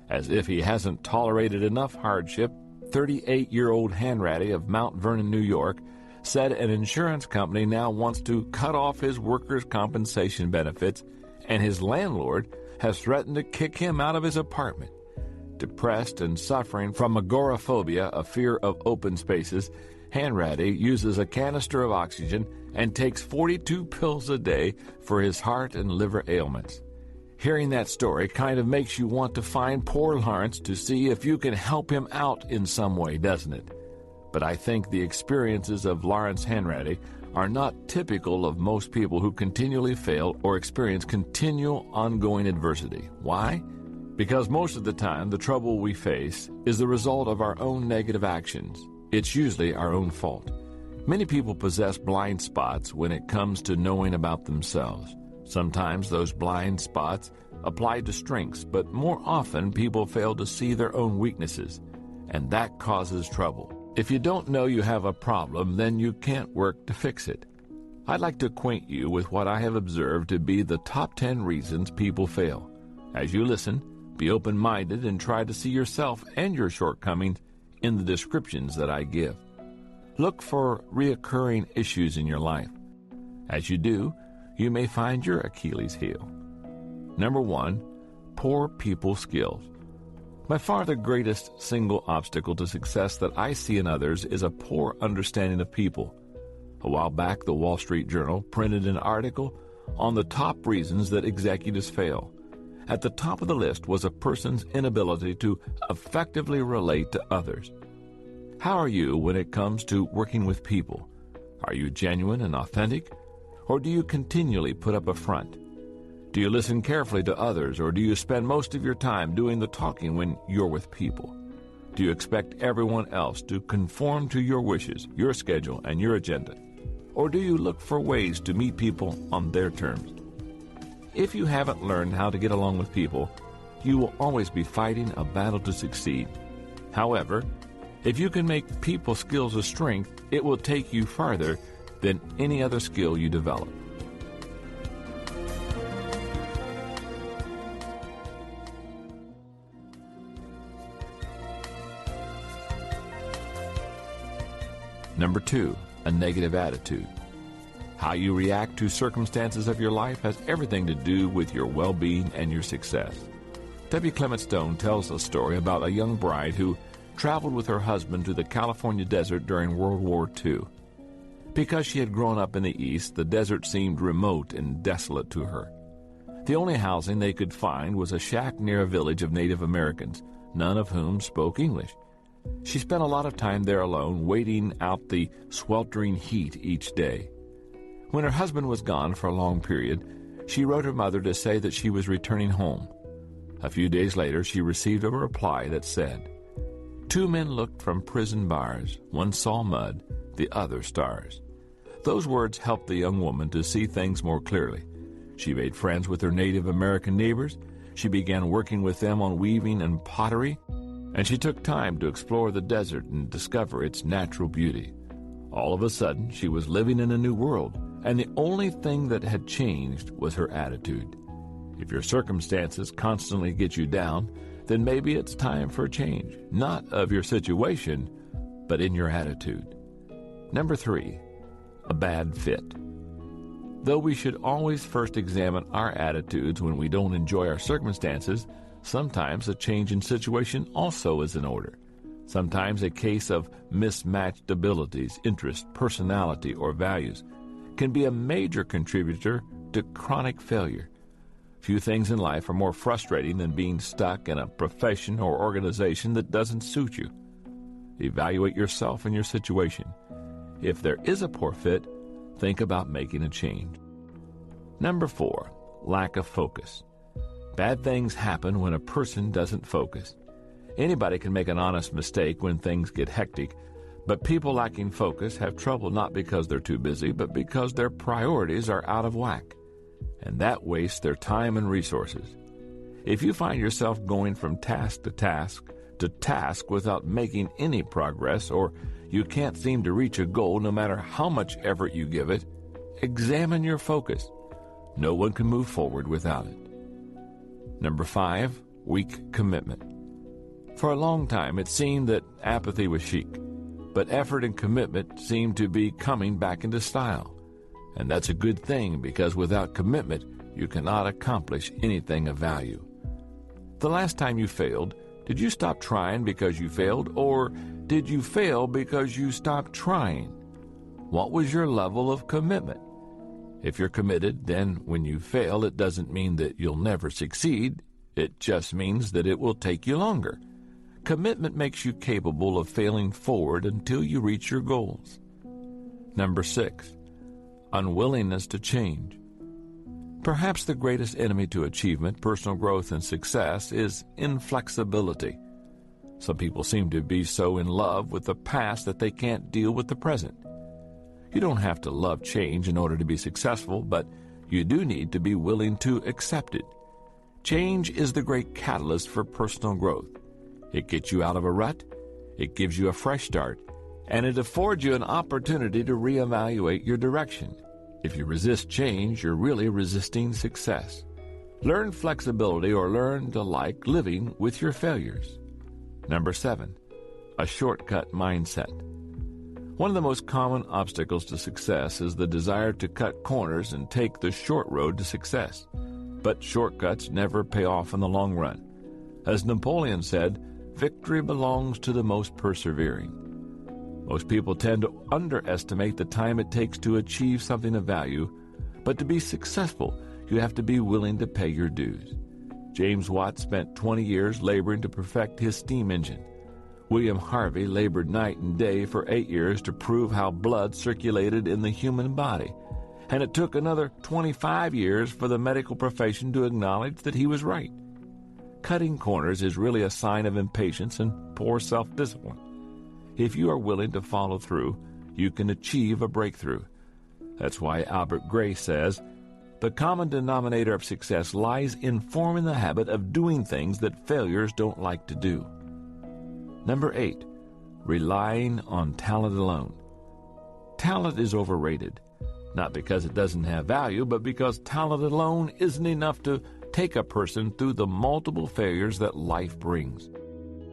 Speaker 1: As if he hasn't tolerated enough hardship, 38-year-old Hanratty of Mount Vernon, New York, said an insurance company now wants to cut off his workers' compensation benefits, and his landlord has threatened to kick him out of his apartment. Depressed and suffering from agoraphobia, a fear of open spaces, Hanratty uses a canister of oxygen and takes 42 pills a day for his heart and liver ailments. Hearing that story kind of makes you want to find poor Lawrence to see if you can help him out in some way, doesn't it? But I think the experiences of Lawrence Hanratty are not typical of most people who continually fail or experience continual ongoing adversity. Why? Because most of the time the trouble we face is the result of our own negative actions. It's usually our own fault. Many people possess blind spots when it comes to knowing about themselves. Sometimes those blind spots apply to strengths, but more often people fail to see their own weaknesses, and that causes trouble. If you don't know you have a problem, then you can't work to fix it. I'd like to acquaint you with what I have observed to be the top 10 reasons people fail. As you listen, be open-minded and try to see yourself and your shortcomings in the descriptions that I give. Look for reoccurring issues in your life. As you do, you may find your Achilles heel. Number 1, poor people skills. By far the greatest single obstacle to success that I see in others is a poor understanding of people. A while back, the Wall Street Journal printed an article on the top reasons that executives fail. At the top of the list was a person's inability to effectively relate to others. How are you when it comes to working with people? Are you genuine and authentic, or do you continually put up a front? Do you listen carefully to others, or do you spend most of your time doing the talking when you're with people? Do you expect everyone else to conform to your wishes, your schedule, and your agenda? Or do you look for ways to meet people on their terms? If you haven't learned how to get along with people, you will always be fighting a battle to succeed. However, if you can make people skills a strength, it will take you farther than any other skill you develop. Number 2, a negative attitude. How you react to circumstances of your life has everything to do with your well-being and your success. Debbie Clement Stone tells a story about a young bride who traveled with her husband to the California desert during World War II. Because she had grown up in the East, the desert seemed remote and desolate to her. The only housing they could find was a shack near a village of Native Americans, none of whom spoke English. She spent a lot of time there alone, waiting out the sweltering heat each day. When her husband was gone for a long period, she wrote her mother to say that she was returning home. A few days later, she received a reply that said, "Two men looked from prison bars. One saw mud, the other stars." Those words helped the young woman to see things more clearly. She made friends with her Native American neighbors. She began working with them on weaving and pottery, and she took time to explore the desert and discover its natural beauty. All of a sudden, she was living in a new world, and the only thing that had changed was her attitude. If your circumstances constantly get you down, then maybe it's time for a change, not of your situation, but in your attitude. Number 3, a bad fit. Though we should always first examine our attitudes when we don't enjoy our circumstances, sometimes a change in situation also is in order. Sometimes a case of mismatched abilities, interests, personality, or values can be a major contributor to chronic failure. Few things in life are more frustrating than being stuck in a profession or organization that doesn't suit you. Evaluate yourself and your situation. If there is a poor fit, think about making a change. Number 4, lack of focus. Bad things happen when a person doesn't focus. Anybody can make an honest mistake when things get hectic, but people lacking focus have trouble not because they're too busy, but because their priorities are out of whack, and that wastes their time and resources. If you find yourself going from task to task without making any progress, or you can't seem to reach a goal no matter how much effort you give it, examine your focus. No one can move forward without it. Number 5, weak commitment. For a long time, it seemed that apathy was chic, but effort and commitment seemed to be coming back into style. And that's a good thing, because without commitment, you cannot accomplish anything of value. The last time you failed, did you stop trying because you failed, or did you fail because you stopped trying? What was your level of commitment? If you're committed, then when you fail, it doesn't mean that you'll never succeed. It just means that it will take you longer. Commitment makes you capable of failing forward until you reach your goals. Number 6, unwillingness to change. Perhaps the greatest enemy to achievement, personal growth, and success is inflexibility. Some people seem to be so in love with the past that they can't deal with the present. You don't have to love change in order to be successful, but you do need to be willing to accept it. Change is the great catalyst for personal growth. It gets you out of a rut, it gives you a fresh start, and it affords you an opportunity to reevaluate your direction. If you resist change, you're really resisting success. Learn flexibility, or learn to like living with your failures. Number 7, a shortcut mindset. One of the most common obstacles to success is the desire to cut corners and take the short road to success. But shortcuts never pay off in the long run. As Napoleon said, victory belongs to the most persevering. Most people tend to underestimate the time it takes to achieve something of value, but to be successful, you have to be willing to pay your dues. James Watt spent 20 years laboring to perfect his steam engine. William Harvey labored night and day for 8 years to prove how blood circulated in the human body. And it took another 25 years for the medical profession to acknowledge that he was right. Cutting corners is really a sign of impatience and poor self-discipline. If you are willing to follow through, you can achieve a breakthrough. That's why Albert Gray says, "The common denominator of success lies in forming the habit of doing things that failures don't like to do." Number 8, relying on talent alone. Talent is overrated, not because it doesn't have value, but because talent alone isn't enough to take a person through the multiple failures that life brings.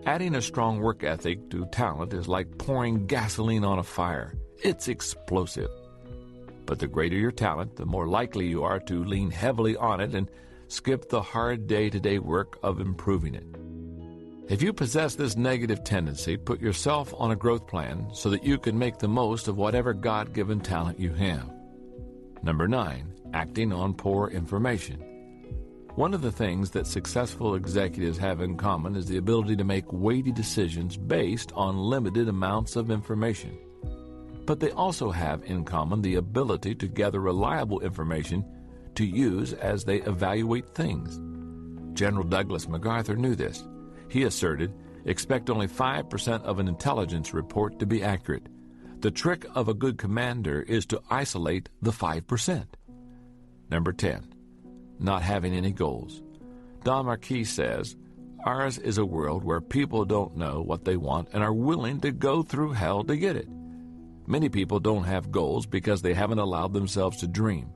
Speaker 1: Adding a strong work ethic to talent is like pouring gasoline on a fire. It's explosive. But the greater your talent, the more likely you are to lean heavily on it and skip the hard day-to-day work of improving it. If you possess this negative tendency, put yourself on a growth plan so that you can make the most of whatever God-given talent you have. Number 9, acting on poor information. One of the things that successful executives have in common is the ability to make weighty decisions based on limited amounts of information. But they also have in common the ability to gather reliable information to use as they evaluate things. General Douglas MacArthur knew this. He asserted, expect only 5% of an intelligence report to be accurate. The trick of a good commander is to isolate the 5%. Number 10, not having any goals. Don Marquis says, ours is a world where people don't know what they want and are willing to go through hell to get it. Many people don't have goals because they haven't allowed themselves to dream.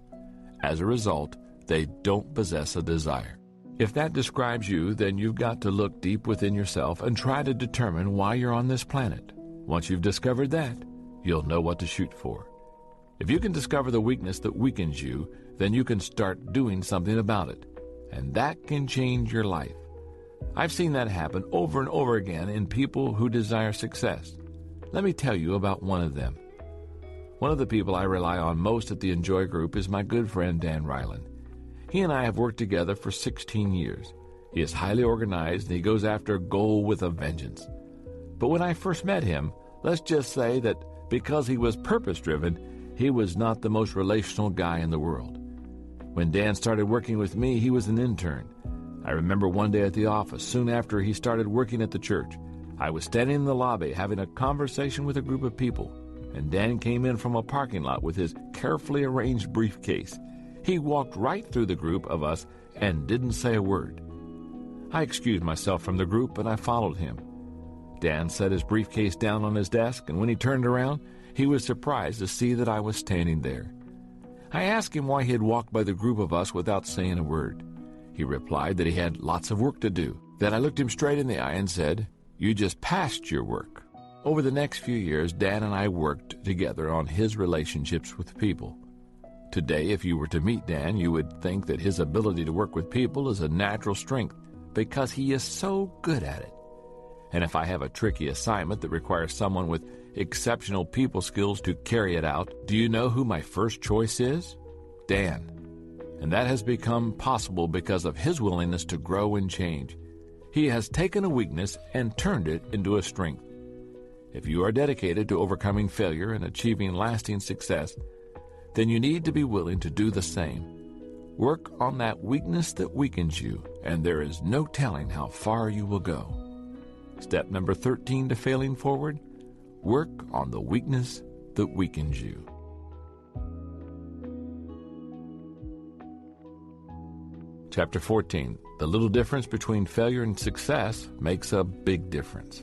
Speaker 1: As a result, they don't possess a desire. If that describes you, then you've got to look deep within yourself and try to determine why you're on this planet. Once you've discovered that, you'll know what to shoot for. If you can discover the weakness that weakens you, then you can start doing something about it. And that can change your life. I've seen that happen over and over again in people who desire success. Let me tell you about one of them. One of the people I rely on most at the Enjoy Group is my good friend Dan Ryland. He and I have worked together for 16 years. He is highly organized and he goes after a goal with a vengeance. But when I first met him, let's just say that because he was purpose-driven, he was not the most relational guy in the world. When Dan started working with me, he was an intern. I remember one day at the office, soon after he started working at the church, I was standing in the lobby having a conversation with a group of people, and Dan came in from a parking lot with his carefully arranged briefcase. He walked right through the group of us and didn't say a word. I excused myself from the group and I followed him. Dan set his briefcase down on his desk, and when he turned around, he was surprised to see that I was standing there. I asked him why he had walked by the group of us without saying a word. He replied that he had lots of work to do. Then I looked him straight in the eye and said, "You just passed your work." Over the next few years, Dan and I worked together on his relationships with people. Today, if you were to meet Dan, you would think that his ability to work with people is a natural strength because he is so good at it. And if I have a tricky assignment that requires someone with exceptional people skills to carry it out, do you know who my first choice is? Dan. And that has become possible because of his willingness to grow and change. He has taken a weakness and turned it into a strength. If you are dedicated to overcoming failure and achieving lasting success, then you need to be willing to do the same. Work on that weakness that weakens you, and there is no telling how far you will go. Step number 13 to failing forward, work on the weakness that weakens you. Chapter 14, the little difference between failure and success makes a big difference.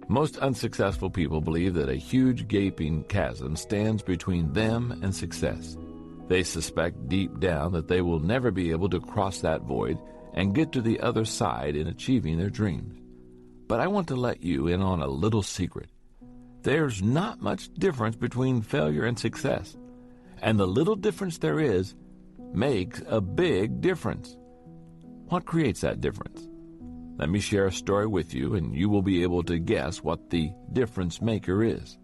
Speaker 1: Most unsuccessful people believe that a huge gaping chasm stands between them and success. They suspect deep down that they will never be able to cross that void and get to the other side in achieving their dreams. But I want to let you in on a little secret. There's not much difference between failure and success. And the little difference there is makes a big difference. What creates that difference? Let me share a story with you, and you will be able to guess what the difference maker is.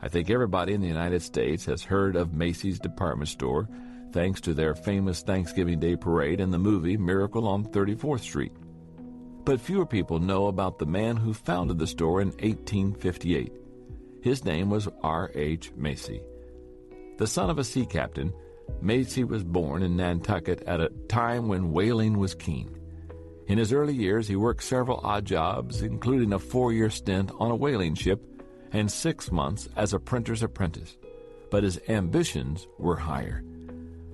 Speaker 1: I think everybody in the United States has heard of Macy's department store, thanks to their famous Thanksgiving Day parade and the movie Miracle on 34th Street. But fewer people know about the man who founded the store in 1858. His name was R.H. Macy. The son of a sea captain, Macy was born in Nantucket at a time when whaling was keen. In his early years, he worked several odd jobs, including a 4-year stint on a whaling ship and 6 months as a printer's apprentice. But his ambitions were higher.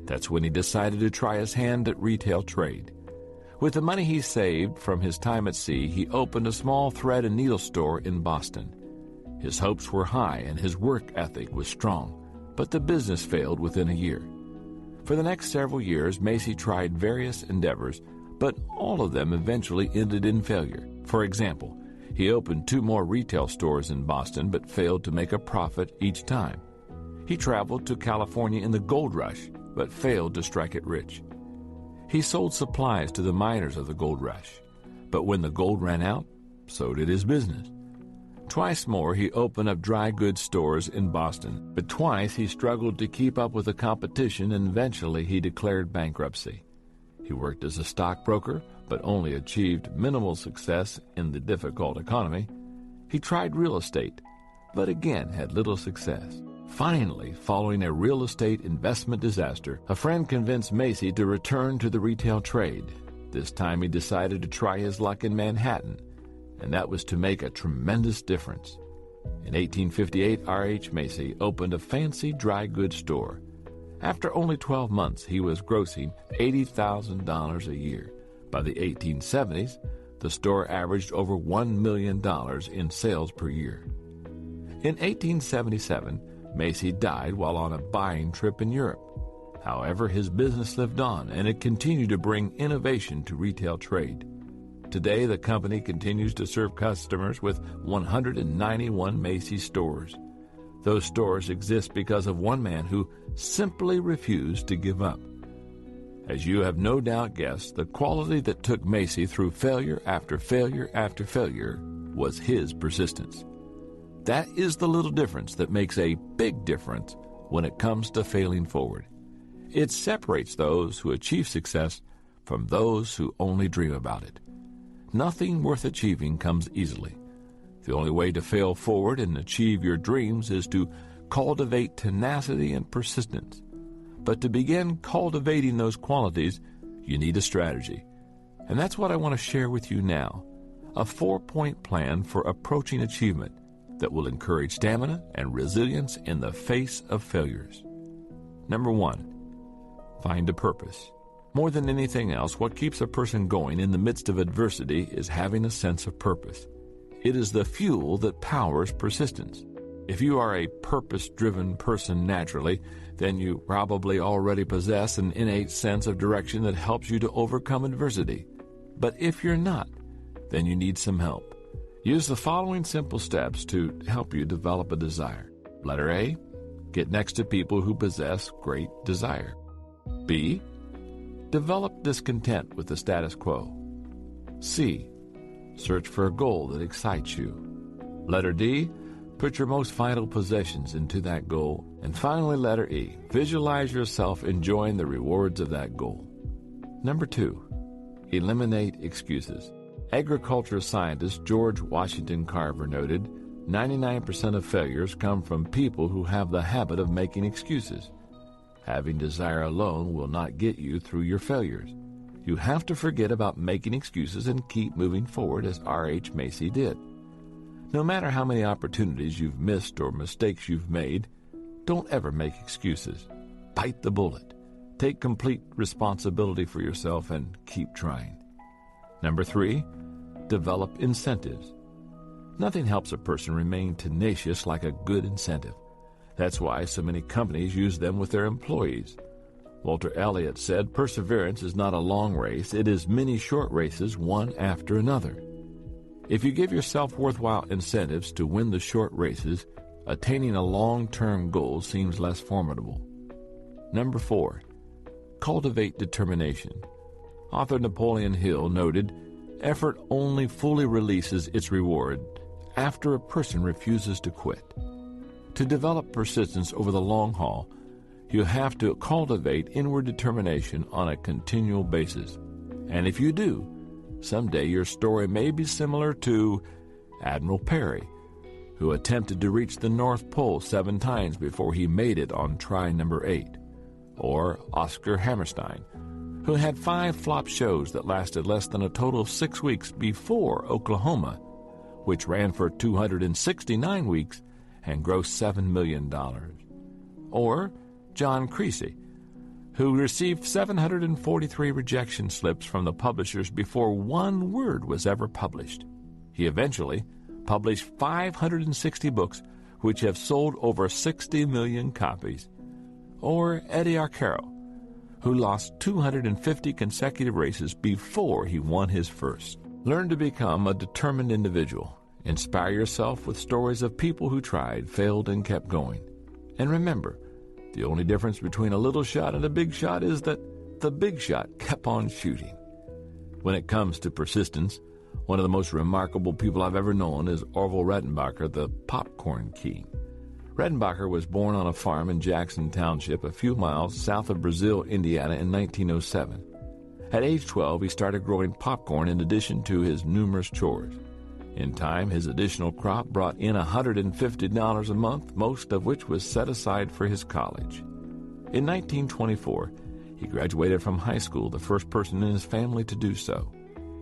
Speaker 1: That's when he decided to try his hand at retail trade. With the money he saved from his time at sea, he opened a small thread and needle store in Boston. His hopes were high and his work ethic was strong, but the business failed within a year. For the next several years, Macy tried various endeavors, but all of them eventually ended in failure. For example, he opened 2 more retail stores in Boston but failed to make a profit each time. He traveled to California in the gold rush but failed to strike it rich. He sold supplies to the miners of the gold rush. But when the gold ran out, so did his business. Twice more, he opened up dry goods stores in Boston, but twice he struggled to keep up with the competition, and eventually he declared bankruptcy. He worked as a stockbroker, but only achieved minimal success in the difficult economy. He tried real estate, but again had little success. Finally, following a real estate investment disaster, a friend convinced Macy to return to the retail trade. This time he decided to try his luck in Manhattan, and that was to make a tremendous difference. In 1858, R.H. Macy opened a fancy dry goods store. After only 12 months, he was grossing $80,000 a year. By the 1870s, the store averaged over $1 million in sales per year. In 1877, Macy died while on a buying trip in Europe. However, his business lived on, and it continued to bring innovation to retail trade. Today, the company continues to serve customers with 191 Macy's stores. Those stores exist because of one man who simply refused to give up. As you have no doubt guessed, the quality that took Macy through failure after failure after failure was his persistence. That is the little difference that makes a big difference when it comes to failing forward. It separates those who achieve success from those who only dream about it. Nothing worth achieving comes easily. The only way to fail forward and achieve your dreams is to cultivate tenacity and persistence. But to begin cultivating those qualities, you need a strategy. And that's what I want to share with you now, a 4-point plan for approaching achievement that will encourage stamina and resilience in the face of failures. Number 1, find a purpose. More than anything else, what keeps a person going in the midst of adversity is having a sense of purpose. It is the fuel that powers persistence. If you are a purpose-driven person naturally, then you probably already possess an innate sense of direction that helps you to overcome adversity. But if you're not, then you need some help. Use the following simple steps to help you develop a desire. Letter A, get next to people who possess great desire. B, develop discontent with the status quo. C, search for a goal that excites you. Letter D, put your most vital possessions into that goal. And finally, letter E, visualize yourself enjoying the rewards of that goal. Number 2, eliminate excuses. Agriculture scientist George Washington Carver noted, 99% of failures come from people who have the habit of making excuses. Having desire alone will not get you through your failures. You have to forget about making excuses and keep moving forward as R.H. Macy did. No matter how many opportunities you've missed or mistakes you've made, don't ever make excuses. Bite the bullet. Take complete responsibility for yourself and keep trying. Number 3, develop incentives. Nothing helps a person remain tenacious like a good incentive. That's why so many companies use them with their employees. Walter Elliott said, perseverance is not a long race, it is many short races, one after another. If you give yourself worthwhile incentives to win the short races, attaining a long-term goal seems less formidable. Number 4, cultivate determination. Author Napoleon Hill noted, effort only fully releases its reward after a person refuses to quit. To develop persistence over the long haul, you have to cultivate inward determination on a continual basis. And if you do, someday your story may be similar to Admiral Peary, who attempted to reach the North Pole 7 times before he made it on try number 8, or Oscar Hammerstein, who had 5 flop shows that lasted less than a total of 6 weeks before Oklahoma, which ran for 269 weeks and grossed $7 million. Or John Creasy, who received 743 rejection slips from the publishers before one word was ever published. He eventually published 560 books, which have sold over 60 million copies. Or Eddie Arcaro, who lost 250 consecutive races before he won his first. Learn to become a determined individual. Inspire yourself with stories of people who tried, failed, and kept going. And remember, the only difference between a little shot and a big shot is that the big shot kept on shooting. When it comes to persistence, one of the most remarkable people I've ever known is Orville Redenbacher, the popcorn king. Redenbacher was born on a farm in Jackson Township, a few miles south of Brazil, Indiana, in 1907. At age 12, he started growing popcorn in addition to his numerous chores. In time, his additional crop brought in $150 a month, most of which was set aside for his college. In 1924, he graduated from high school, the first person in his family to do so.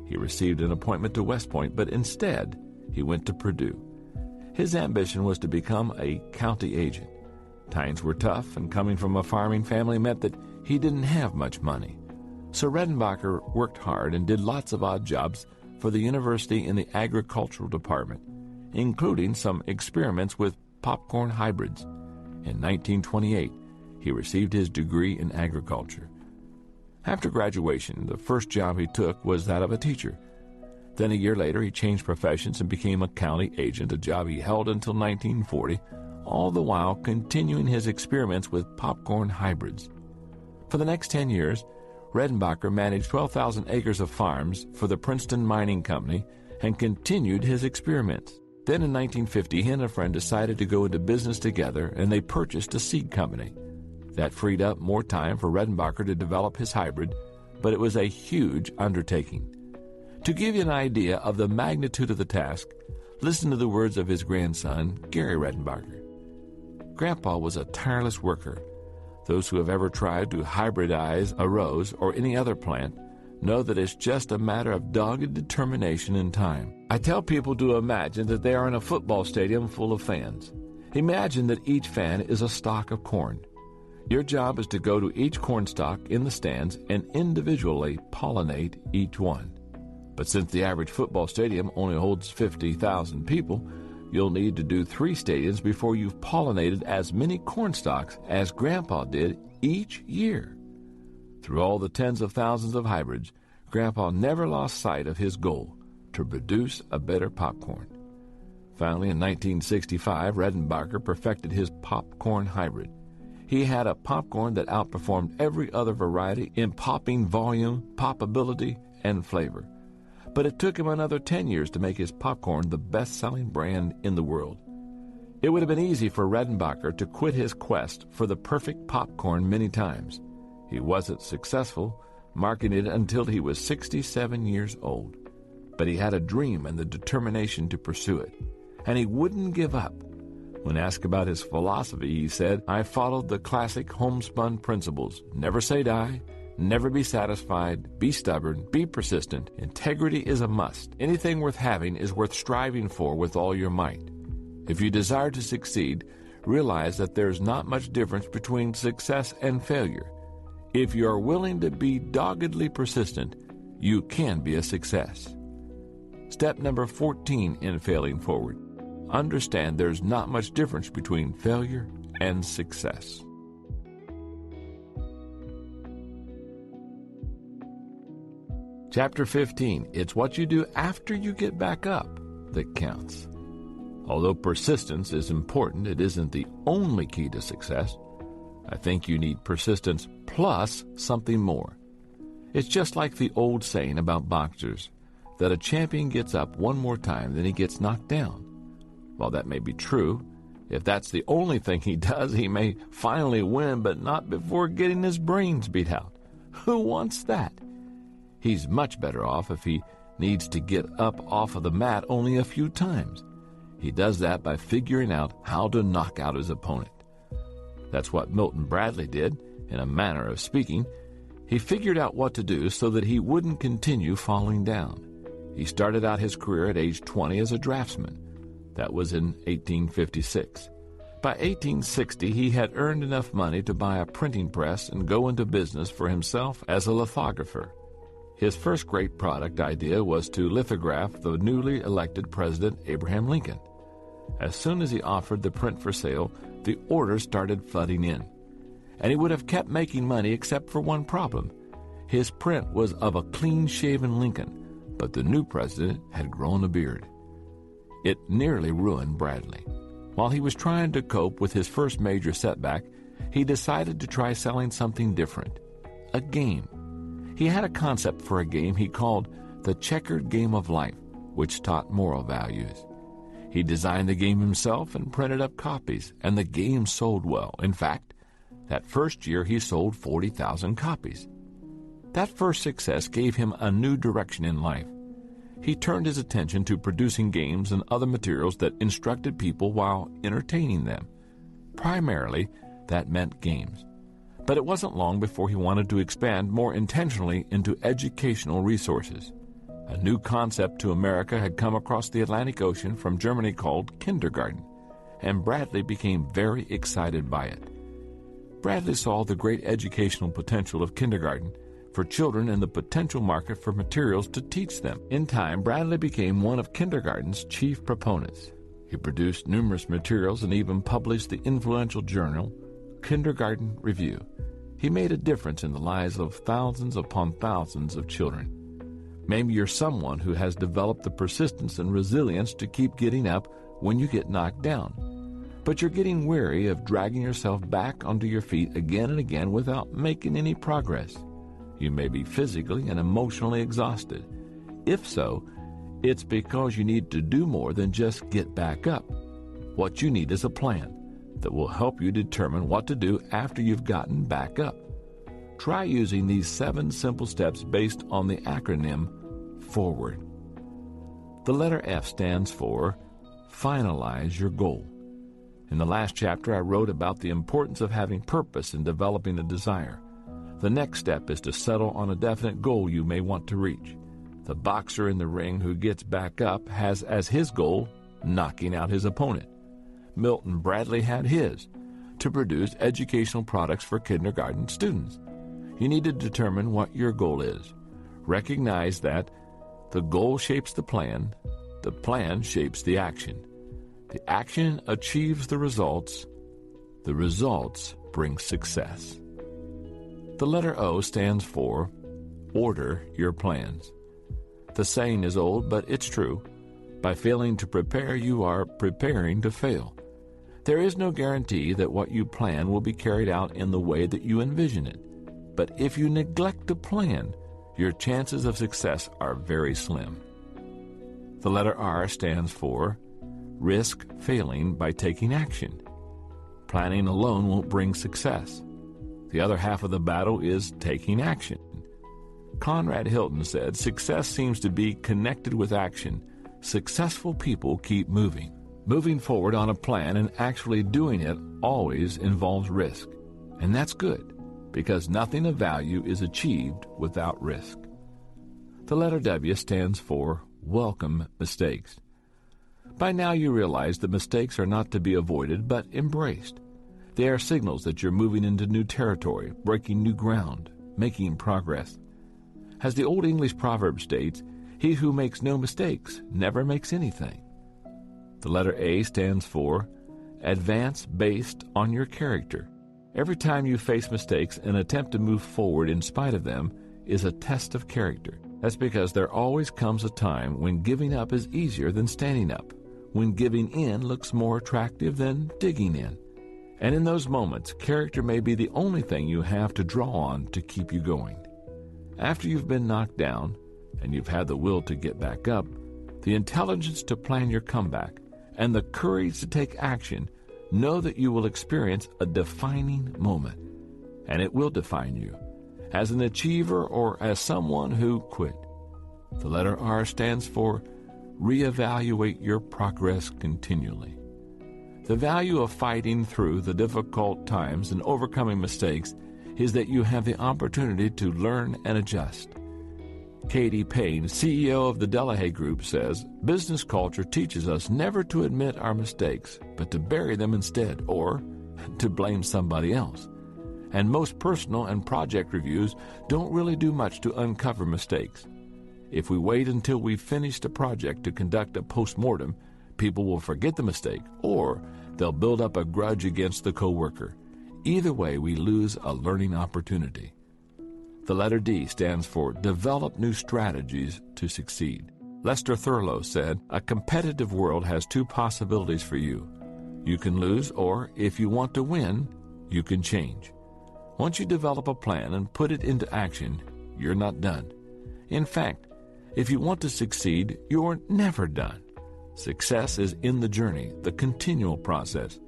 Speaker 1: He received an appointment to West Point, but instead, he went to Purdue. His ambition was to become a county agent. Times were tough, and coming from a farming family meant that he didn't have much money. So Redenbacher worked hard and did lots of odd jobs for the university in the agricultural department, including some experiments with popcorn hybrids. In 1928, he received his degree in agriculture. After graduation, the first job he took was that of a teacher. Then a year later, he changed professions and became a county agent, a job he held until 1940, all the while continuing his experiments with popcorn hybrids. For the next 10 years, Redenbacher managed 12,000 acres of farms for the Princeton Mining Company and continued his experiments. Then in 1950, he and a friend decided to go into business together, and they purchased a seed company. That freed up more time for Redenbacher to develop his hybrid, but it was a huge undertaking. To give you an idea of the magnitude of the task, listen to the words of his grandson, Gary Redenbacher. Grandpa was a tireless worker. Those who have ever tried to hybridize a rose or any other plant know that it's just a matter of dogged determination and time. I tell people to imagine that they are in a football stadium full of fans. Imagine that each fan is a stalk of corn. Your job is to go to each corn stalk in the stands and individually pollinate each one. But since the average football stadium only holds 50,000 people, you'll need to do 3 stadiums before you've pollinated as many corn stalks as Grandpa did each year. Through all the tens of thousands of hybrids, Grandpa never lost sight of his goal, to produce a better popcorn. Finally, in 1965, Redenbacher perfected his popcorn hybrid. He had a popcorn that outperformed every other variety in popping volume, poppability, and flavor. But it took him another 10 years to make his popcorn the best-selling brand in the world. It would have been easy for Redenbacher to quit his quest for the perfect popcorn many times. He wasn't successful, marketing it until he was 67 years old. But he had a dream and the determination to pursue it, and he wouldn't give up. When asked about his philosophy, he said, "I followed the classic homespun principles. Never say die. Never be satisfied, be stubborn, be persistent. Integrity is a must. Anything worth having is worth striving for with all your might. If you desire to succeed, realize that there's not much difference between success and failure. If you are willing to be doggedly persistent, you can be a success." Step number 14 in failing forward. Understand there's not much difference between failure and success. Chapter 15, it's what you do after you get back up that counts. Although persistence is important, it isn't the only key to success. I think you need persistence plus something more. It's just like the old saying about boxers, that a champion gets up one more time than he gets knocked down. While that may be true, if that's the only thing he does, he may finally win, but not before getting his brains beat out. Who wants that? He's much better off if he needs to get up off of the mat only a few times. He does that by figuring out how to knock out his opponent. That's what Milton Bradley did, in a manner of speaking. He figured out what to do so that he wouldn't continue falling down. He started out his career at age 20 as a draftsman. That was in 1856. By 1860, he had earned enough money to buy a printing press and go into business for himself as a lithographer. His first great product idea was to lithograph the newly elected President Abraham Lincoln. As soon as he offered the print for sale, the orders started flooding in. And he would have kept making money except for one problem. His print was of a clean-shaven Lincoln, but the new president had grown a beard. It nearly ruined Bradley. While he was trying to cope with his first major setback, he decided to try selling something different, a game. He had a concept for a game he called the checkered game of life, which taught moral values. He designed the game himself and printed up copies, and the game sold well. In fact, that first year he sold 40,000 copies. That first success gave him a new direction in life. He turned his attention to producing games and other materials that instructed people while entertaining them. Primarily, that meant games. But it wasn't long before he wanted to expand more intentionally into educational resources. A new concept to America had come across the Atlantic Ocean from Germany called kindergarten, and Bradley became very excited by it. Bradley saw the great educational potential of kindergarten for children and the potential market for materials to teach them. In time, Bradley became one of kindergarten's chief proponents. He produced numerous materials and even published the influential journal, Kindergarten Review. He made a difference in the lives of thousands upon thousands of children. Maybe you're someone who has developed the persistence and resilience to keep getting up when you get knocked down. But you're getting weary of dragging yourself back onto your feet again and again without making any progress. You may be physically and emotionally exhausted. If so, it's because you need to do more than just get back up. What you need is a plan that will help you determine what to do after you've gotten back up. Try using these 7 simple steps based on the acronym FORWARD. The letter F stands for Finalize Your Goal. In the last chapter, I wrote about the importance of having purpose in developing a desire. The next step is to settle on a definite goal you may want to reach. The boxer in the ring who gets back up has as his goal knocking out his opponent. Milton Bradley had his, to produce educational products for kindergarten students. You need to determine what your goal is. Recognize that the goal shapes the plan shapes the action. The action achieves the results bring success. The letter O stands for Order Your Plans. The saying is old, but it's true. By failing to prepare, you are preparing to fail. There is no guarantee that what you plan will be carried out in the way that you envision it. But if you neglect to plan, your chances of success are very slim. The letter R stands for Risk Failing by Taking Action. Planning alone won't bring success. The other half of the battle is taking action. Conrad Hilton said, "Success seems to be connected with action. Successful people keep moving." Moving forward on a plan and actually doing it always involves risk. And that's good, because nothing of value is achieved without risk. The letter W stands for Welcome Mistakes. By now you realize that mistakes are not to be avoided but embraced. They are signals that you're moving into new territory, breaking new ground, making progress. As the old English proverb states, he who makes no mistakes never makes anything. The letter A stands for Advance Based on Your Character. Every time you face mistakes, an attempt to move forward in spite of them is a test of character. That's because there always comes a time when giving up is easier than standing up, when giving in looks more attractive than digging in. And in those moments, character may be the only thing you have to draw on to keep you going. After you've been knocked down, and you've had the will to get back up, the intelligence to plan your comeback, and the courage to take action, know that you will experience a defining moment. And it will define you, as an achiever or as someone who quit. The letter R stands for Reevaluate Your Progress Continually. The value of fighting through the difficult times and overcoming mistakes is that you have the opportunity to learn and adjust. Katie Payne, CEO of the Delahaye Group, says, "Business culture teaches us never to admit our mistakes, but to bury them instead, or to blame somebody else. And most personal and project reviews don't really do much to uncover mistakes. If we wait until we've finished a project to conduct a post-mortem, people will forget the mistake, or they'll build up a grudge against the coworker. Either way, we lose a learning opportunity." The letter D stands for Develop New Strategies to Succeed. Lester Thurlow said, "A competitive world has 2 possibilities for you. You can lose, or if you want to win, you can change. Once you develop a plan and put it into action, you're not done. In fact, if you want to succeed, you're never done. Success is in the journey, the continual process.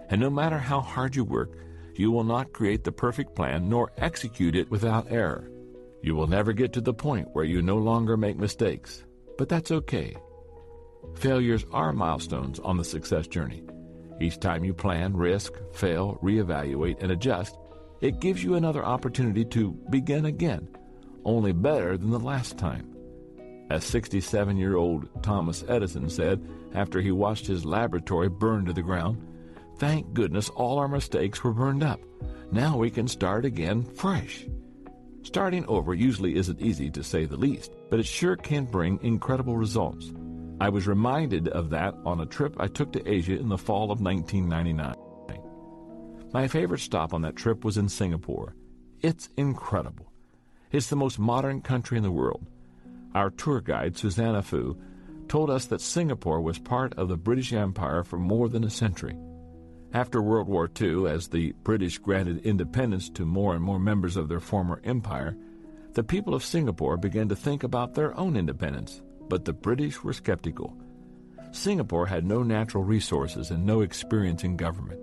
Speaker 1: And no matter how hard you work, you will not create the perfect plan nor execute it without error. You will never get to the point where you no longer make mistakes, but that's okay. Failures are milestones on the success journey. Each time you plan, risk, fail, reevaluate, and adjust, it gives you another opportunity to begin again, only better than the last time. As 67-year-old Thomas Edison said after he watched his laboratory burn to the ground, "Thank goodness all our mistakes were burned up. Now we can start again fresh." Starting over usually isn't easy, to say the least, but it sure can bring incredible results. I was reminded of that on a trip I took to Asia in the fall of 1999. My favorite stop on that trip was in Singapore. It's incredible. It's the most modern country in the world. Our tour guide, Susanna Fu, told us that Singapore was part of the British Empire for more than a century. After World War II, as the British granted independence to more and more members of their former empire, the people of Singapore began to think about their own independence, but the British were skeptical. Singapore had no natural resources and no experience in government.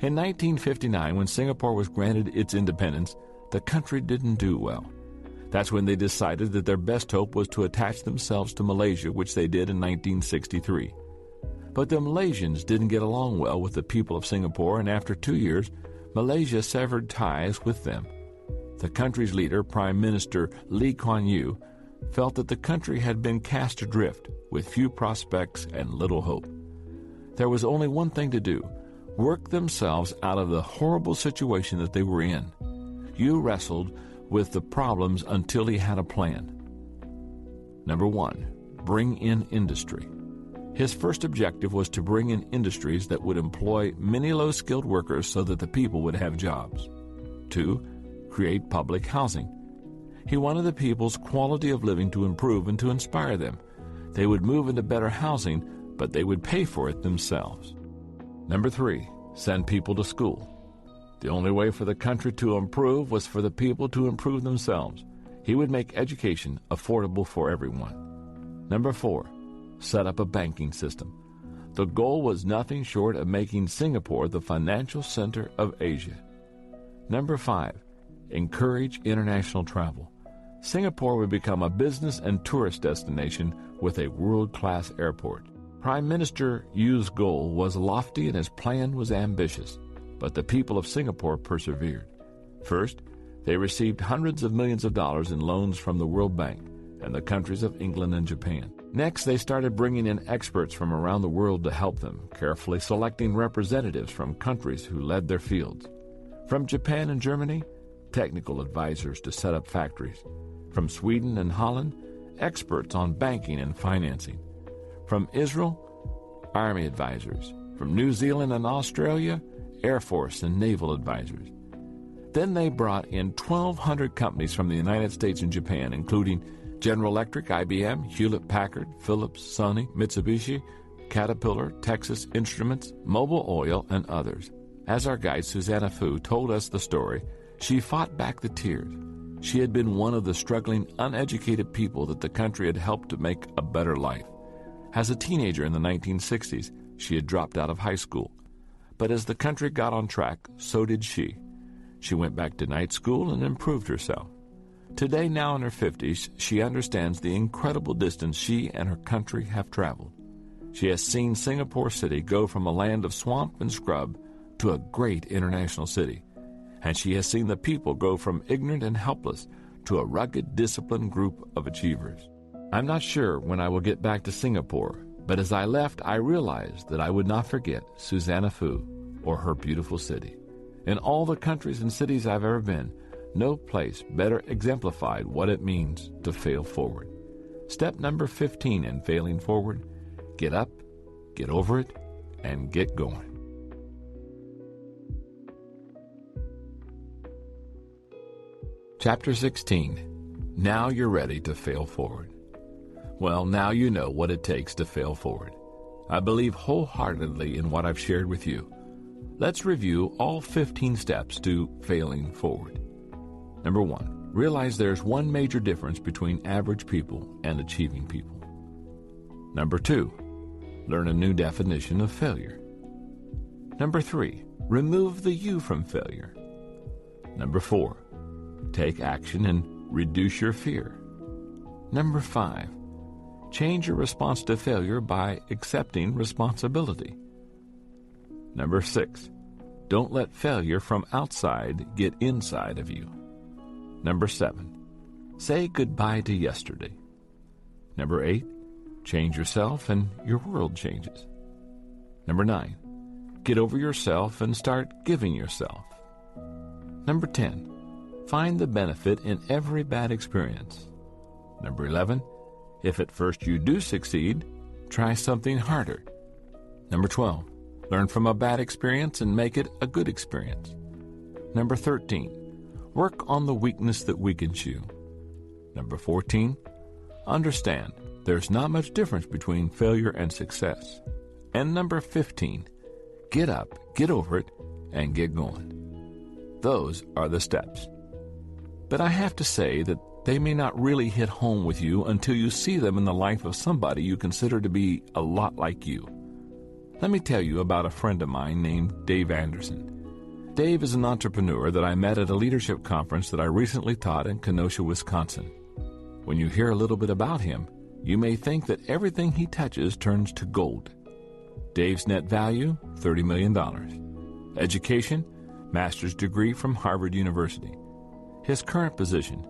Speaker 1: In 1959, when Singapore was granted its independence, the country didn't do well. That's when they decided that their best hope was to attach themselves to Malaysia, which they did in 1963. But the Malaysians didn't get along well with the people of Singapore, and after 2 years, Malaysia severed ties with them. The country's leader, Prime Minister Lee Kuan Yew, felt that the country had been cast adrift with few prospects and little hope. There was only one thing to do: work themselves out of the horrible situation that they were in. Yew wrestled with the problems until he had a plan. Number 1, bring in industry. His first objective was to bring in industries that would employ many low-skilled workers so that the people would have jobs. 2, create public housing. He wanted the people's quality of living to improve and to inspire them. They would move into better housing, but they would pay for it themselves. Number 3, send people to school. The only way for the country to improve was for the people to improve themselves. He would make education affordable for everyone. Number 4, set up a banking system. The goal was nothing short of making Singapore the financial center of Asia. Number 5, encourage international travel. Singapore would become a business and tourist destination with a world-class airport. Prime Minister Yew's goal was lofty and his plan was ambitious, but the people of Singapore persevered. First, they received hundreds of millions of dollars in loans from the World Bank and the countries of England and Japan. Next, they started bringing in experts from around the world to help them, carefully selecting representatives from countries who led their fields. From Japan and Germany, technical advisors to set up factories. From Sweden and Holland, experts on banking and financing. From Israel, army advisors. From New Zealand and Australia, Air Force and naval advisors. Then they brought in 1,200 companies from the United States and Japan, including General Electric, IBM, Hewlett-Packard, Philips, Sony, Mitsubishi, Caterpillar, Texas Instruments, Mobil Oil, and others. As our guide Susanna Fu told us the story, she fought back the tears. She had been one of the struggling, uneducated people that the country had helped to make a better life. As a teenager in the 1960s, she had dropped out of high school. But as the country got on track, so did she. She went back to night school and improved herself. Today, now in her 50s, she understands the incredible distance she and her country have traveled. She has seen Singapore City go from a land of swamp and scrub to a great international city. And she has seen the people go from ignorant and helpless to a rugged, disciplined group of achievers. I'm not sure when I will get back to Singapore, but as I left, I realized that I would not forget Susanna Fu or her beautiful city. In all the countries and cities I've ever been, no place better exemplified what it means to fail forward. Step number 15 in failing forward: get up, get over it, and get going. Chapter 16. Now you're ready to fail forward. Well, now you know what it takes to fail forward. I believe wholeheartedly in what I've shared with you. Let's review all 15 steps to failing forward. Number 1, realize there's one major difference between average people and achieving people. Number 2, learn a new definition of failure. Number 3, remove the you from failure. Number 4, take action and reduce your fear. Number 5, change your response to failure by accepting responsibility. Number 6, don't let failure from outside get inside of you. Number 7, say goodbye to yesterday. Number 8, change yourself and your world changes. Number 9, get over yourself and start giving yourself. Number 10, find the benefit in every bad experience. Number 11, if at first you do succeed, try something harder. Number 12, learn from a bad experience and make it a good experience. Number 13, work on the weakness that weakens you. Number 14, understand there's not much difference between failure and success. And number 15, get up, get over it, and get going. Those are the steps. But I have to say that they may not really hit home with you until you see them in the life of somebody you consider to be a lot like you. Let me tell you about a friend of mine named Dave Anderson. Dave is an entrepreneur that I met at a leadership conference that I recently taught in Kenosha, Wisconsin. When you hear a little bit about him, you may think that everything he touches turns to gold. Dave's net value, $30 million. Education, master's degree from Harvard University. His current position,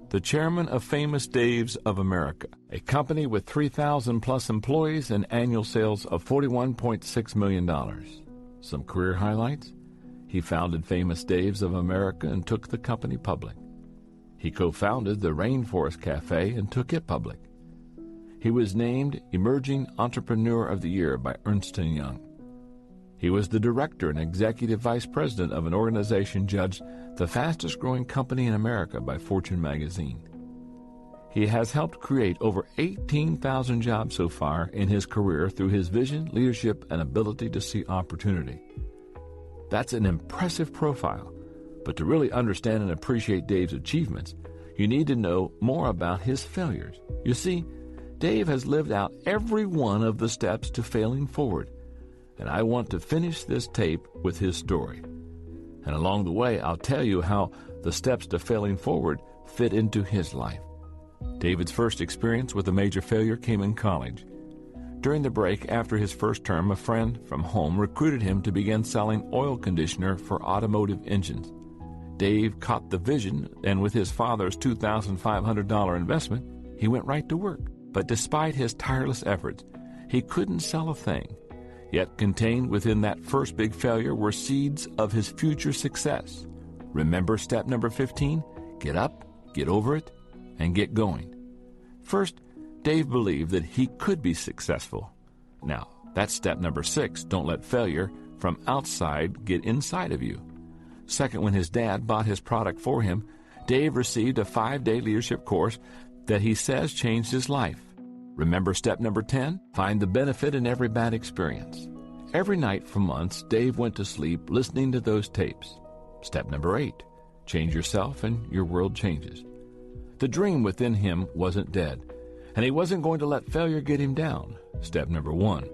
Speaker 1: the chairman of Famous Daves of America, a company with 3,000 plus employees and annual sales of $41.6 million. Some career highlights: he founded Famous Daves of America and took the company public. He co-founded the Rainforest Cafe and took it public. He was named Emerging Entrepreneur of the Year by Ernst & Young. He was the director and executive vice president of an organization judged the fastest growing company in America by Fortune magazine. He has helped create over 18,000 jobs so far in his career through his vision, leadership, and ability to see opportunity. That's an impressive profile, but to really understand and appreciate Dave's achievements, you need to know more about his failures. You see, Dave has lived out every one of the steps to failing forward, and I want to finish this tape with his story. And along the way, I'll tell you how the steps to failing forward fit into his life. David's first experience with a major failure came in college. During the break after his first term, a friend from home recruited him to begin selling oil conditioner for automotive engines. Dave caught the vision, and with his father's $2,500 investment, he went right to work. But despite his tireless efforts, he couldn't sell a thing. Yet contained within that first big failure were seeds of his future success. Remember step number 15? Get up, get over it, and get going. First, Dave believed that he could be successful. Now, that's step number 6. Don't let failure from outside get inside of you. Second, when his dad bought his product for him, Dave received a 5-day leadership course that he says changed his life. Remember step number 10? Find the benefit in every bad experience. Every night for months, Dave went to sleep listening to those tapes. Step number 8. Change yourself and your world changes. The dream within him wasn't dead, and he wasn't going to let failure get him down. Step number 1.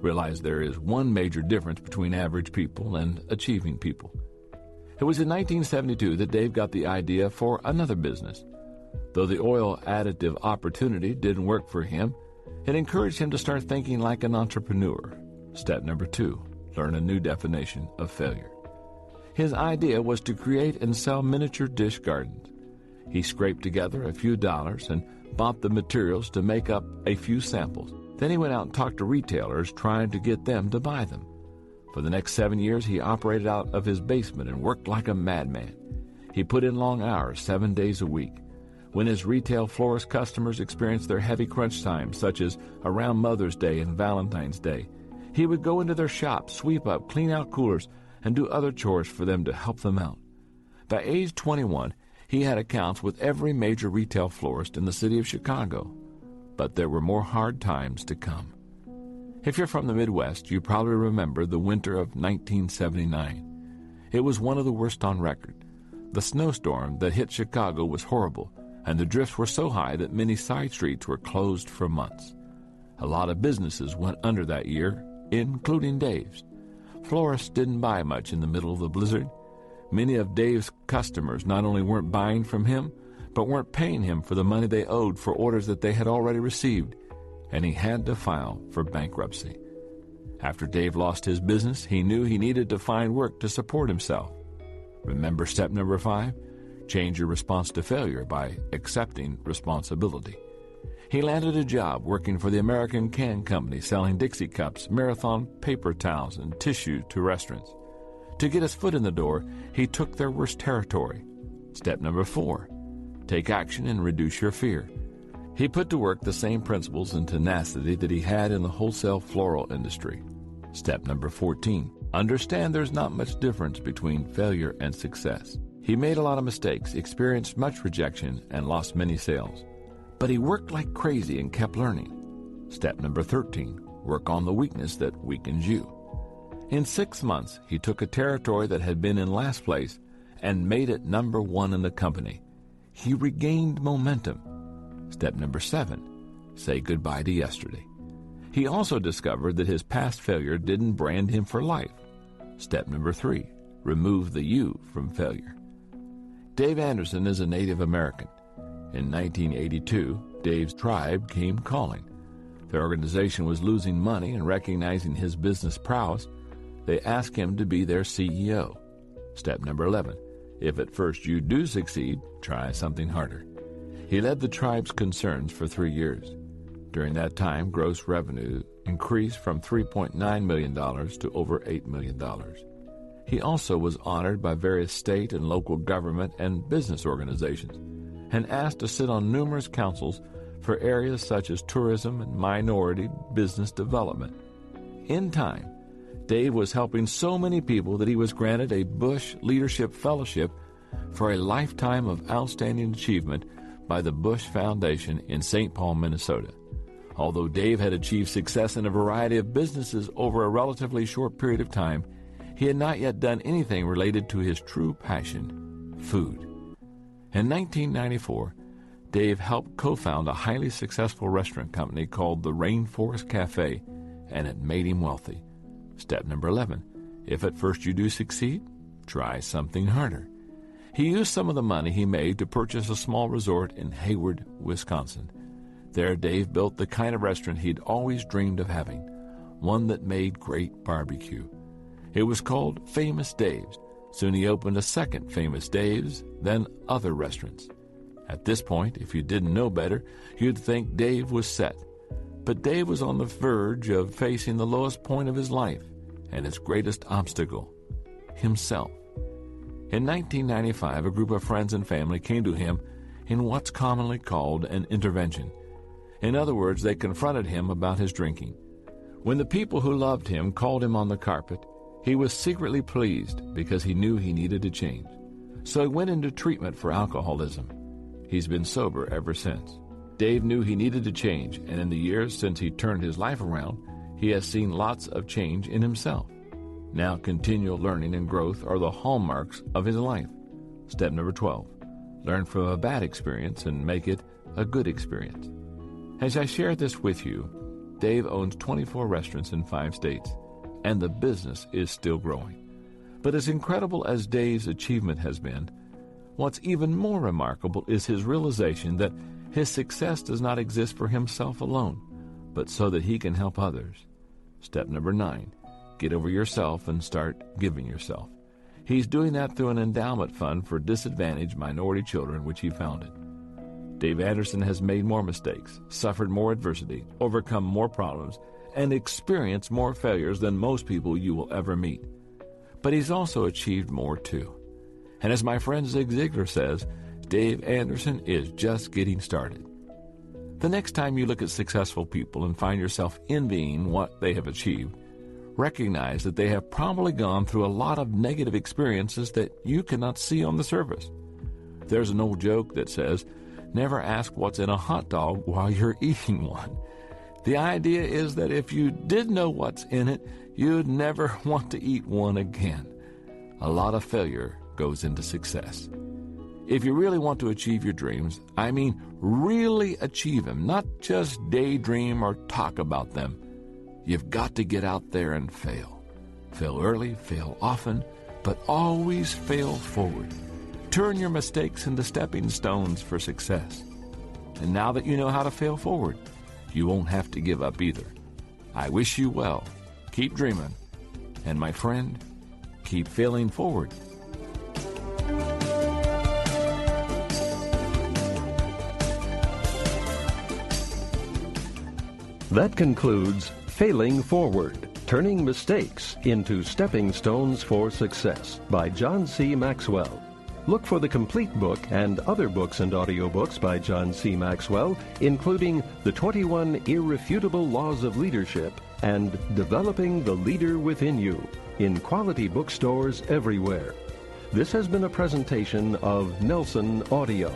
Speaker 1: Realize there is one major difference between average people and achieving people. It was in 1972 that Dave got the idea for another business. Though the oil additive opportunity didn't work for him, it encouraged him to start thinking like an entrepreneur. Step number 2, learn a new definition of failure. His idea was to create and sell miniature dish gardens. He scraped together a few dollars and bought the materials to make up a few samples. Then he went out and talked to retailers, trying to get them to buy them. For the next 7 years, he operated out of his basement and worked like a madman. He put in long hours, 7 days a week. When his retail florist customers experienced their heavy crunch times, such as around Mother's Day and Valentine's Day, he would go into their shops, sweep up, clean out coolers, and do other chores for them to help them out. By age 21, he had accounts with every major retail florist in the city of Chicago. But there were more hard times to come. If you're from the Midwest, you probably remember the winter of 1979. It was one of the worst on record. The snowstorm that hit Chicago was horrible, and the drifts were so high that many side streets were closed for months. A lot of businesses went under that year, including Dave's. Florists didn't buy much in the middle of the blizzard. Many of Dave's customers not only weren't buying from him, but weren't paying him for the money they owed for orders that they had already received, and he had to file for bankruptcy. After Dave lost his business, he knew he needed to find work to support himself. Remember step number 5? Change your response to failure by accepting responsibility. He landed a job working for the American Can Company, selling Dixie cups, Marathon paper towels, and tissue to restaurants. To get his foot in the door, he took their worst territory. Step number 4, take action and reduce your fear. He put to work the same principles and tenacity that he had in the wholesale floral industry. Step number 14, understand there's not much difference between failure and success. He made a lot of mistakes, experienced much rejection, and lost many sales. But he worked like crazy and kept learning. Step number 13, work on the weakness that weakens you. In 6 months, he took a territory that had been in last place and made it number 1 in the company. He regained momentum. Step number 7, say goodbye to yesterday. He also discovered that his past failure didn't brand him for life. Step number 3, remove the you from failure. Dave Anderson is a Native American. In 1982, Dave's tribe came calling. Their organization was losing money, and recognizing his business prowess, they asked him to be their CEO. Step number 11, if at first you do succeed, try something harder. He led the tribe's concerns for 3 years. During that time, gross revenue increased from $3.9 million to over $8 million. He also was honored by various state and local government and business organizations, and asked to sit on numerous councils for areas such as tourism and minority business development. In time, Dave was helping so many people that he was granted a Bush Leadership Fellowship for a lifetime of outstanding achievement by the Bush Foundation in St. Paul, Minnesota. Although Dave had achieved success in a variety of businesses over a relatively short period of time, he had not yet done anything related to his true passion, food. In 1994, Dave helped co-found a highly successful restaurant company called the Rainforest Cafe, and it made him wealthy. Step number 11, if at first you do succeed, try something harder. He used some of the money he made to purchase a small resort in Hayward, Wisconsin. There, Dave built the kind of restaurant he'd always dreamed of having, one that made great barbecue. It was called Famous Dave's. Soon he opened a second Famous Dave's, then other restaurants. At this point, if you didn't know better, you'd think Dave was set. But Dave was on the verge of facing the lowest point of his life and his greatest obstacle, himself. In 1995, a group of friends and family came to him in what's commonly called an intervention. In other words, they confronted him about his drinking. When the people who loved him called him on the carpet, he was secretly pleased because he knew he needed to change. So he went into treatment for alcoholism. He's been sober ever since. Dave knew he needed to change, and in the years since he turned his life around, he has seen lots of change in himself. Now, continual learning and growth are the hallmarks of his life. Step number 12, learn from a bad experience and make it a good experience. As I share this with you, Dave owns 24 restaurants in 5 states, and the business is still growing. But as incredible as Dave's achievement has been, what's even more remarkable is his realization that his success does not exist for himself alone, but so that he can help others. Step number 9, get over yourself and start giving yourself. He's doing that through an endowment fund for disadvantaged minority children, which he founded. Dave Anderson has made more mistakes, suffered more adversity, overcome more problems, and experienced more failures than most people you will ever meet. But he's also achieved more too. And as my friend Zig Ziglar says, Dave Anderson is just getting started. The next time you look at successful people and find yourself envying what they have achieved, recognize that they have probably gone through a lot of negative experiences that you cannot see on the surface. There's an old joke that says, never ask what's in a hot dog while you're eating one. The idea is that if you did know what's in it, you'd never want to eat one again. A lot of failure goes into success. If you really want to achieve your dreams, I mean really achieve them, not just daydream or talk about them, you've got to get out there and fail. Fail early, fail often, but always fail forward. Turn your mistakes into stepping stones for success. And now that you know how to fail forward, you won't have to give up either. I wish you well. Keep dreaming. And my friend, keep failing forward.
Speaker 2: That concludes Failing Forward, Turning Mistakes into Stepping Stones for Success by John C. Maxwell. Look for the complete book and other books and audiobooks by John C. Maxwell, including The 21 Irrefutable Laws of Leadership and Developing the Leader Within You, in quality bookstores everywhere. This has been a presentation of Nelson Audio.